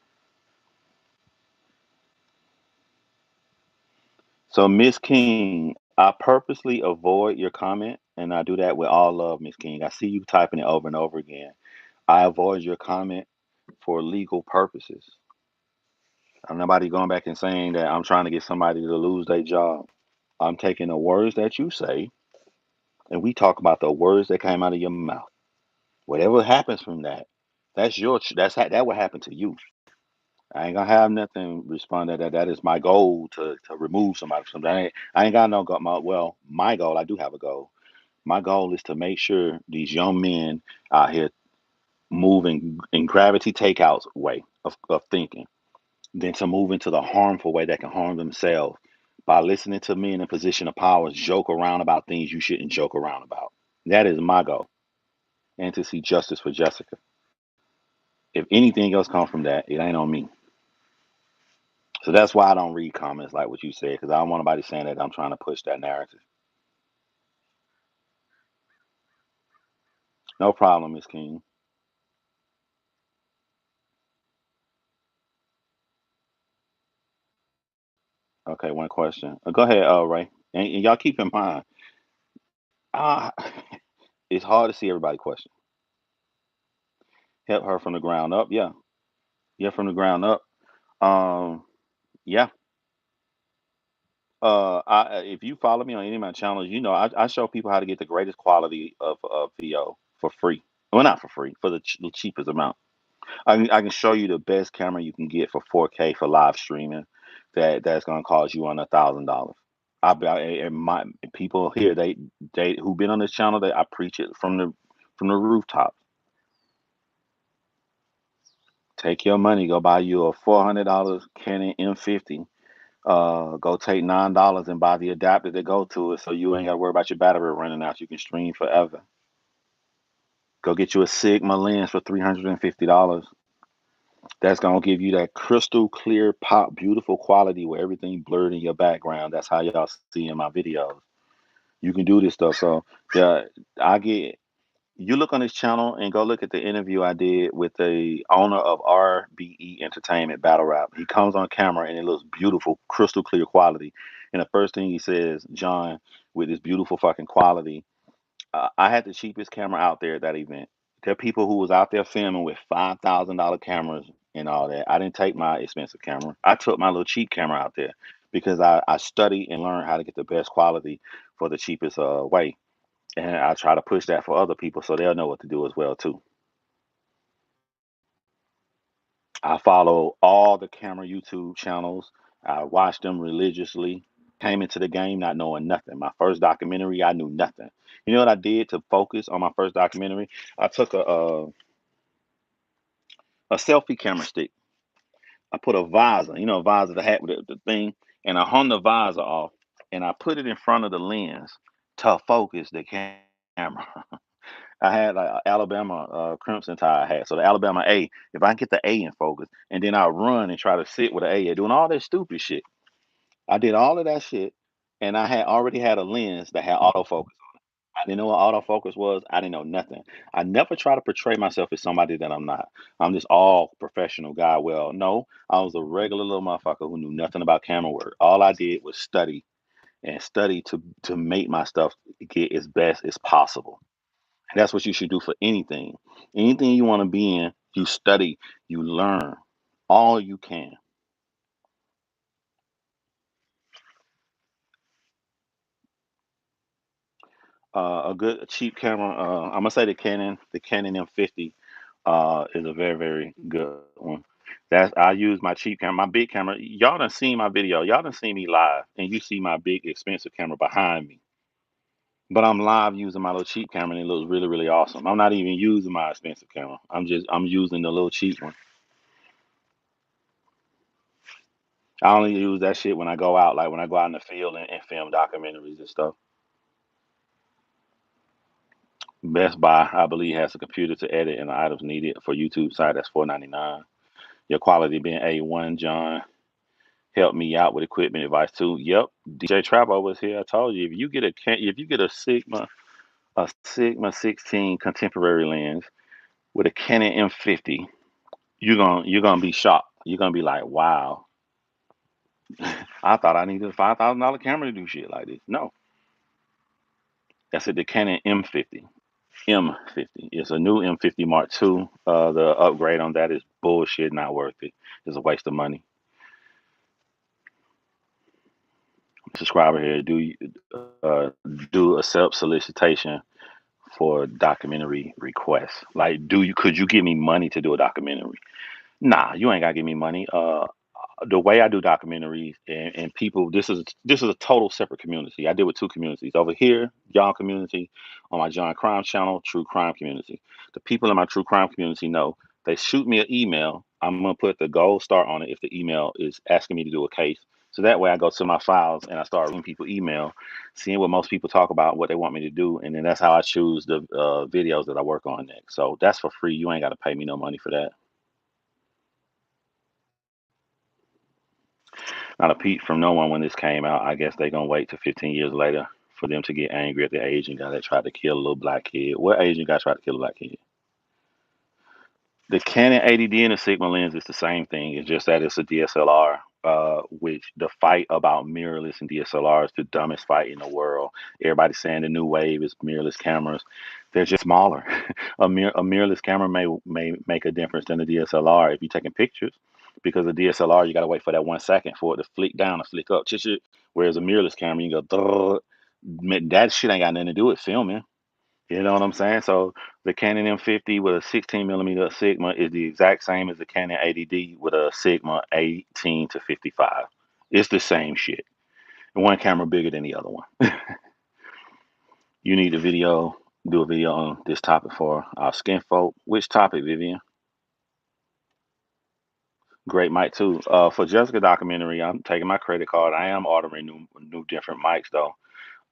So Miss King, I purposely avoid your comment, and I do that with all love, Miss King. I see you typing it over and over again. I avoid your comment for legal purposes. I'm nobody going back and saying that I'm trying to get somebody to lose their job. I'm taking the words that you say, and we talk about the words that came out of your mouth. Whatever happens from that, that will happen to you. I ain't gonna have nothing respond that is my goal to remove somebody from something. I ain't got no goal. My goal, I do have a goal. My goal is to make sure these young men out here moving in gravity takeouts way of thinking, than to move into the harmful way that can harm themselves by listening to men in position of power joke around about things you shouldn't joke around about. That is my goal, and to see justice for Jessica. If anything else comes from that, it ain't on me. So that's why I don't read comments like what you said, because I don't want nobody saying that I'm trying to push that narrative. No problem, Miss King. Okay, one question. Go ahead, Ray. And y'all keep in mind, uh, it's hard to see everybody question. Help her from the ground up. Yeah. Yeah, from the ground up. Um, yeah. If you follow me on any of my channels, you know I show people how to get the greatest quality of video for free. Well, not for free, for the cheapest amount. I can show you the best camera you can get for 4K for live streaming. That's gonna cost you on $1,000. And my people here, they who been on this channel, I preach it from the rooftop. Take your money, go buy you a $400 Canon M50. Go take $9 and buy the adapter that go to it, so you ain't got to worry about your battery running out. You can stream forever. Go get you a Sigma lens for $350. That's gonna give you that crystal clear, pop, beautiful quality where everything blurred in your background. That's how y'all see in my videos. You can do this stuff. So yeah, I get you look on this channel and go look at the interview I did with the owner of RBE Entertainment Battle Rap. He comes on camera and it looks beautiful, crystal clear quality. And the first thing he says, John, with this beautiful fucking quality, I had the cheapest camera out there at that event. There are people who was out there filming with $5,000 cameras and all that. I didn't take my expensive camera. I took my little cheap camera out there because I studied and learned how to get the best quality for the cheapest way. And I try to push that for other people so they'll know what to do as well too. I follow all the camera YouTube channels. I watch them religiously. Came into the game not knowing nothing. My first documentary, I knew nothing. You know what I did to focus on my first documentary? I took a selfie camera stick. I put a visor, a visor, the hat with the thing, and I hung the visor off, and I put it in front of the lens to focus the camera. I had like a Alabama Crimson Tide hat. So the Alabama A, if I can get the A in focus, and then I run and try to sit with the A, doing all that stupid shit. I did all of that shit, and I had already had a lens that had autofocus. I didn't know what autofocus was. I didn't know nothing. I never try to portray myself as somebody that I'm not. I'm just all professional guy. Well, no, I was a regular little motherfucker who knew nothing about camera work. All I did was study and study to make my stuff get as best as possible. And that's what you should do for anything. Anything you want to be in, you study, you learn all you can. A good cheap camera. I'm gonna say the Canon M50, is a very very good one. That's I use my cheap camera, my big camera. Y'all done seen my video. Y'all done seen me live, and you see my big expensive camera behind me. But I'm live using my little cheap camera, and it looks really really awesome. I'm not even using my expensive camera. I'm using the little cheap one. I only use that shit when I go out, like when I go out in the field and film documentaries and stuff. Best Buy, I believe, has a computer to edit and the items needed for YouTube site. That's $4.99. Your quality being A1, John. Help me out with equipment advice too. Yep, DJ Trabo was here. I told you if you get a Sigma 16 contemporary lens with a Canon M50, you're gonna be shocked. You're gonna be like, wow, I thought I needed a $5,000 camera to do shit like this. No, that's the Canon M50. M50. It's a new M50 Mark II. The upgrade on that is bullshit, not worth it. It's a waste of money. Subscriber here, uh, do accept solicitation for documentary requests? Like, could you give me money to do a documentary? Nah, you ain't gotta give me money. The way I do documentaries and people, this is a total separate community. I deal with two communities. Over here, y'all community, on my John Crime channel, true crime community. The people in my true crime community know they shoot me an email. I'm gonna put the gold star on it if the email is asking me to do a case. So that way I go to my files and I start reading people email, seeing what most people talk about, what they want me to do, and then that's how I choose the videos that I work on next. So that's for free. You ain't gotta pay me no money for that. Not a peep from no one when this came out. I guess they gonna wait till 15 years later for them to get angry at the Asian guy that tried to kill a little black kid. What Asian guy tried to kill a black kid? The Canon 80D and the Sigma lens is the same thing. It's just that it's a DSLR. Which the fight about mirrorless and DSLR is the dumbest fight in the world. Everybody's saying the new wave is mirrorless cameras. They're just smaller. A mirrorless camera may make a difference than a DSLR if you're taking pictures. because the DSLR you gotta wait for that 1 second for it to flick down or flick up. Whereas a mirrorless camera, you can go, that shit ain't got nothing to do with filming. You know what I'm saying? So the Canon M50 with a 16 millimeter Sigma is the exact same as the Canon 80D with a Sigma 18 to 55. It's the same shit. One camera bigger than the other one. You need do a video on this topic for our skin folk. Which topic, Vivian? Great mic too. For Jessica documentary, I'm taking my credit card. I am ordering new different mics though.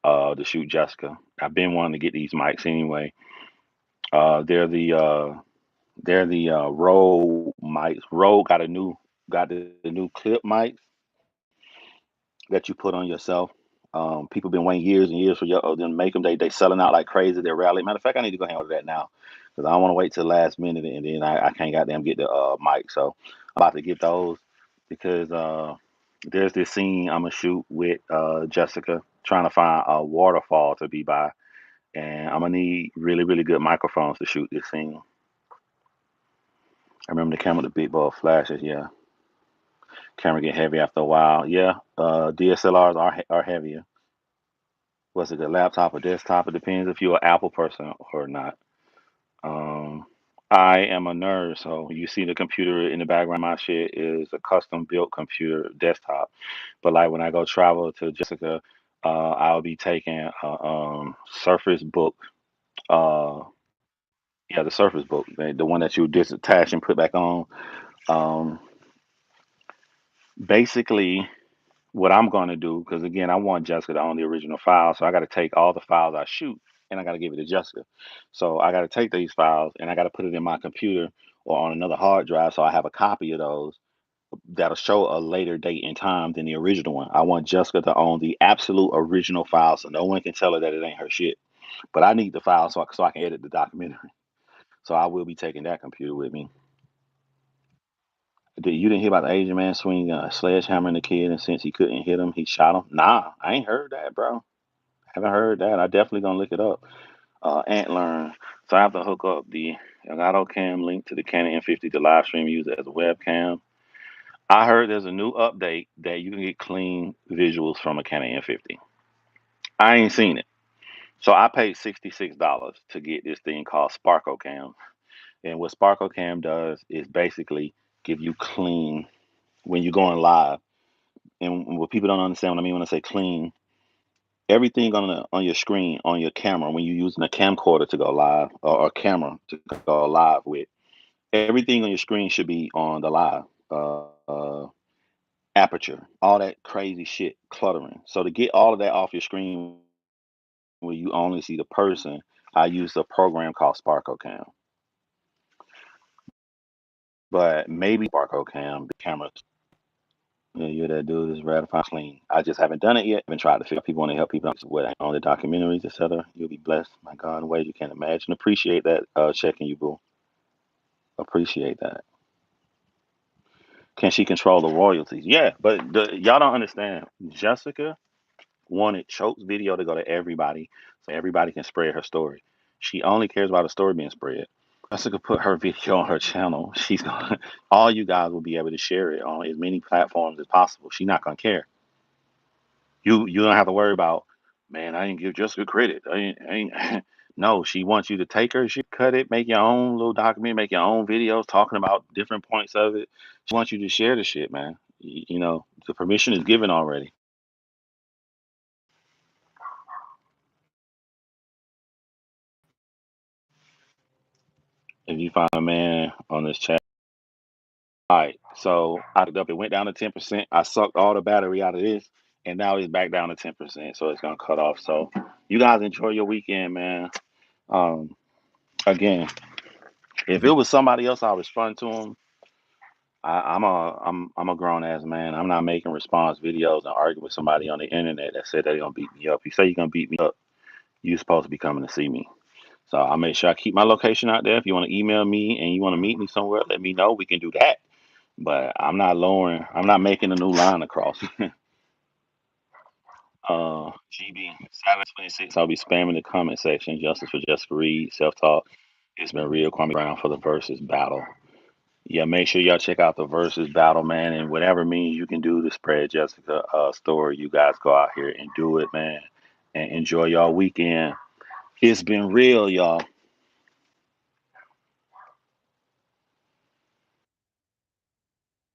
To shoot Jessica. I've been wanting to get these mics anyway. Uh, they're the uh, they're the Rode mics. Rode got the new clip mics that you put on yourself. People been waiting years and years for them to make them. They selling out like crazy. They're rally. Matter of fact, I need to go handle that now because I don't want to wait till the last minute and then I can't goddamn get the mic. So I'm about to get those because there's this scene I'm gonna shoot with Jessica trying to find a waterfall to be by, and I'm gonna need really good microphones to shoot this scene. I remember the camera with the big bulb flashes. Yeah, camera get heavy after a while. Yeah, DSLRs are heavier. Was it a laptop or desktop? It depends if you're an Apple person or not. Um, I am a nerd, so you see the computer in the background. My shit is a custom built computer desktop. But like when I go travel to Jessica, I'll be taking a Surface Book. Uh, yeah, the Surface Book, the one that you disattach and put back on. Um, Basically, what I'm going to do, because again, I want Jessica to own the original file, so I got to take all the files I shoot and I got to give it to Jessica. So I got to take these files and I got to put it in my computer or on another hard drive, so I have a copy of those that'll show a later date and time than the original one. I want Jessica to own the absolute original file, so no one can tell her that it ain't her shit. But I need the file so I can edit the documentary. So I will be taking that computer with me. You didn't hear about the Asian man swinging a sledgehammer in the kid, and since he couldn't hit him, he shot him? Nah, I ain't heard that, bro. Haven't heard that. I definitely gonna look it up. Ant learn. So I have to hook up the Elgato Cam link to the Canon M50 to live stream use it as a webcam. I heard there's a new update that you can get clean visuals from a Canon M50. I ain't seen it. So I paid $66 to get this thing called Sparkle Cam. And what Sparkle Cam does is basically give you clean when you're going live. And what people don't understand what I mean when I say clean, everything on your screen on your camera when you're using a camcorder to go live or a camera to go live with, everything on your screen should be on the live aperture, all that crazy shit cluttering. So to get all of that off your screen where you only see the person, I use a program called Sparkle Cam. But maybe Sparkle Cam, the camera. Yeah, you're that dude is ratifying clean. I just haven't done it yet. I've been trying to figure out people want to help people out with on the documentaries, etc. You'll be blessed, my God, in ways you can't imagine. Appreciate that checking you, boo. Appreciate that. Can she control the royalties? Yeah, but y'all don't understand. Jessica wanted Choke's video to go to everybody so everybody can spread her story. She only cares about the story being spread. Jessica put her video on her channel. She's gonna all you guys will be able to share it on as many platforms as possible. She's not gonna care. You don't have to worry about, man, I didn't give Jessica credit. I ain't no, she wants you to take her shit, cut it, make your own little document, make your own videos talking about different points of it. She wants you to share the shit, man. You know, the permission is given already. If you find a man on this chat. All right, so I looked up, it went down to 10%. I sucked all the battery out of this, and now it's back down to 10%. So it's gonna cut off. So you guys enjoy your weekend, man. Um, Again, if it was somebody else, I would respond to them. I'm a grown ass man. I'm not making response videos and arguing with somebody on the internet that said they're gonna beat me up. You say you're gonna beat me up, you're supposed to be coming to see me. So I make sure I keep my location out there. If you want to email me and you want to meet me somewhere, let me know. We can do that. But I'm not lowering. I'm not making a new line across. GB 726. I'll be spamming the comment section. Justice for Jessica Reed. Self talk. It's been real. Kwame Brown for the versus battle. Yeah, make sure y'all check out the versus battle, man, and whatever means you can do to spread Jessica story. You guys go out here and do it, man, and enjoy y'all weekend. It's been real, y'all.